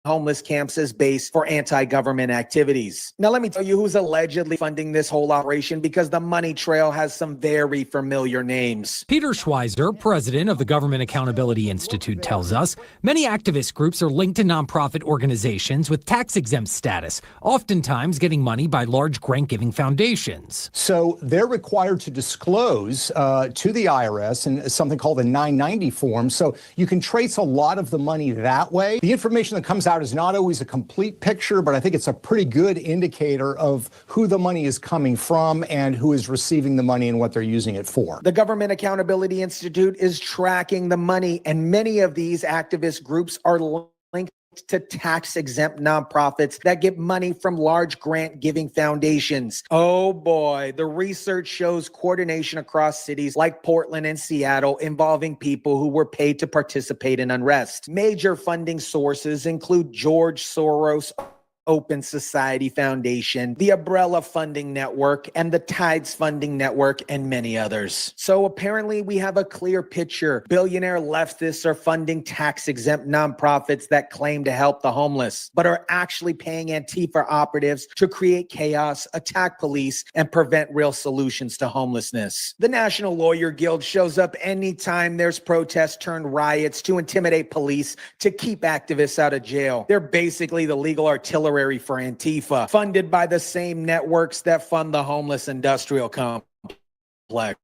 homeless camps as base for anti-government activities. Now, let me tell you who's allegedly funding this whole operation, because the money trail has some very familiar names. Peter Schweizer, president of the Government Accountability Institute, tells us many activist groups are linked to nonprofit organizations with tax-exempt status, oftentimes getting money by large grant-giving foundations. So they're required to disclose to the IRS in something called a 990 form. So you can trace a lot of the money that way. The information that comes out is not always a complete picture, but I think it's a pretty good indicator of who the money is coming from and who is receiving the money and what they're using it for. The Government Accountability Institute is tracking the money, and many of these activist groups are linked to tax-exempt nonprofits that get money from large grant-giving foundations. Oh boy, the research shows coordination across cities like Portland and Seattle involving people who were paid to participate in unrest. Major funding sources include George Soros Open Society Foundation, the Umbrella Funding Network, and the Tides Funding Network, and many others. So apparently we have a clear picture. Billionaire leftists are funding tax-exempt nonprofits that claim to help the homeless, but are actually paying Antifa operatives to create chaos, attack police, and prevent real solutions to homelessness. The National Lawyer Guild shows up anytime there's protests turned riots to intimidate police to keep activists out of jail. They're basically the legal artillery for Antifa, funded by the same networks that fund the homeless industrial complex.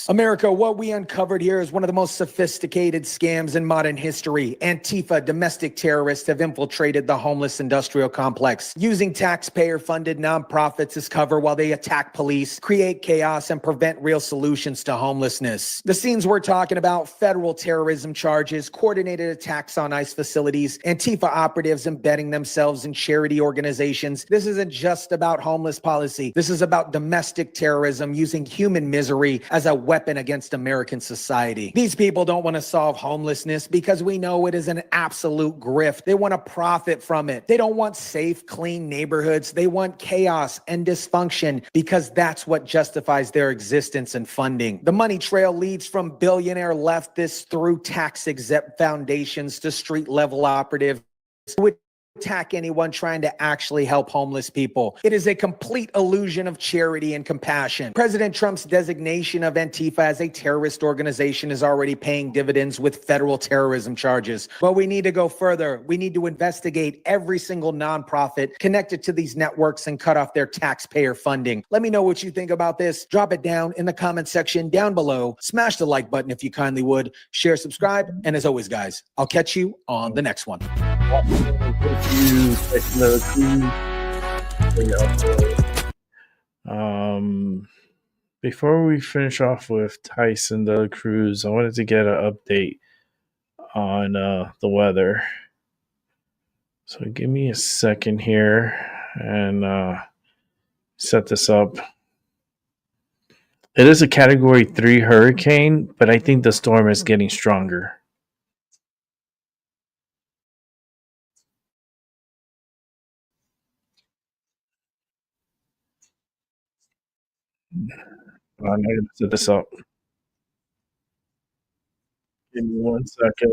America, what we uncovered here is one of the most sophisticated scams in modern history. Antifa domestic terrorists have infiltrated the homeless industrial complex, using taxpayer-funded nonprofits as cover while they attack police, create chaos, and prevent real solutions to homelessness. The scenes we're talking about: federal terrorism charges, coordinated attacks on ICE facilities, Antifa operatives embedding themselves in charity organizations. This isn't just about homeless policy. This is about domestic terrorism using human misery as a weapon against American society. These people don't want to solve homelessness because we know it is an absolute grift. They want to profit from it. They don't want safe, clean neighborhoods. They want chaos and dysfunction because that's what justifies their existence and funding. The money trail leads from billionaire leftists through tax-exempt foundations to street-level operatives who attack anyone trying to actually help homeless people. It is a complete illusion of charity and compassion. President Trump's designation of Antifa as a terrorist organization is already paying dividends with federal terrorism charges. But we need to go further. We need to investigate every single nonprofit connected to these networks and cut off their taxpayer funding. Let me know what you think about this. Drop it down in the comment section down below. Smash the like button if you kindly would. Share, subscribe, and as always, guys, I'll catch you on the next one. Before we finish off with Tyson De La Cruz, I wanted to get an update on the weather. So give me a second here and set this up. It is a Category 3 hurricane, but I think the storm is getting stronger. I'm going to set this up. Give me 1 second.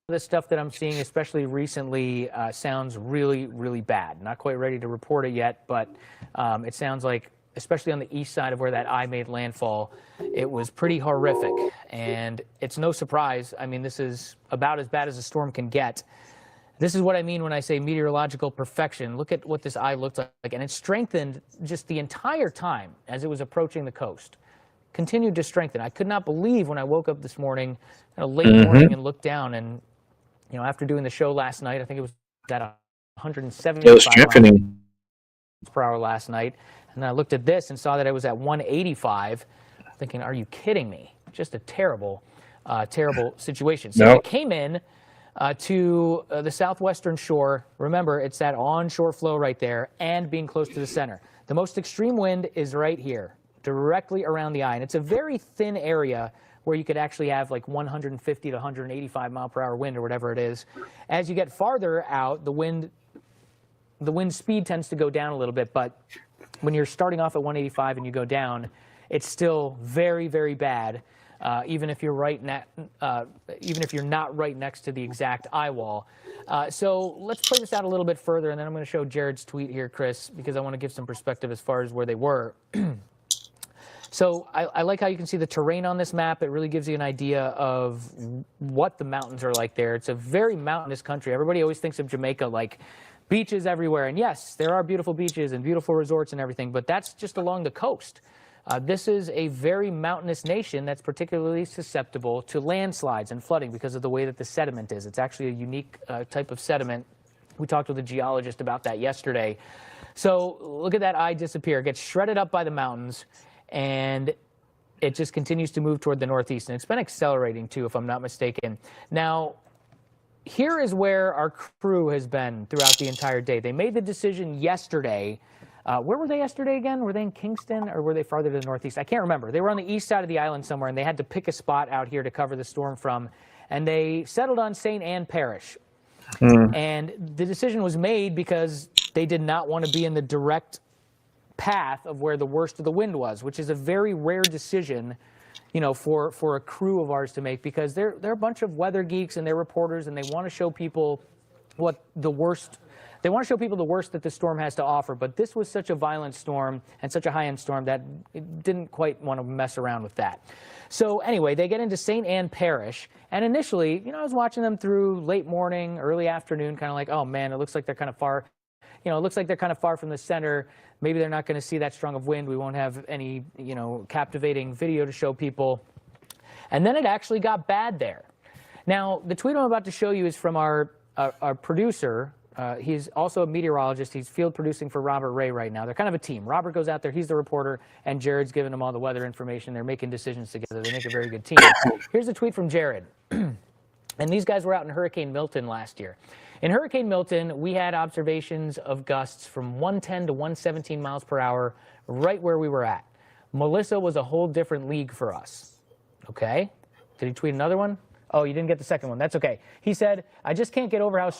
This stuff that I'm seeing, especially recently, sounds really, really bad. Not quite ready to report it yet, but it sounds like, especially on the east side of where that eye made landfall, it was pretty horrific. And it's no surprise. I mean, this is about as bad as a storm can get. This is what I mean when I say meteorological perfection. Look at what this eye looked like. And it strengthened just the entire time as it was approaching the coast. continued to strengthen. I could not believe when I woke up this morning, late morning, and looked down, and after doing the show last night, I think it was at 175 miles per hour last night, and I looked at this and saw that it was at 185, thinking, are you kidding me? Just a terrible, terrible situation. So it came in to the southwestern shore. Remember, it's that onshore flow right there and being close to the center. The most extreme wind is right here, directly around the eye. And it's a very thin area where you could actually have like 150 to 185 mile per hour wind or whatever it is. As you get farther out, the wind speed tends to go down a little bit. But when you're starting off at 185 and you go down, it's still very, very bad. Even if you're even if you're not right next to the exact eye wall. So let's play this out a little bit further, and then I'm going to show Jared's tweet here, Chris, because I want to give some perspective as far as where they were. So I like how you can see the terrain on this map. It really gives you an idea of what the mountains are like there. It's a very mountainous country. Everybody always thinks of Jamaica like beaches everywhere. And yes, there are beautiful beaches and beautiful resorts and everything, but that's just along the coast. This is a very mountainous nation that's particularly susceptible to landslides and flooding because of the way that the sediment is. It's actually a unique type of sediment. We talked with a geologist about that yesterday. So look at that eye disappear. It gets shredded up by the mountains, and it just continues to move toward the northeast. And it's been accelerating, too, if I'm not mistaken. Now, here is where our crew has been throughout the entire day. They made the decision yesterday. Where were they yesterday again? Were they in Kingston or were they farther to the northeast? I can't remember. They were on the east side of the island somewhere, and they had to pick a spot out here to cover the storm from. And they settled on St. Ann Parish. And the decision was made because they did not want to be in the direct path of where the worst of the wind was, which is a very rare decision, for a crew of ours to make, because they're a bunch of weather geeks and they're reporters, and they want to show people what the worst. They want to show people the worst that the storm has to offer, but this was such a violent storm and such a high-end storm that it didn't quite want to mess around with that. So anyway, they get into St. Ann Parish, and initially, I was watching them through late morning, early afternoon, kind of like, oh man, it looks like they're kind of far. It looks like they're kind of far from the center. Maybe they're not going to see that strong of wind. We won't have any, captivating video to show people. And then it actually got bad there. Now, the tweet I'm about to show you is from our producer. He's also a meteorologist. He's field producing for Robert Ray right now. They're kind of a team. Robert goes out there. He's the reporter, and Jared's giving him all the weather information. They're making decisions together. They make a very good team. Here's a tweet from Jared. And these guys were out in Hurricane Milton last year. In Hurricane Milton, we had observations of gusts from 110 to 117 miles per hour right where we were at. Melissa was a whole different league for us. Okay? Did he tweet another one? Oh, you didn't get the second one. That's okay. He said, I just can't get over how...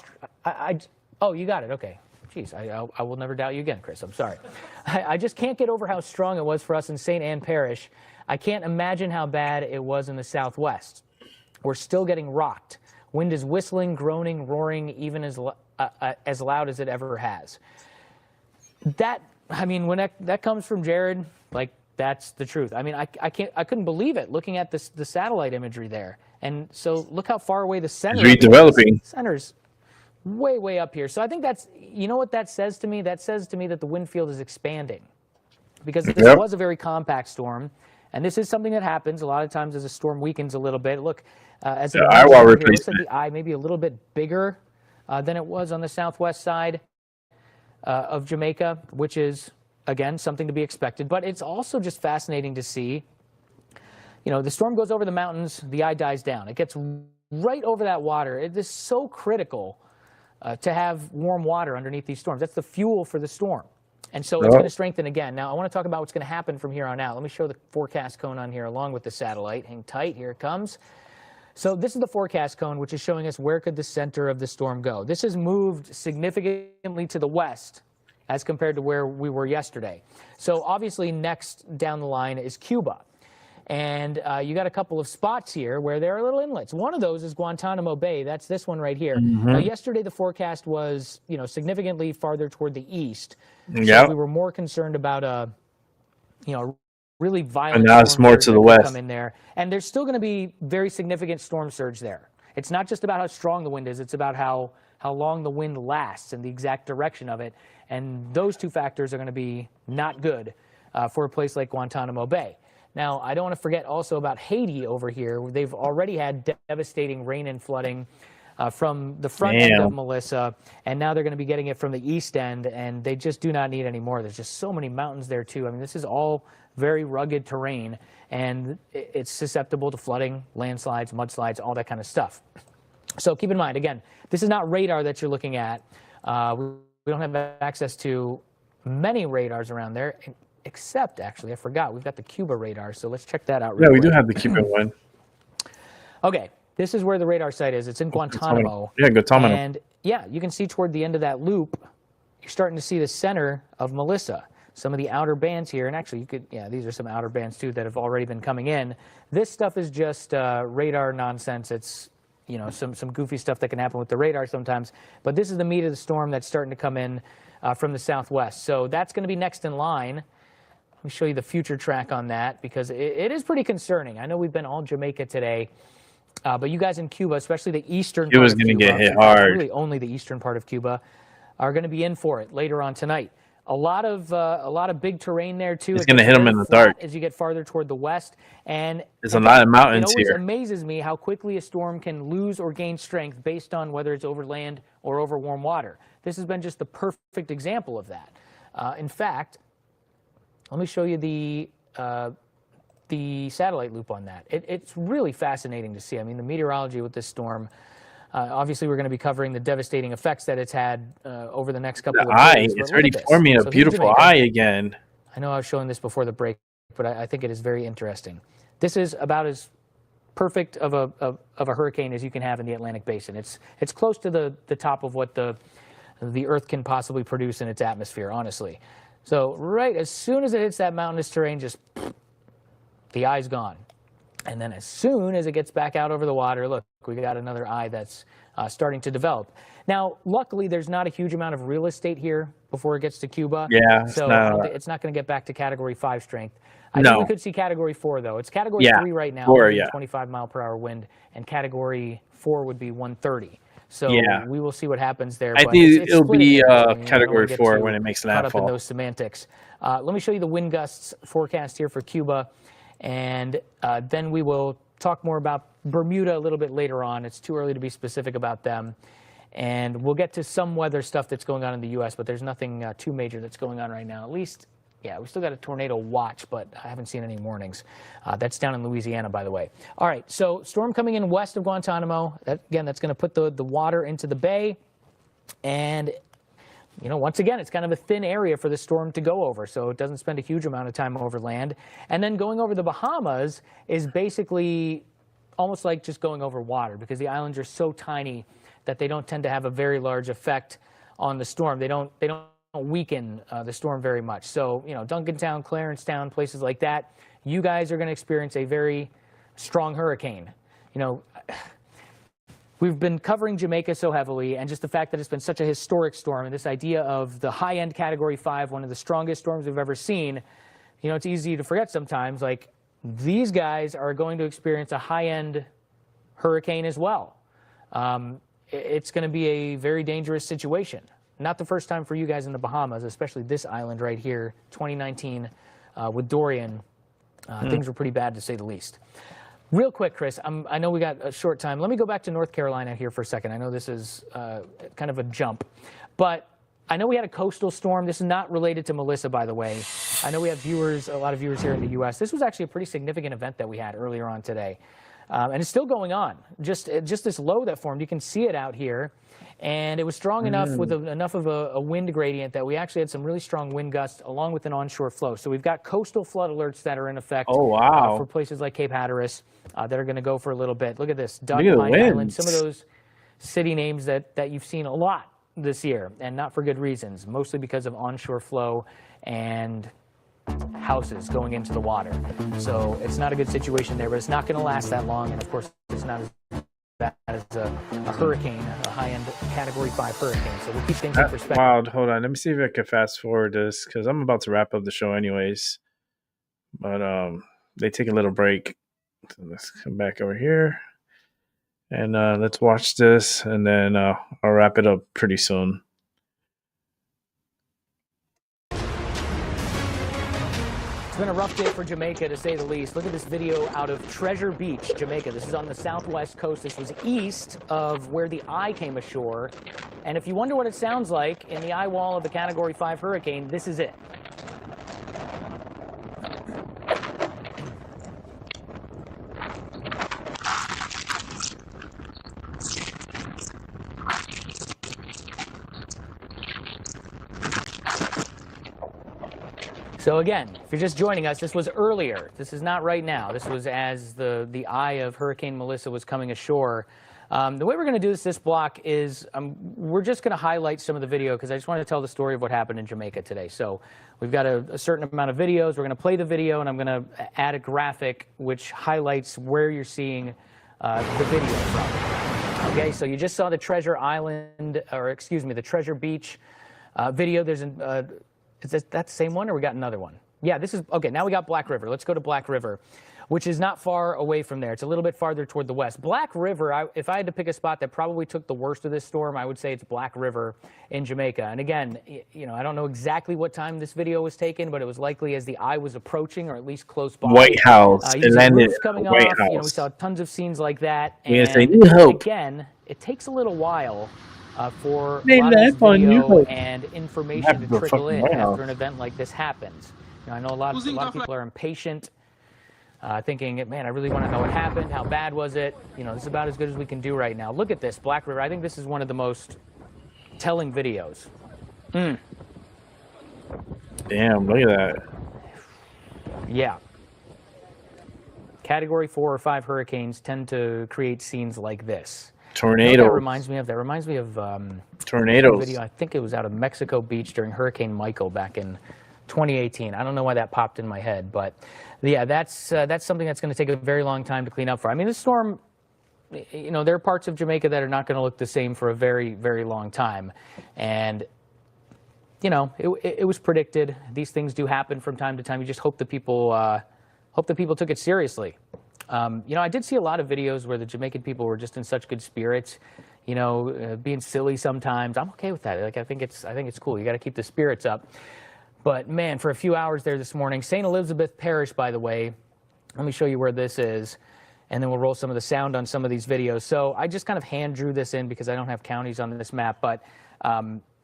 Oh, you got it. Okay. Jeez, I will never doubt you again, Chris. I'm sorry. I just can't get over how strong it was for us in St. Ann Parish. I can't imagine how bad it was in the Southwest. We're still getting rocked. Wind is whistling, groaning, roaring, even as loud as it ever has. When that comes from Jared, that's the truth. I couldn't believe it looking at the satellite imagery there. And so look how far away the center is. Redeveloping. Center's way up here. So I think that's, what that says to me? That says to me that the wind field is expanding, because this was a very compact storm. And this is something that happens a lot of times as a storm weakens a little bit. Look, as it looks like the eye maybe a little bit bigger than it was on the southwest side of Jamaica, which is, again, something to be expected. But it's also just fascinating to see, the storm goes over the mountains, the eye dies down. It gets right over that water. It is so critical to have warm water underneath these storms. That's the fuel for the storm. And so it's going to strengthen again. Now, I want to talk about what's going to happen from here on out. Let me show the forecast cone on here along with the satellite. Hang tight. Here it comes. So this is the forecast cone, which is showing us where could the center of the storm go. This has moved significantly to the west as compared to where we were yesterday. So obviously next down the line is Cuba. And you got a couple of spots here where there are little inlets. One of those is Guantanamo Bay. That's this one right here. Now, yesterday the forecast was, significantly farther toward the east. So we were more concerned about a, really violent. And now it's more to the west. Come in there, and there's still going to be very significant storm surge there. It's not just about how strong the wind is; it's about how long the wind lasts and the exact direction of it. And those two factors are going to be not good for a place like Guantanamo Bay. Now, I don't want to forget also about Haiti over here. They've already had devastating rain and flooding from the front end of Melissa, and now they're going to be getting it from the east end, and they just do not need any more. There's just so many mountains there, too. I mean, this is all very rugged terrain, and it's susceptible to flooding, landslides, mudslides, all that kind of stuff. So keep in mind, again, this is not radar that you're looking at. We don't have access to many radars around there, except, actually, I forgot, we've got the Cuba radar, so let's check that out real quick. We do have the Cuban one. Okay, this is where the radar site is. It's in Guantanamo. Yeah, Guantanamo. And yeah, you can see toward the end of that loop, you're starting to see the center of Melissa. Some of the outer bands here, and actually you could, yeah, these are some outer bands too that have already been coming in. This stuff is just radar nonsense. It's, you know, some goofy stuff that can happen with the radar sometimes. But this is the meat of the storm that's starting to come in from the southwest. So that's going to be next in line. Let me show you the future track on that, because it is pretty concerning. I know we've been all Jamaica today, but you guys in Cuba, especially the eastern part of Cuba, Cuba's going to get hit hard. Really only the eastern part of Cuba, are going to be in for it later on tonight. A lot of big terrain there too. It's going to hit them in the dark as you get farther toward the west. And there's a lot of mountains here. It always here. amazes me how quickly a storm can lose or gain strength based on whether it's over land or over warm water. This has been just the perfect example of that. In fact, let me show you the satellite loop on that. It's really fascinating to see. I mean, the meteorology with this storm. Obviously, we're going to be covering the devastating effects that it's had over the next couple of days. It's already forming a beautiful eye again. I know I was showing this before the break, but I think it is very interesting. This is about as perfect of a hurricane as you can have in the Atlantic Basin. It's close to the top of what the Earth can possibly produce in its atmosphere, honestly. So right as soon as it hits that mountainous terrain, just the eye's gone. And then as soon as it gets back out over the water, look, we got another eye that's starting to develop. Now, luckily, there's not a huge amount of real estate here before it gets to Cuba. Yeah, so it's not going to get back to Category 5 strength. I think we could see Category 4, though. It's Category 3 right now, 25-mile-per-hour wind, and Category 4 would be 130. So we will see what happens there. I think it'll be Category 4 when it makes landfall. Caught up in those semantics. Let me show you the wind gusts forecast here for Cuba. And then we will talk more about Bermuda a little bit later on. It's too early to be specific about them. And we'll get to some weather stuff that's going on in the U.S., but there's nothing too major that's going on right now. At least, yeah, we still got a tornado watch, but I haven't seen any warnings. That's down in Louisiana, by the way. All right, so storm coming in west of Guantanamo. Again, that's going to put the water into the bay. And you know, once again, it's kind of a thin area for the storm to go over, so it doesn't spend a huge amount of time over land. And then going over the Bahamas is basically almost like just going over water, because the islands are so tiny that they don't tend to have a very large effect on the storm. They don't weaken the storm very much. So, you know, Duncantown, Clarencetown, places like that, you guys are going to experience a very strong hurricane. You know, we've been covering Jamaica so heavily, and just the fact that it's been such a historic storm, and this idea of the high-end Category 5, one of the strongest storms we've ever seen, you know, it's easy to forget sometimes, like, these guys are going to experience a high-end hurricane as well. It's going to be a very dangerous situation. Not the first time for you guys in the Bahamas, especially this island right here, 2019 with Dorian. Things were pretty bad, to say the least. Real quick, Chris, I know we got a short time. Let me go back to North Carolina here for a second. I know this is kind of a jump, but I know we had a coastal storm. This is not related to Melissa, by the way. I know we have a lot of viewers here in the U.S. This was actually a pretty significant event that we had earlier on today, and it's still going on. Just this low that formed, you can see it out here, and it was strong enough with enough of a wind gradient that we actually had some really strong wind gusts along with an onshore flow. So we've got coastal flood alerts that are in effect for places like Cape Hatteras that are going to go for a little bit. Look at this, Pine Island, some of those city names that you've seen a lot this year, and not for good reasons, mostly because of onshore flow and houses going into the water. So it's not a good situation there, but it's not going to last that long, and of course it's not as bad as a hurricane, a high-end Category 5 hurricane. So we'll keep things in perspective. Wild. Hold on, let me see if I can fast forward this, because I'm about to wrap up the show anyways. But they take a little break. So let's come back over here. And let's watch this, and then I'll wrap it up pretty soon. been a rough day for Jamaica, to say the least. Look at this video out of Treasure Beach, Jamaica. This is on the southwest coast. This was east of where the eye came ashore. And if you wonder what it sounds like in the eye wall of the Category 5 hurricane, this is it. So again, if you're just joining us, this was earlier. This is not right now. This was as the eye of Hurricane Melissa was coming ashore. The way we're going to do this block is we're just going to highlight some of the video because I just want to tell the story of what happened in Jamaica today. So we've got a certain amount of videos. We're going to play the video, and I'm going to add a graphic which highlights where you're seeing the video from. Okay, so you just saw the Treasure Island, or excuse me, the Treasure Beach video. There's is that the same one, or we got another one? Yeah, this is, okay, now we got Black River. Let's go to Black River, which is not far away from there. It's a little bit farther toward the west. Black River, if I had to pick a spot that probably took the worst of this storm, I would say it's Black River in Jamaica. And again, you know, I don't know exactly what time this video was taken, but it was likely as the eye was approaching, or at least close by. White House. You see roofs coming White off. House. You know, we saw tons of scenes like that. We're And gonna say New Hope. again, it takes a little while for They a lot of this laugh on New video Hope. and information Have to the trickle in fucking White after House. an event like this happens. You know, I know a lot of people are impatient, thinking, man, I really want to know what happened. How bad was it? You know, this is about as good as we can do right now. Look at this, Black River. I think this is one of the most telling videos. Damn, look at that. Yeah. Category 4 or 5 hurricanes tend to create scenes like this. Tornadoes. You know what that reminds me of? That reminds me of Tornadoes. video. I think it was out of Mexico Beach during Hurricane Michael back in 2018. I don't know why that popped in my head, but yeah, that's something that's going to take a very long time to clean up for. I mean, this storm, you know, there are parts of Jamaica that are not going to look the same for a very, very long time, and you know, it was predicted. These things do happen from time to time. You just hope the people took it seriously. You know, I did see a lot of videos where the Jamaican people were just in such good spirits, you know, being silly sometimes. I'm okay with that. Like, I think it's cool. You got to keep the spirits up. But man, for a few hours there this morning, St. Elizabeth Parish, by the way, let me show you where this is, and then we'll roll some of the sound on some of these videos. So I just kind of hand drew this in because I don't have counties on this map, but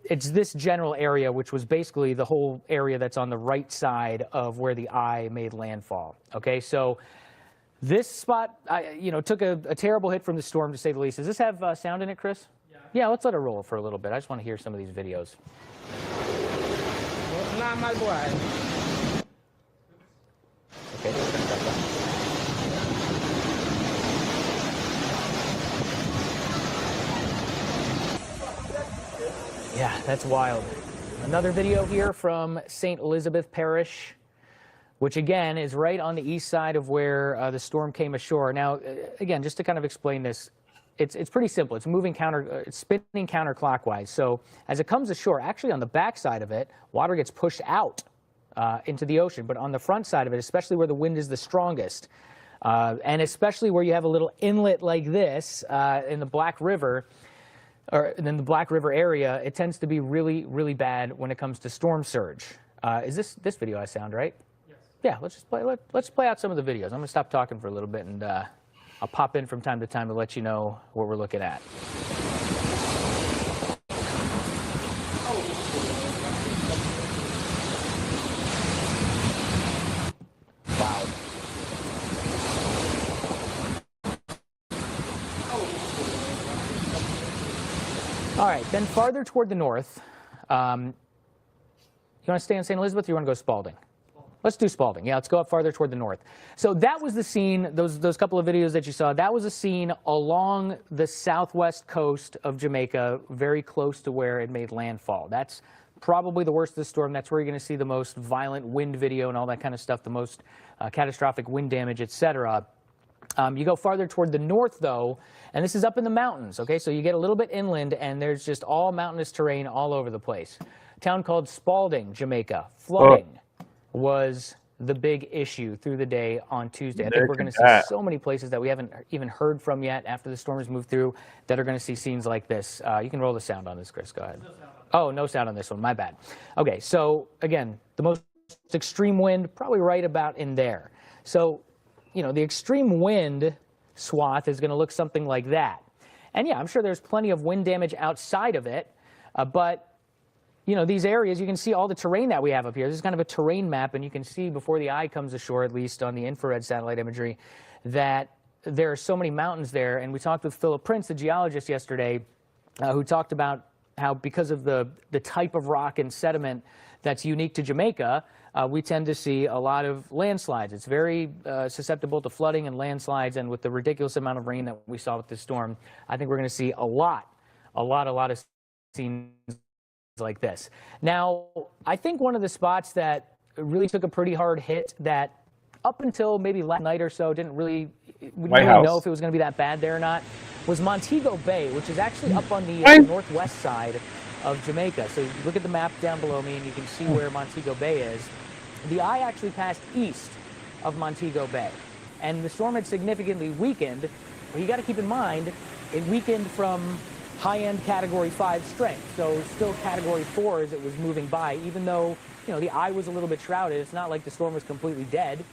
it's this general area, which was basically the whole area that's on the right side of where the eye made landfall. Okay, so this spot, you know, took a terrible hit from the storm, to say the least. Does this have sound in it, Chris? Yeah, let's let it roll for a little bit. I just want to hear some of these videos. Not my boy. Okay, we're gonna start that. Yeah, that's wild. Another video here from St. Elizabeth Parish, which again is right on the east side of where the storm came ashore. Now, again, just to kind of explain this, it's pretty simple. It's moving it's spinning counterclockwise. So as it comes ashore, actually on the back side of it, water gets pushed out into the ocean. But on the front side of it, especially where the wind is the strongest, and especially where you have a little inlet like this in the Black River, or in the Black River area, it tends to be really, really bad when it comes to storm surge. Is this video has sound, right? Yes. Yeah, let's play out some of the videos. I'm going to stop talking for a little bit, and I'll pop in from time to time to let you know what we're looking at. Wow. All right, then farther toward the north, you want to stay in St. Elizabeth, or you want to go Spalding? Let's do Spalding. Yeah, let's go up farther toward the north. So that was the scene, those couple of videos that you saw, that was a scene along the southwest coast of Jamaica, very close to where it made landfall. That's probably the worst of the storm. That's where you're going to see the most violent wind video and all that kind of stuff, the most catastrophic wind damage, etc. You go farther toward the north, though, and this is up in the mountains, okay? So you get a little bit inland, and there's just all mountainous terrain all over the place. A town called Spalding, Jamaica. Flooding was the big issue through the day on Tuesday. I think we're going to see so many places that we haven't even heard from yet after the storm has moved through that are going to see scenes like this. You can roll the sound on this, Chris. Go ahead. Oh, no sound on this one. My bad. Okay, so again, the most extreme wind, probably right about in there. So, you know, the extreme wind swath is going to look something like that. And yeah, I'm sure there's plenty of wind damage outside of it, but you know, these areas, you can see all the terrain that we have up here. This is kind of a terrain map, and you can see before the eye comes ashore, at least on the infrared satellite imagery, that there are so many mountains there. And we talked with Philip Prince, the geologist, yesterday, who talked about how because of the type of rock and sediment that's unique to Jamaica, we tend to see a lot of landslides. It's very susceptible to flooding and landslides, and with the ridiculous amount of rain that we saw with this storm, I think we're going to see a lot of scenes like this. Now, I think one of the spots that really took a pretty hard hit that up until maybe last night or so we didn't really know if it was going to be that bad there or not, was Montego Bay, which is actually up on the northwest side of Jamaica. So you look at the map down below me and you can see where Montego Bay is. The eye actually passed east of Montego Bay, and the storm had significantly weakened. Well, you got to keep in mind, it weakened from high-end Category 5 strength, so still Category 4 as it was moving by, even though, you know, the eye was a little bit shrouded. It's not like the storm was completely dead.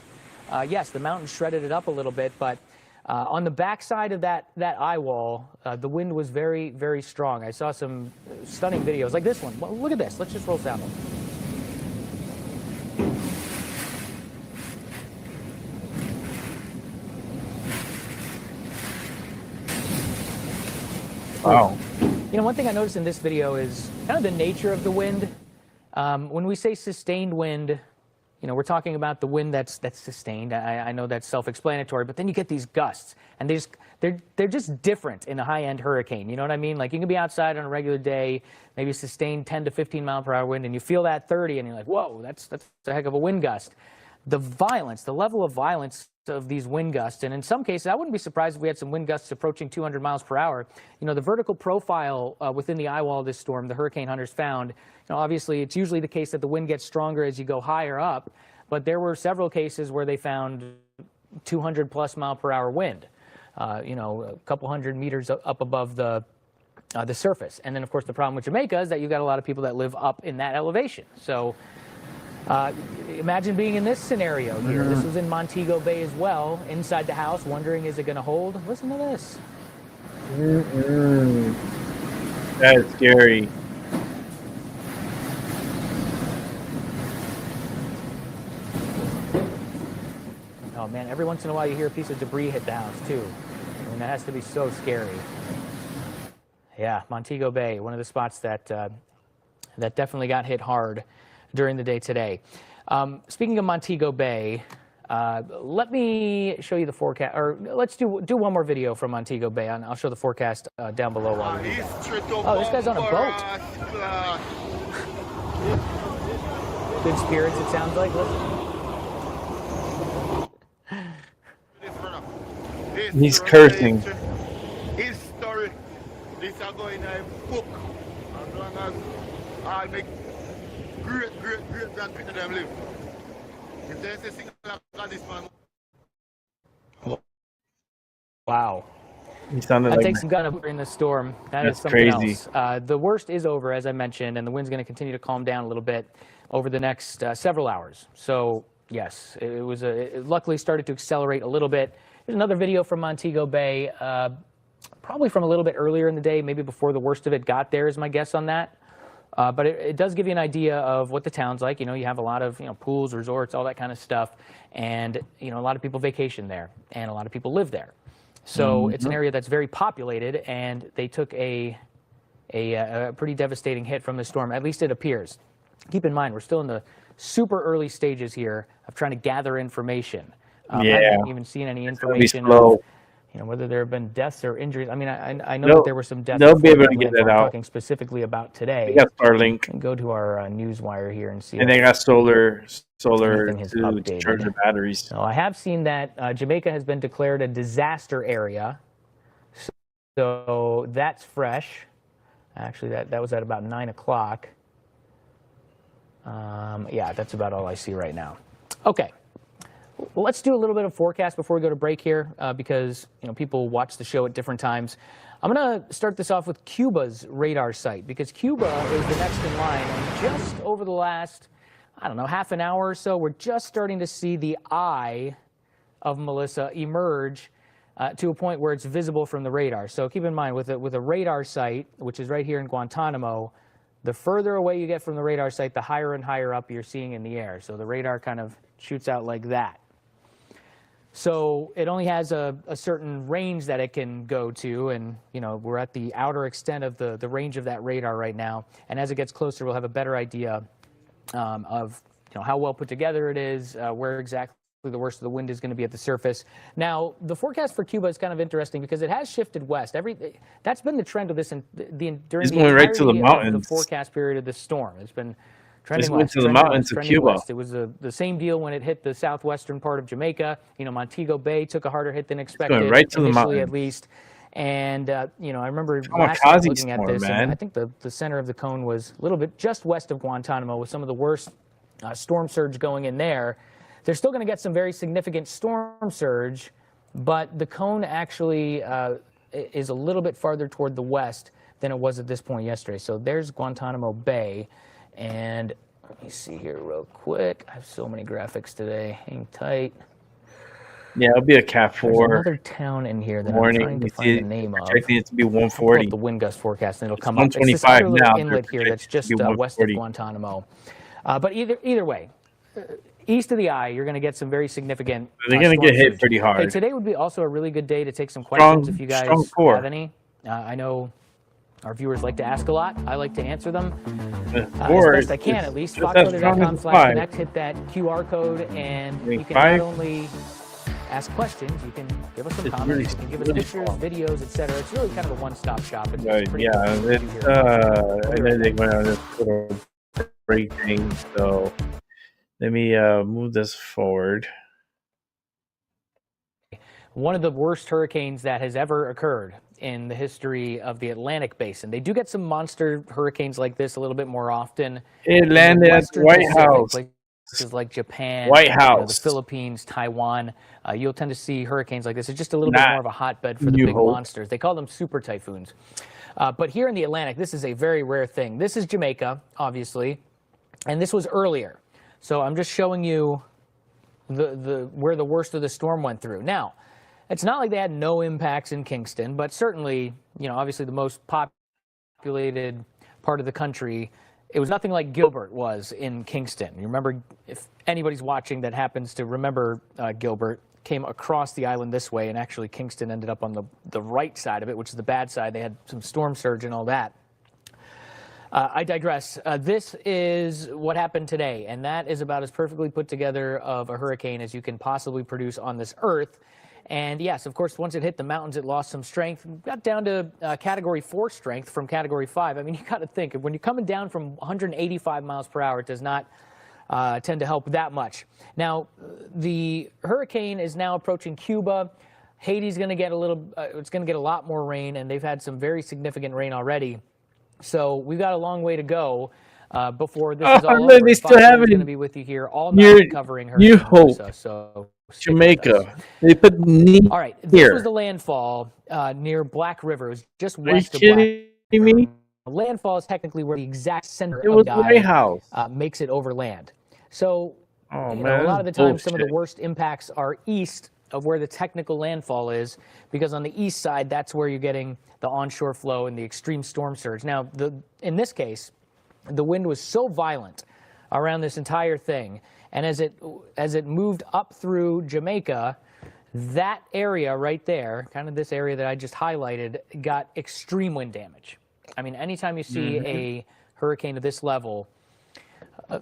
Yes, the mountain shredded it up a little bit, but on the backside of that eye wall, the wind was very, very strong. I saw some stunning videos like this one. Well, look at this. Let's just roll sound. Wow. You know, one thing I noticed in this video is kind of the nature of the wind. When we say sustained wind, you know, we're talking about the wind that's sustained. I know that's self-explanatory, but then you get these gusts, and they're just different in a high-end hurricane. You know what I mean? Like, you can be outside on a regular day, maybe sustained 10 to 15 mile per hour wind, and you feel that 30, and you're like, whoa, that's a heck of a wind gust. The violence, the level of violence of these wind gusts, and in some cases, I wouldn't be surprised if we had some wind gusts approaching 200 miles per hour. You know, the vertical profile within the eye wall of this storm, the hurricane hunters found, you know, obviously it's usually the case that the wind gets stronger as you go higher up, but there were several cases where they found 200 plus mile per hour wind, you know, a couple hundred meters up above the surface. And then, of course, the problem with Jamaica is that you've got a lot of people that live up in that elevation. So imagine being in this scenario here. This was in Montego Bay as well, inside the house, wondering, is it going to hold? Listen to this. That is scary. Oh, man, every once in a while you hear a piece of debris hit the house, too. I mean, that has to be so scary. Yeah, Montego Bay, one of the spots that definitely got hit hard during the day today. Speaking of Montego Bay, let me show you the forecast, or let's do one more video from Montego Bay, and I'll show the forecast down below. Oh, this guy's on a boat. Good spirits, it sounds like. He's cursing. His story, this are going in a book. As long as I make great grandparents them live. If there's a single like this man. Wow. He sounded that like takes some gun up in the storm. That's something crazy. Else. The worst is over, as I mentioned, and the wind's going to continue to calm down a little bit over the next several hours. So, yes, it luckily started to accelerate a little bit. Here's another video from Montego Bay, probably from a little bit earlier in the day, maybe before the worst of it got there is my guess on that. But it does give you an idea of what the town's like. You know, you have a lot of, pools, resorts, all that kind of stuff. And, a lot of people vacation there and a lot of people live there. So it's an area that's very populated, and they took a pretty devastating hit from the storm. At least it appears. Keep in mind, we're still in the super early stages here of trying to gather information. I haven't even seen any information of, whether there have been deaths or injuries. I mean, I know that there were some deaths. They'll be able to get that out. Talking specifically about today. They got Starlink. And go to our Newswire here and see. And they got solar to charge their batteries. So I have seen that Jamaica has been declared a disaster area. So that's fresh. Actually, that was at about 9 o'clock. Yeah, that's about all I see right now. Okay. Well, let's do a little bit of forecast before we go to break here, because people watch the show at different times. I'm going to start this off with Cuba's radar site, because Cuba is the next in line. And just over the last, I don't know, half an hour or so, we're just starting to see the eye of Melissa emerge to a point where it's visible from the radar. So keep in mind, with a radar site, which is right here in Guantanamo, the further away you get from the radar site, the higher and higher up you're seeing in the air. So the radar kind of shoots out like that. So it only has a certain range that it can go to, and we're at the outer extent of the range of that radar right now. And as it gets closer, we'll have a better idea of how well put together it is, where exactly the worst of the wind is going to be at the surface. Now, the forecast for Cuba is kind of interesting because it has shifted west. That's been the trend of this during He's the going right to the entirety of mountains. the forecast period of this storm. It's been trending He's going west, to the trending mountains west, of trending Cuba. west. It was the same deal when it hit the southwestern part of Jamaica. Montego Bay took a harder hit than expected, going right to the initially mountains. at least. And, I remember last night looking at this, and I think the center of the cone was a little bit just west of Guantanamo with some of the worst storm surge going in there. They're still going to get some very significant storm surge, but the cone actually is a little bit farther toward the west than it was at this point yesterday. So there's Guantanamo Bay. And let me see here real quick. I have so many graphics today. Hang tight. Yeah, it'll be a Cat 4. There's another town in here that I'm trying to find the name of. Projecting it to be 140. The wind gust forecast, and it'll come up. It's this 125 other little now. inlet here that's just west of Guantanamo. But either way, east of the eye, you're going to get some very significant. They're going to get hit pretty hard. Hey, today would be also a really good day to take some questions if you guys have any. I know our viewers like to ask a lot. I like to answer them as best I can, at least. FoxWeather.com/connect. Hit that QR code, and you can not only ask questions, you can give us some comments, you can give us pictures, videos, etc. It's really kind of a one-stop shop. It's pretty yeah, I know they're going on this little break thing, so let me move this forward. One of the worst hurricanes that has ever occurred in the history of the Atlantic Basin. They do get some monster hurricanes like this a little bit more often. It landed at the White House. Places like Japan, White House, the Philippines, Taiwan. You'll tend to see hurricanes like this. It's just a little bit more of a hotbed for the big monsters. They call them super typhoons. But here in the Atlantic, this is a very rare thing. This is Jamaica, obviously, and this was earlier. So I'm just showing you where the worst of the storm went through. Now, it's not like they had no impacts in Kingston, but certainly, obviously the most populated part of the country, it was nothing like Gilbert was in Kingston. You remember, if anybody's watching that happens to remember Gilbert, came across the island this way, and actually Kingston ended up on the right side of it, which is the bad side. They had some storm surge and all that. I digress. This is what happened today, and that is about as perfectly put together of a hurricane as you can possibly produce on this earth. And yes, of course, once it hit the mountains, it lost some strength. Got down to Category 4 strength from Category 5. I mean, you got to think, when you're coming down from 185 miles per hour, it does not tend to help that much. Now, the hurricane is now approaching Cuba. Haiti's going to get it's going to get a lot more rain, and they've had some very significant rain already. So we've got a long way to go before this is all over. They still have it. Going to be with you here all night covering Hurricane Melissa. So Jamaica. They put all right. This was the landfall near Black River. It was just west of Black River. Are you kidding me? Landfall is technically where the exact center It of was the White House. Makes it over land. So a lot of the time, some of the worst impacts are east of where the technical landfall is, because on the east side, that's where you're getting the onshore flow and the extreme storm surge. Now, in this case, the wind was so violent around this entire thing, and as it moved up through Jamaica, that area right there, kind of this area that I just highlighted, got extreme wind damage. I mean, anytime you see a hurricane of this level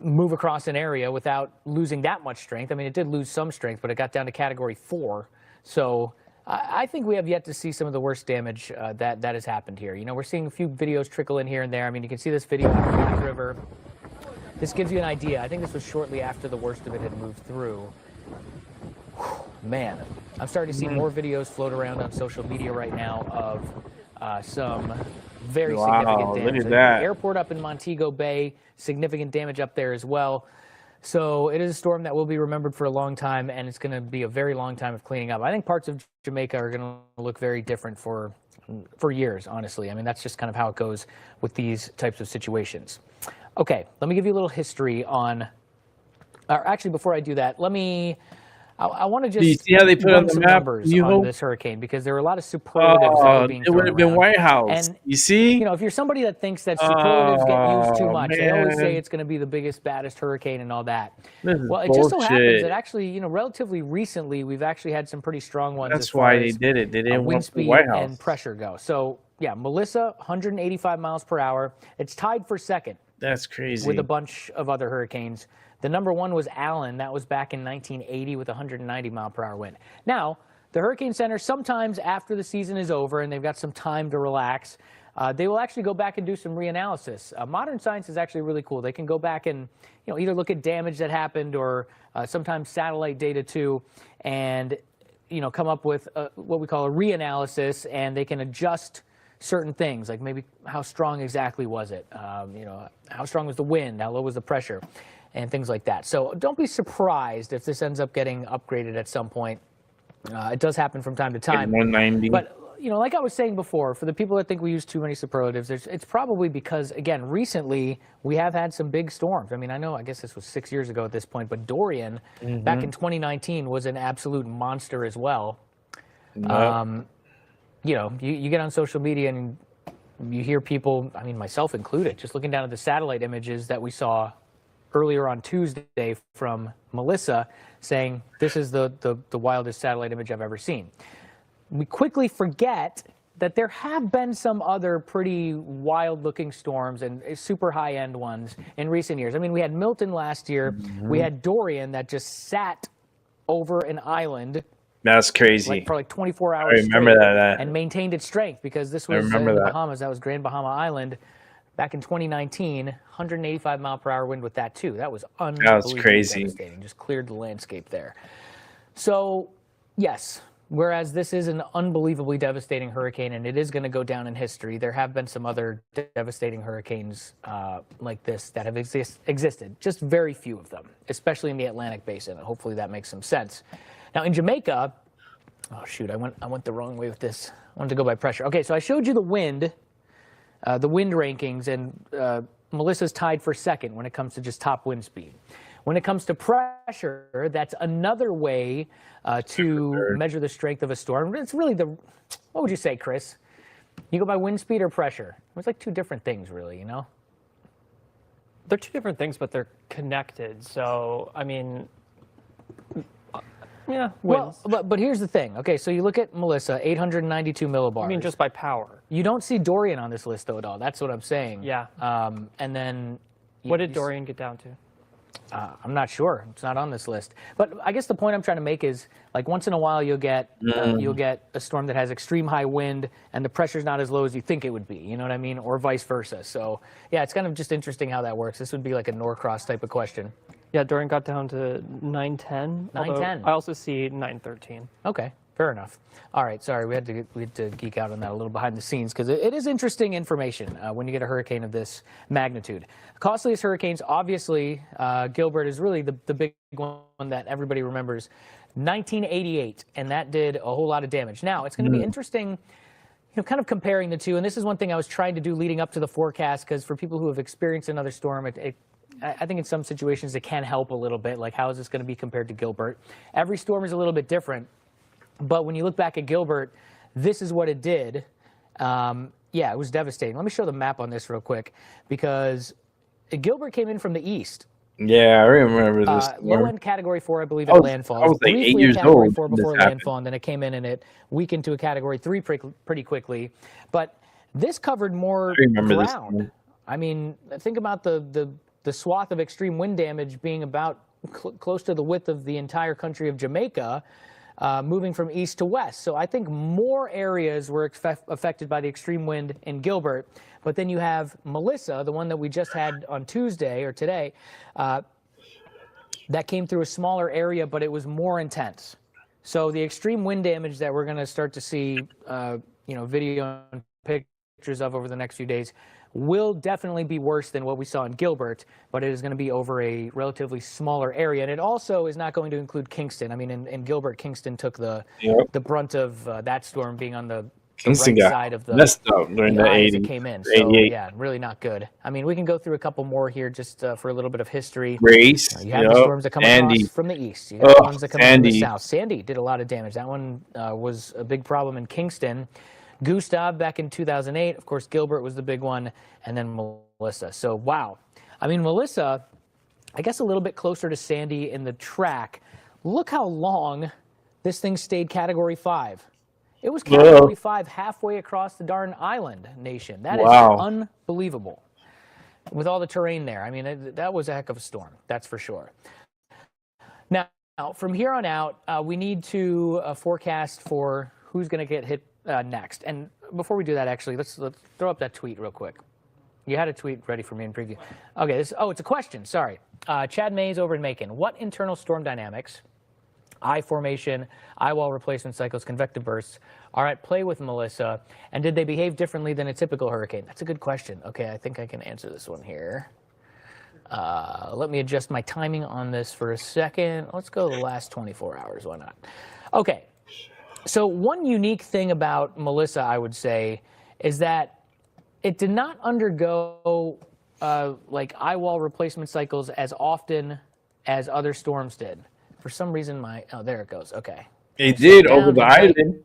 move across an area without losing that much strength, I mean, it did lose some strength, but it got down to Category 4. So I think we have yet to see some of the worst damage that has happened here. We're seeing a few videos trickle in here and there. I mean, you can see this video of Black River. This gives you an idea. I think this was shortly after the worst of it had moved through. Whew, man, I'm starting to see more videos float around on social media right now of some very significant damage. Look at that. The airport up in Montego Bay, significant damage up there as well. So it is a storm that will be remembered for a long time, and it's going to be a very long time of cleaning up. I think parts of Jamaica are going to look very different for years, honestly. I mean, that's just kind of how it goes with these types of situations. Okay, let me give you a little history on Or actually, before I do that, I want to just Do you see how they put run on the some map? numbers You on hope? this hurricane because there were a lot of superlatives that were being It thrown would have been around. White House. And You see? you know, if you're somebody that thinks that superlatives get used too Oh, much, they always say man. it's going to be the biggest, baddest hurricane and all that. This is Well, it just so happens bullshit. that actually, you know, relatively recently, we've actually had some pretty strong ones as That's far why they as did it. They didn't wind want the speed White House. and pressure go. So, yeah, Melissa, 185 miles per hour. It's tied for second. That's crazy. With a bunch of other hurricanes. The number one was Allen. That was back in 1980 with 190 mile per hour wind. Now, the Hurricane Center, sometimes after the season is over and they've got some time to relax, they will actually go back and do some reanalysis. Modern science is actually really cool. They can go back and either look at damage that happened or sometimes satellite data too, and come up with what we call a reanalysis, and they can adjust certain things, like maybe how strong exactly was it, how strong was the wind, how low was the pressure, and things like that. So don't be surprised if this ends up getting upgraded at some point. It does happen from time to time. 190. But, like I was saying before, for the people that think we use too many superlatives, it's probably because, again, recently we have had some big storms. I mean, I guess this was 6 years ago at this point, but Dorian back in 2019 was an absolute monster as well. Yep. You get on social media and you hear people, I mean, myself included, just looking down at the satellite images that we saw earlier on Tuesday from Melissa, saying this is the wildest satellite image I've ever seen. We quickly forget that there have been some other pretty wild-looking storms and super high-end ones in recent years. I mean, we had Milton last year. We had Dorian that just sat over an island. That's crazy. For 24 hours I remember straight that. and maintained its strength because this was in the Bahamas. That was Grand Bahama Island. Back in 2019, 185 mile per hour wind with that too. That was unbelievably crazy. devastating. Just cleared the landscape there. So, yes, whereas this is an unbelievably devastating hurricane and it is going to go down in history, there have been some other devastating hurricanes like this that have existed. Just very few of them, especially in the Atlantic basin. And hopefully that makes some sense. Now in Jamaica, oh shoot, I went the wrong way with this. I wanted to go by pressure. Okay, so I showed you the wind rankings, and Melissa's tied for second when it comes to just top wind speed. When it comes to pressure, that's another way to measure the strength of a storm. It's really what would you say, Chris? You go by wind speed or pressure? It's like two different things, really, They're two different things, but they're connected. So, I mean, yeah, winds. Well, but here's the thing. Okay, so you look at Melissa, 892 millibars. I mean, just by power. You don't see Dorian on this list, though, at all. That's what I'm saying. Yeah. And then... What did Dorian get down to? I'm not sure. It's not on this list. But I guess the point I'm trying to make is, like, once in a while you'll get a storm that has extreme high wind and the pressure's not as low as you think it would be. You know what I mean? Or vice versa. So, yeah, it's kind of just interesting how that works. This would be like a Norcross type of question. Yeah, Dorian got down to 910. 910. I also see 913. Okay, fair enough. All right, sorry, we had to geek out on that a little behind the scenes because it is interesting information when you get a hurricane of this magnitude. Costliest hurricanes, obviously, Gilbert is really the big one that everybody remembers. 1988, and that did a whole lot of damage. Now, it's going to be interesting, kind of comparing the two, and this is one thing I was trying to do leading up to the forecast because for people who have experienced another storm, I think in some situations it can help a little bit, like how is this going to be compared to Gilbert? Every storm is a little bit different, but when you look back at Gilbert, this is what it did. Yeah, it was devastating. Let me show the map on this real quick because Gilbert came in from the east. Yeah, I remember this. Low-end Category 4, I believe, at landfall. I was like 8 years Category old 4 when before this landfall, and then it came in and it weakened to a Category 3 pretty quickly. But this covered more ground. I mean, think about the swath of extreme wind damage being about close to the width of the entire country of Jamaica, moving from east to west. So I think more areas were affected by the extreme wind in Gilbert. But then you have Melissa, the one that we just had on Tuesday or today, that came through a smaller area, but it was more intense. So the extreme wind damage that we're going to start to see, video and pictures of over the next few days will definitely be worse than what we saw in Gilbert, but it is going to be over a relatively smaller area. And it also is not going to include Kingston. I mean, in Gilbert, Kingston took the brunt of that storm being on the the This thing right got side of the messed up during the eye as 80s, it came in. So 88. yeah, really not good. I mean, we can go through a couple more here just for a little bit of history. Grace, You have the yep, storms that come across Sandy. from the east. You have the ones that come in from the Sandy. south. Sandy did a lot of damage. That one was a big problem in Kingston. Gustav back in 2008. Of course, Gilbert was the big one, and then Melissa. So wow. I mean, Melissa, I guess a little bit closer to Sandy in the track. Look how long this thing stayed Category 5. It was Category 5 halfway across the darn island nation. That is unbelievable. With all the terrain there. I mean, that was a heck of a storm. That's for sure. Now, from here on out, we need to forecast for who's going to get hit next. And before we do that, actually, let's throw up that tweet real quick. You had a tweet ready for me in preview. Okay, it's a question. Sorry. Chad Mays over in Macon. What internal storm dynamics, eye formation, eye wall replacement cycles, convective bursts are at play with Melissa, and did they behave differently than a typical hurricane? That's a good question. Okay, I think I can answer this one here. Let me adjust my timing on this for a second. Let's go the last 24 hours. Why not? Okay. So one unique thing about Melissa, I would say, is that it did not undergo like eye wall replacement cycles as often as other storms did. For some reason, oh, there it goes. Okay. It did over the island.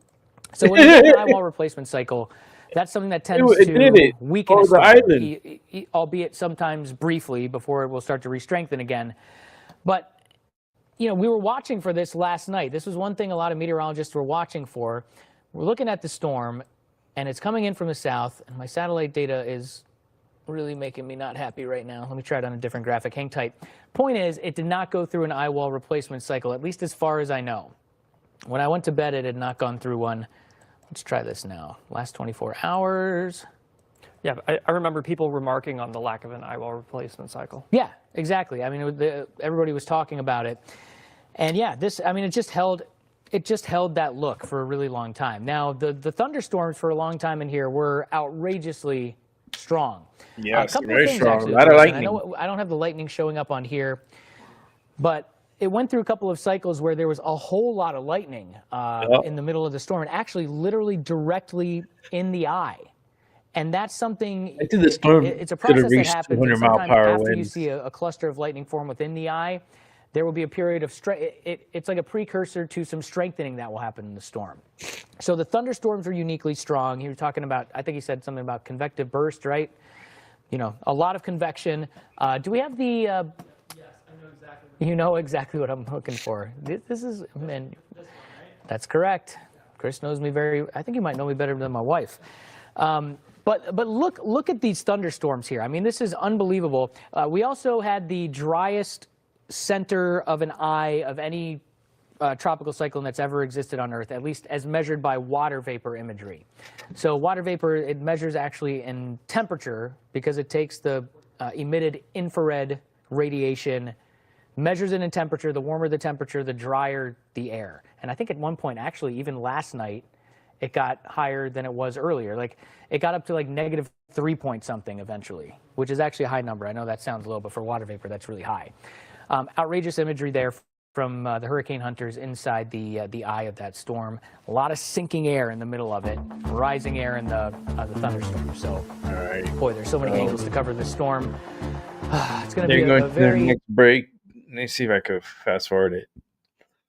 So when you get an eye wall replacement cycle, that's something that tends to weaken a storm, albeit sometimes briefly before it will start to re-strengthen again. But you know, we were watching for this last night. This was one thing a lot of meteorologists were watching for. We're looking at the storm, and it's coming in from the south, and my satellite data is really making me not happy right now. Let me try it on a different graphic. Hang tight. Point is, it did not go through an eye wall replacement cycle, at least as far as I know. When I went to bed, it had not gone through one. Let's try this now. Last 24 hours. Yeah, I remember people remarking on the lack of an eye wall replacement cycle. Yeah, exactly. I mean, everybody was talking about it. And yeah, it just held that look for a really long time. Now, the thunderstorms for a long time in here were outrageously strong. Yes, a couple very of things, strong. actually, A lot of lightning. I don't have the lightning showing up on here, but it went through a couple of cycles where there was a whole lot of lightning in the middle of the storm, and actually literally directly in the eye. And that's something, I think the storm it's a process that happens. 200 And mile sometimes power after you winds. see a cluster of lightning form within the eye, there will be a period of it's like a precursor to some strengthening that will happen in the storm. So the thunderstorms are uniquely strong. You were talking about, I think you said something about convective burst, right? You know, a lot of convection. Do we have the... Yes, I know exactly. You know exactly what I'm looking for. This is... Man, that's correct. Chris knows me I think you might know me better than my wife. But look at these thunderstorms here. I mean, this is unbelievable. We also had the driest center of an eye of any tropical cyclone that's ever existed on Earth, at least as measured by water vapor imagery. So water vapor, it measures actually in temperature because it takes the emitted infrared radiation, measures it in temperature. The warmer the temperature, the drier the air. And I think at one point, actually, even last night, it got higher than it was earlier. Like, it got up to like -3 point something eventually, which is actually a high number. I know that sounds low, but for water vapor, that's really high. Outrageous imagery there from the hurricane hunters inside the eye of that storm. A lot of sinking air in the middle of it, rising air in the thunderstorm. So, boy, there's so many angles to cover this storm. It's going to be a very... the next break. Let me see if I could fast forward it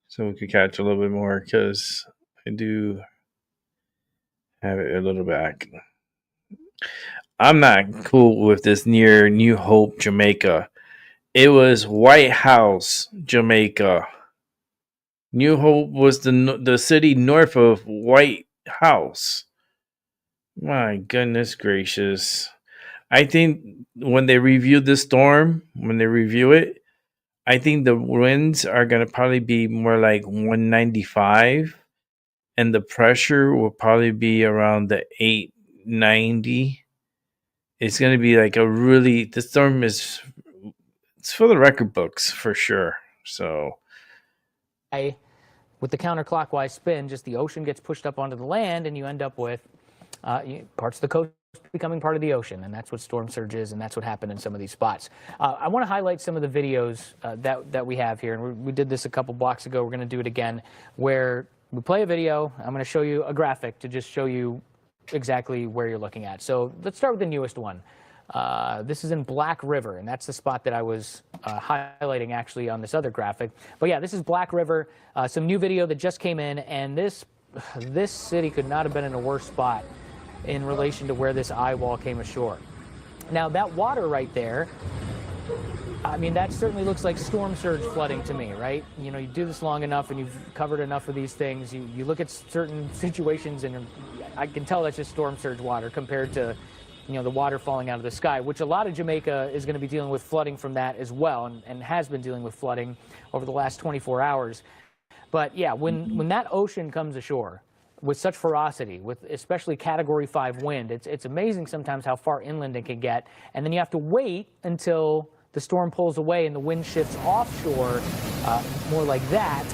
so we could catch a little bit more, because I do have it a little back. I'm not cool with this near New Hope, Jamaica. It was White House, Jamaica. New Hope was the city north of White House. My goodness gracious. I think when they review this storm, I think the winds are going to probably be more like 195. And the pressure will probably be around the 890. It's going to be like the storm it's for the record books for sure. So, with the counterclockwise spin, just the ocean gets pushed up onto the land, and you end up with parts of the coast becoming part of the ocean, and that's what storm surge is, and that's what happened in some of these spots. I want to highlight some of the videos that we have here, and we did this a couple blocks ago. We're going to do it again, where we play a video. I'm going to show you a graphic to just show you exactly where you're looking at. So let's start with the newest one. This is in Black River, and that's the spot that I was highlighting actually on this other graphic. But yeah, this is Black River, some new video that just came in, and this city could not have been in a worse spot in relation to where this eye wall came ashore. Now that water right there, I mean, that certainly looks like storm surge flooding to me, right? You know, you do this long enough and you've covered enough of these things, you look at certain situations and I can tell that's just storm surge water compared to, you know, the water falling out of the sky, which a lot of Jamaica is going to be dealing with flooding from that as well, and has been dealing with flooding over the last 24 hours. But yeah, when that ocean comes ashore with such ferocity, with especially Category 5 wind, it's amazing sometimes how far inland it can get, and then you have to wait until the storm pulls away and the wind shifts offshore, more like that,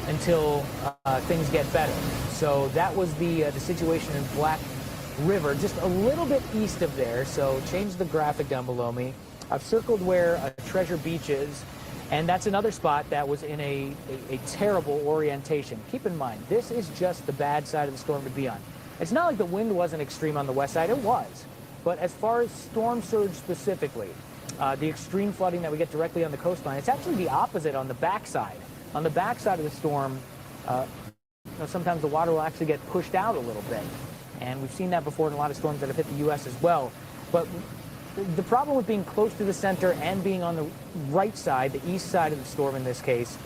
until things get better. So that was the situation in Black River, just a little bit east of there. So change the graphic down below me. I've circled where Treasure Beach is, and that's another spot that was in a terrible orientation. Keep in mind, this is just the bad side of the storm to be on. It's not like the wind wasn't extreme on the west side, it was. But as far as storm surge specifically, the extreme flooding that we get directly on the coastline, it's actually the opposite on the backside. On the backside of the storm, you know, sometimes the water will actually get pushed out a little bit. And we've seen that before in a lot of storms that have hit the U.S. as well. But the problem with being close to the center and being on the right side, the east side of the storm in this case,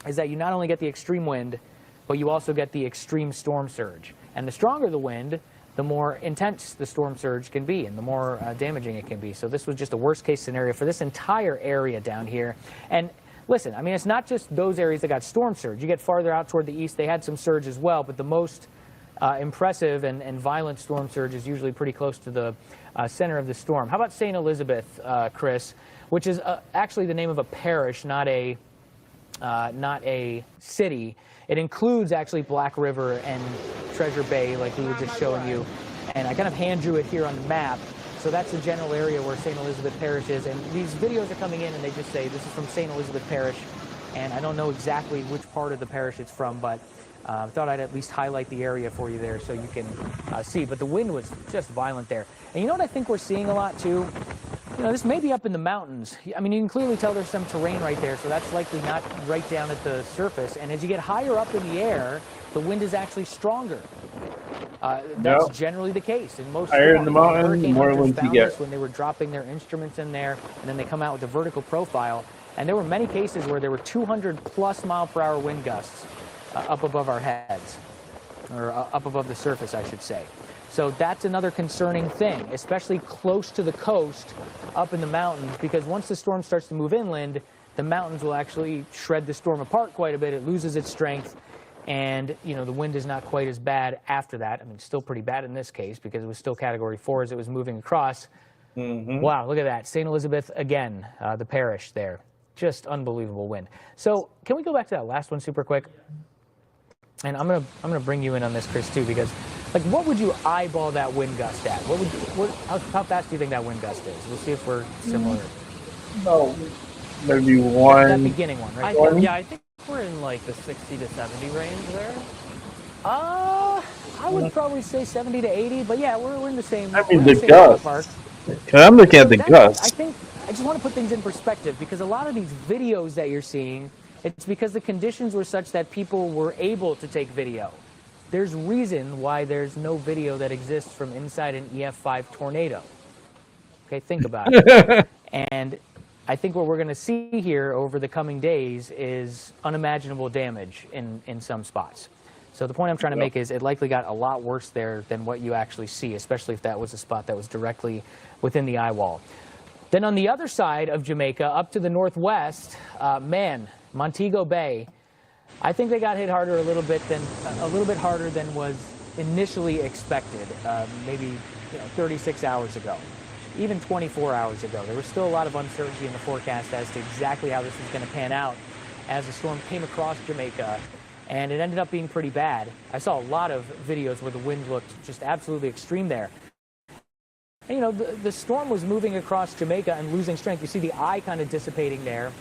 is that you not only get the extreme wind, but you also get the extreme storm surge. And the stronger the wind, the more intense the storm surge can be and the more damaging it can be. So this was just a worst case scenario for this entire area down here. And listen, I mean, it's not just those areas that got storm surge. You get farther out toward the east, they had some surge as well, but the most impressive and violent storm surge is usually pretty close to the center of the storm. How about St. Elizabeth, Chris, which is actually the name of a parish, not a city. It includes actually Black River and Treasure Bay, like we were just showing you. And I kind of hand drew it here on the map. So that's the general area where St. Elizabeth Parish is. And these videos are coming in and they just say this is from St. Elizabeth Parish. And I don't know exactly which part of the parish it's from, but I thought I'd at least highlight the area for you there so you can see. But the wind was just violent there. And you know what I think we're seeing a lot too? You know, this may be up in the mountains. I mean, you can clearly tell there's some terrain right there, so that's likely not right down at the surface. And as you get higher up in the air, the wind is actually stronger. That's generally the case in most higher in the mountains, the more wind you get. When they were dropping their instruments in there, and then they come out with a vertical profile. And there were many cases where there were 200+ mile-per-hour wind gusts up above our heads, or up above the surface, I should say. So that's another concerning thing, especially close to the coast, up in the mountains, because once the storm starts to move inland, the mountains will actually shred the storm apart quite a bit. It loses its strength, and you know the wind is not quite as bad after that. I mean, still pretty bad in this case because it was still Category 4 as it was moving across. Wow, look at that. St. Elizabeth again, the parish there. Just unbelievable wind. So can we go back to that last one super quick? And I'm gonna bring you in on this, Chris, too, because like, what would you eyeball that wind gust at? How fast do you think that wind gust is? We'll see if we're similar. No, maybe one. That beginning one, right? I think we're in like the 60 to 70 range there. I would probably say 70 to 80, but yeah, we're in the same. I mean, the gust. I'm looking at the gust. I just want to put things in perspective because a lot of these videos that you're seeing, it's because the conditions were such that people were able to take video. There's reason why there's no video that exists from inside an EF5 tornado. Okay, think about it. And I think what we're going to see here over the coming days is unimaginable damage in some spots. So the point I'm trying to make is it likely got a lot worse there than what you actually see, especially if that was a spot that was directly within the eye wall. Then on the other side of Jamaica, up to the northwest, Montego Bay, I think they got hit harder a little bit harder than was initially expected. Maybe 36 hours ago, even 24 hours ago. There was still a lot of uncertainty in the forecast as to exactly how this was going to pan out as the storm came across Jamaica, and it ended up being pretty bad. I saw a lot of videos where the wind looked just absolutely extreme there. And, you know, the storm was moving across Jamaica and losing strength. You see the eye kind of dissipating there.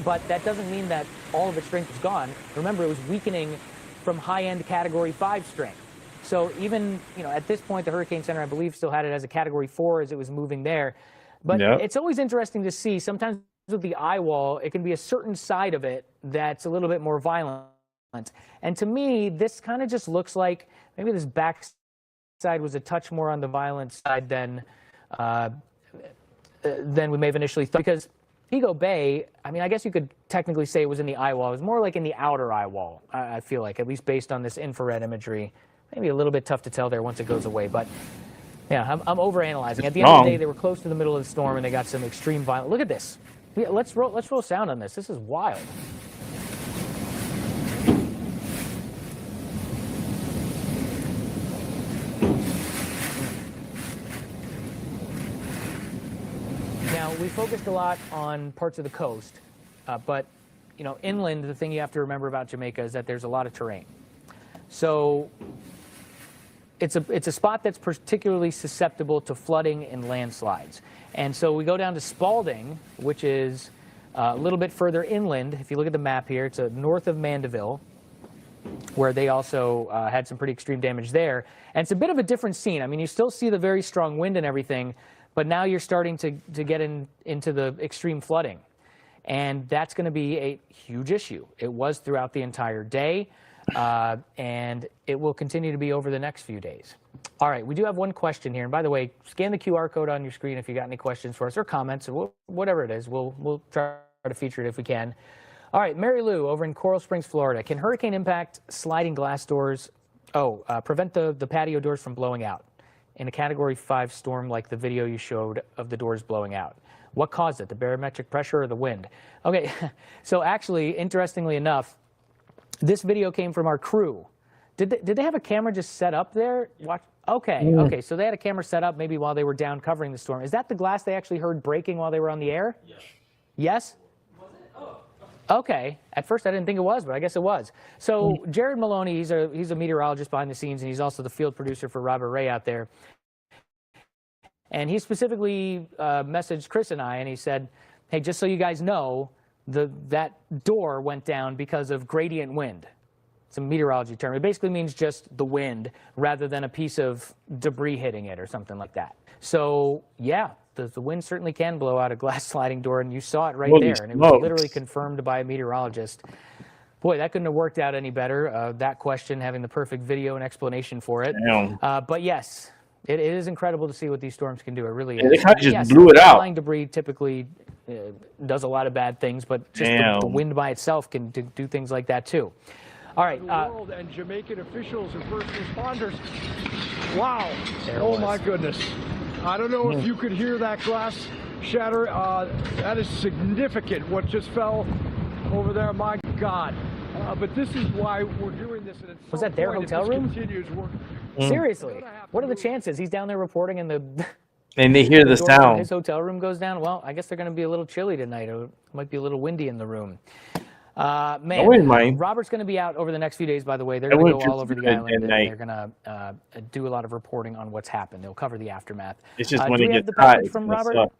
But that doesn't mean that all of its strength is gone. Remember, it was weakening from high-end Category 5 strength. So even, at this point, the Hurricane Center, I believe, still had it as a Category 4 as it was moving there. But it's always interesting to see. Sometimes with the eye wall, it can be a certain side of it that's a little bit more violent. And to me, this kind of just looks like maybe this back side was a touch more on the violent side than we may have initially thought. Because Ego Bay, I mean, I guess you could technically say it was in the eye wall. It was more like in the outer eye wall, I feel like, at least based on this infrared imagery. Maybe a little bit tough to tell there once it goes away. But, yeah, I'm overanalyzing. At the end of the day, they were close to the middle of the storm, and they got some extreme violence. Look at this. Yeah, let's roll sound on this. This is wild. Now, we focused a lot on parts of the coast, but, inland, the thing you have to remember about Jamaica is that there's a lot of terrain. So it's a spot that's particularly susceptible to flooding and landslides. And so we go down to Spalding, which is a little bit further inland. If you look at the map here, it's north of Mandeville, where they also had some pretty extreme damage there. And it's a bit of a different scene. I mean, you still see the very strong wind and everything, but now you're starting to get into the extreme flooding. And that's going to be a huge issue. It was throughout the entire day. And it will continue to be over the next few days. All right, we do have one question here. And by the way, scan the QR code on your screen if you got any questions for us or comments or whatever it is. We'll try to feature it if we can. All right, Mary Lou over in Coral Springs, Florida. Can hurricane impact sliding glass doors? Prevent the patio doors from blowing out in a Category 5 storm like the video you showed of the doors blowing out. What caused it, the barometric pressure or the wind? Okay, so actually, interestingly enough, this video came from our crew. Did they have a camera just set up there? Okay, so they had a camera set up maybe while they were down covering the storm. Is that the glass they actually heard breaking while they were on the air? Yes. Yes? Okay. At first I didn't think it was, but I guess it was. So Jared Maloney, he's a meteorologist behind the scenes, and he's also the field producer for Robert Ray out there. And he specifically messaged Chris and I, and he said, hey, just so you guys know, that door went down because of gradient wind. It's a meteorology term. It basically means just the wind rather than a piece of debris hitting it or something like that. So, yeah, the wind certainly can blow out a glass sliding door, and you saw it right there. And it was literally confirmed by a meteorologist. Boy, that couldn't have worked out any better, that question, having the perfect video and explanation for it. But, yes, it is incredible to see what these storms can do. It really is. They kind of just blew it out. Flying debris typically does a lot of bad things, but just the wind by itself can do things like that too. All right. The world and Jamaican officials and first responders. Wow. Oh my goodness. I don't know if you could hear that glass shatter. That is significant. What just fell over there. My God. But this is why we're doing this. And was that their hotel room? Seriously. What are the chances? He's down there reporting and and they hear the sound. His hotel room goes down. Well, I guess they're going to be a little chilly tonight. It might be a little windy in the room. Robert's going to be out over the next few days, by the way. They're going to go all over the island, and they're going to do a lot of reporting on what's happened. They'll cover the aftermath. It's just when do it we have gets the hot, package from Robert? How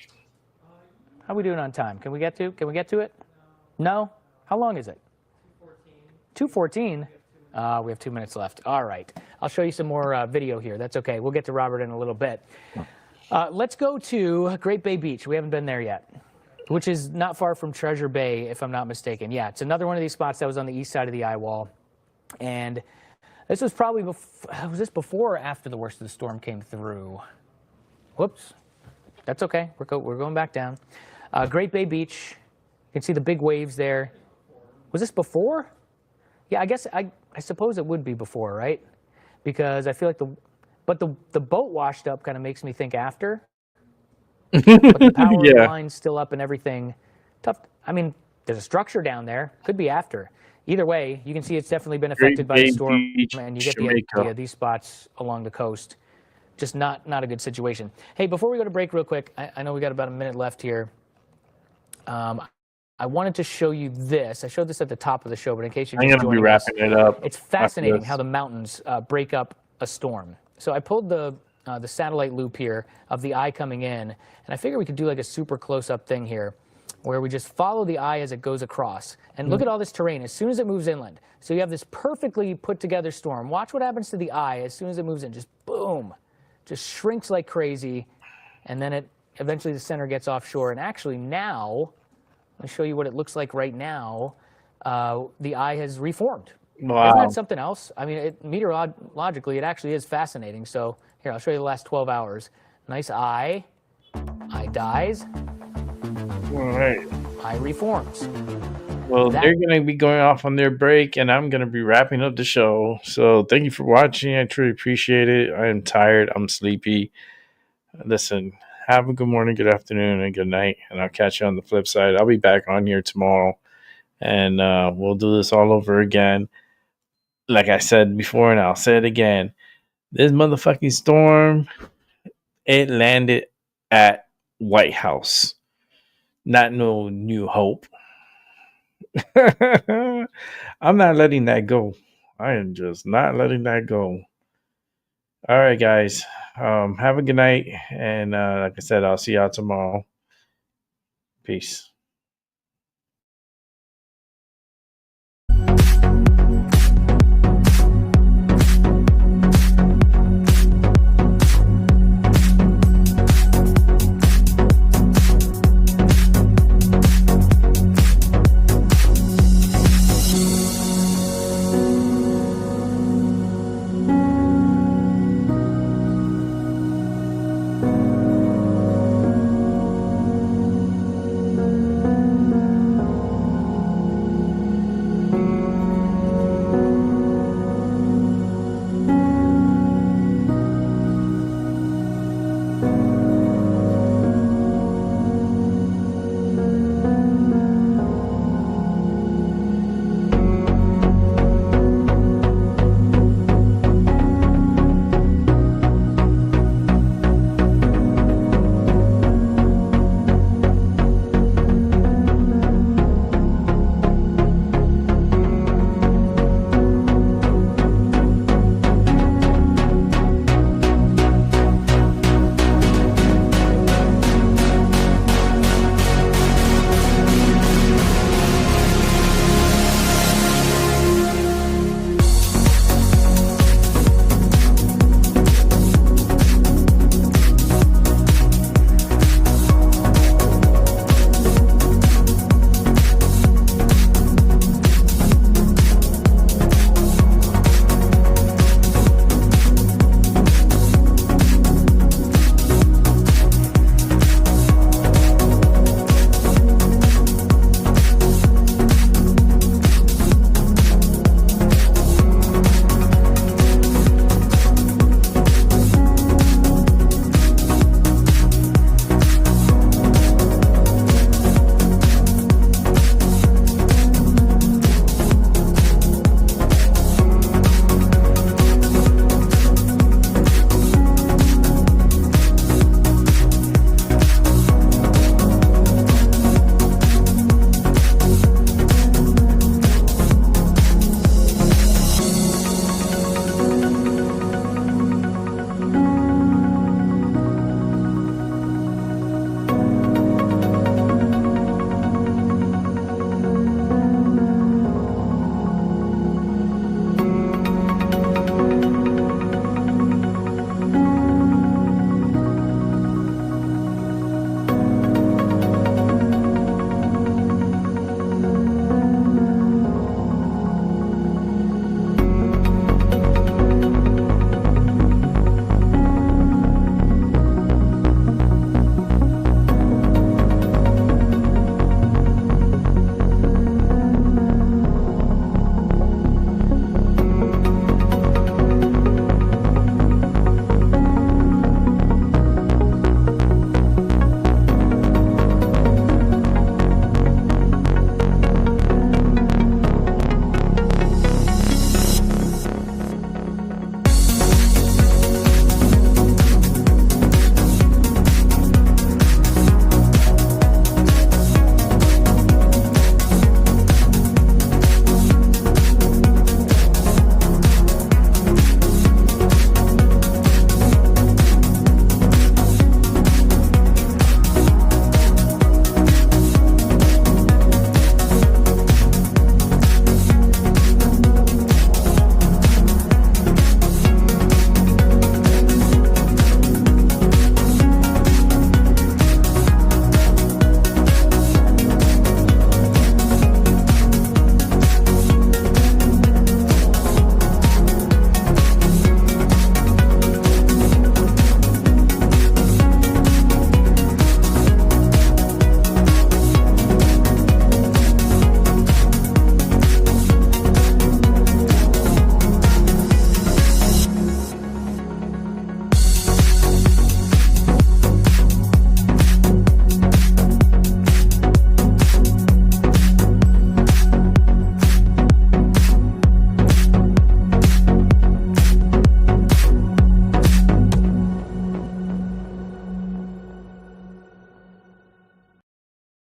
are we doing on time? Can we get to it? No? How long is it? 2:14. We have 2 minutes left. All right. I'll show you some more video here. That's okay. We'll get to Robert in a little bit. Let's go to Great Bay Beach. We haven't been there yet, which is not far from Treasure Bay, if I'm not mistaken. Yeah, it's another one of these spots that was on the east side of the eye wall. And this was probably was this before or after the worst of the storm came through? Whoops. That's okay. We're going back down. Great Bay Beach. You can see the big waves there. Was this before? Yeah, I guess I suppose it would be before, right? Because I feel like the boat washed up kind of makes me think after. But the power line's still up and everything. Tough. I mean, there's a structure down there. Could be after. Either way, you can see it's definitely been affected by the storm, and you get the idea. These spots along the coast, just not a good situation. Hey, before we go to break real quick, I know we got about a minute left here. I wanted to show you this. I showed this at the top of the show, but in case you're just joining us, I'm going to be wrapping it up. It's fascinating how the mountains break up a storm. So I pulled the satellite loop here of the eye coming in, and I figured we could do like a super close-up thing here where we just follow the eye as it goes across. And look at all this terrain as soon as it moves inland. So you have this perfectly put together storm. Watch what happens to the eye as soon as it moves in. Just boom, just shrinks like crazy. And then it eventually the center gets offshore. And actually now, let me show you what it looks like right now. The eye has reformed. Wow. Isn't that something else? I mean, meteorologically, it actually is fascinating. So here, I'll show you the last 12 hours. Nice eye. Eye dies. All right. Eye reforms. Well, they're going to be going off on their break, and I'm going to be wrapping up the show. So thank you for watching. I truly appreciate it. I am tired. I'm sleepy. Listen, have a good morning, good afternoon, and good night. And I'll catch you on the flip side. I'll be back on here tomorrow, and we'll do this all over again. Like I said before, and I'll say it again. This motherfucking storm, it landed at White House. Not no New Hope. I'm not letting that go. I am just not letting that go. All right, guys. Have a good night. And like I said, I'll see y'all tomorrow. Peace.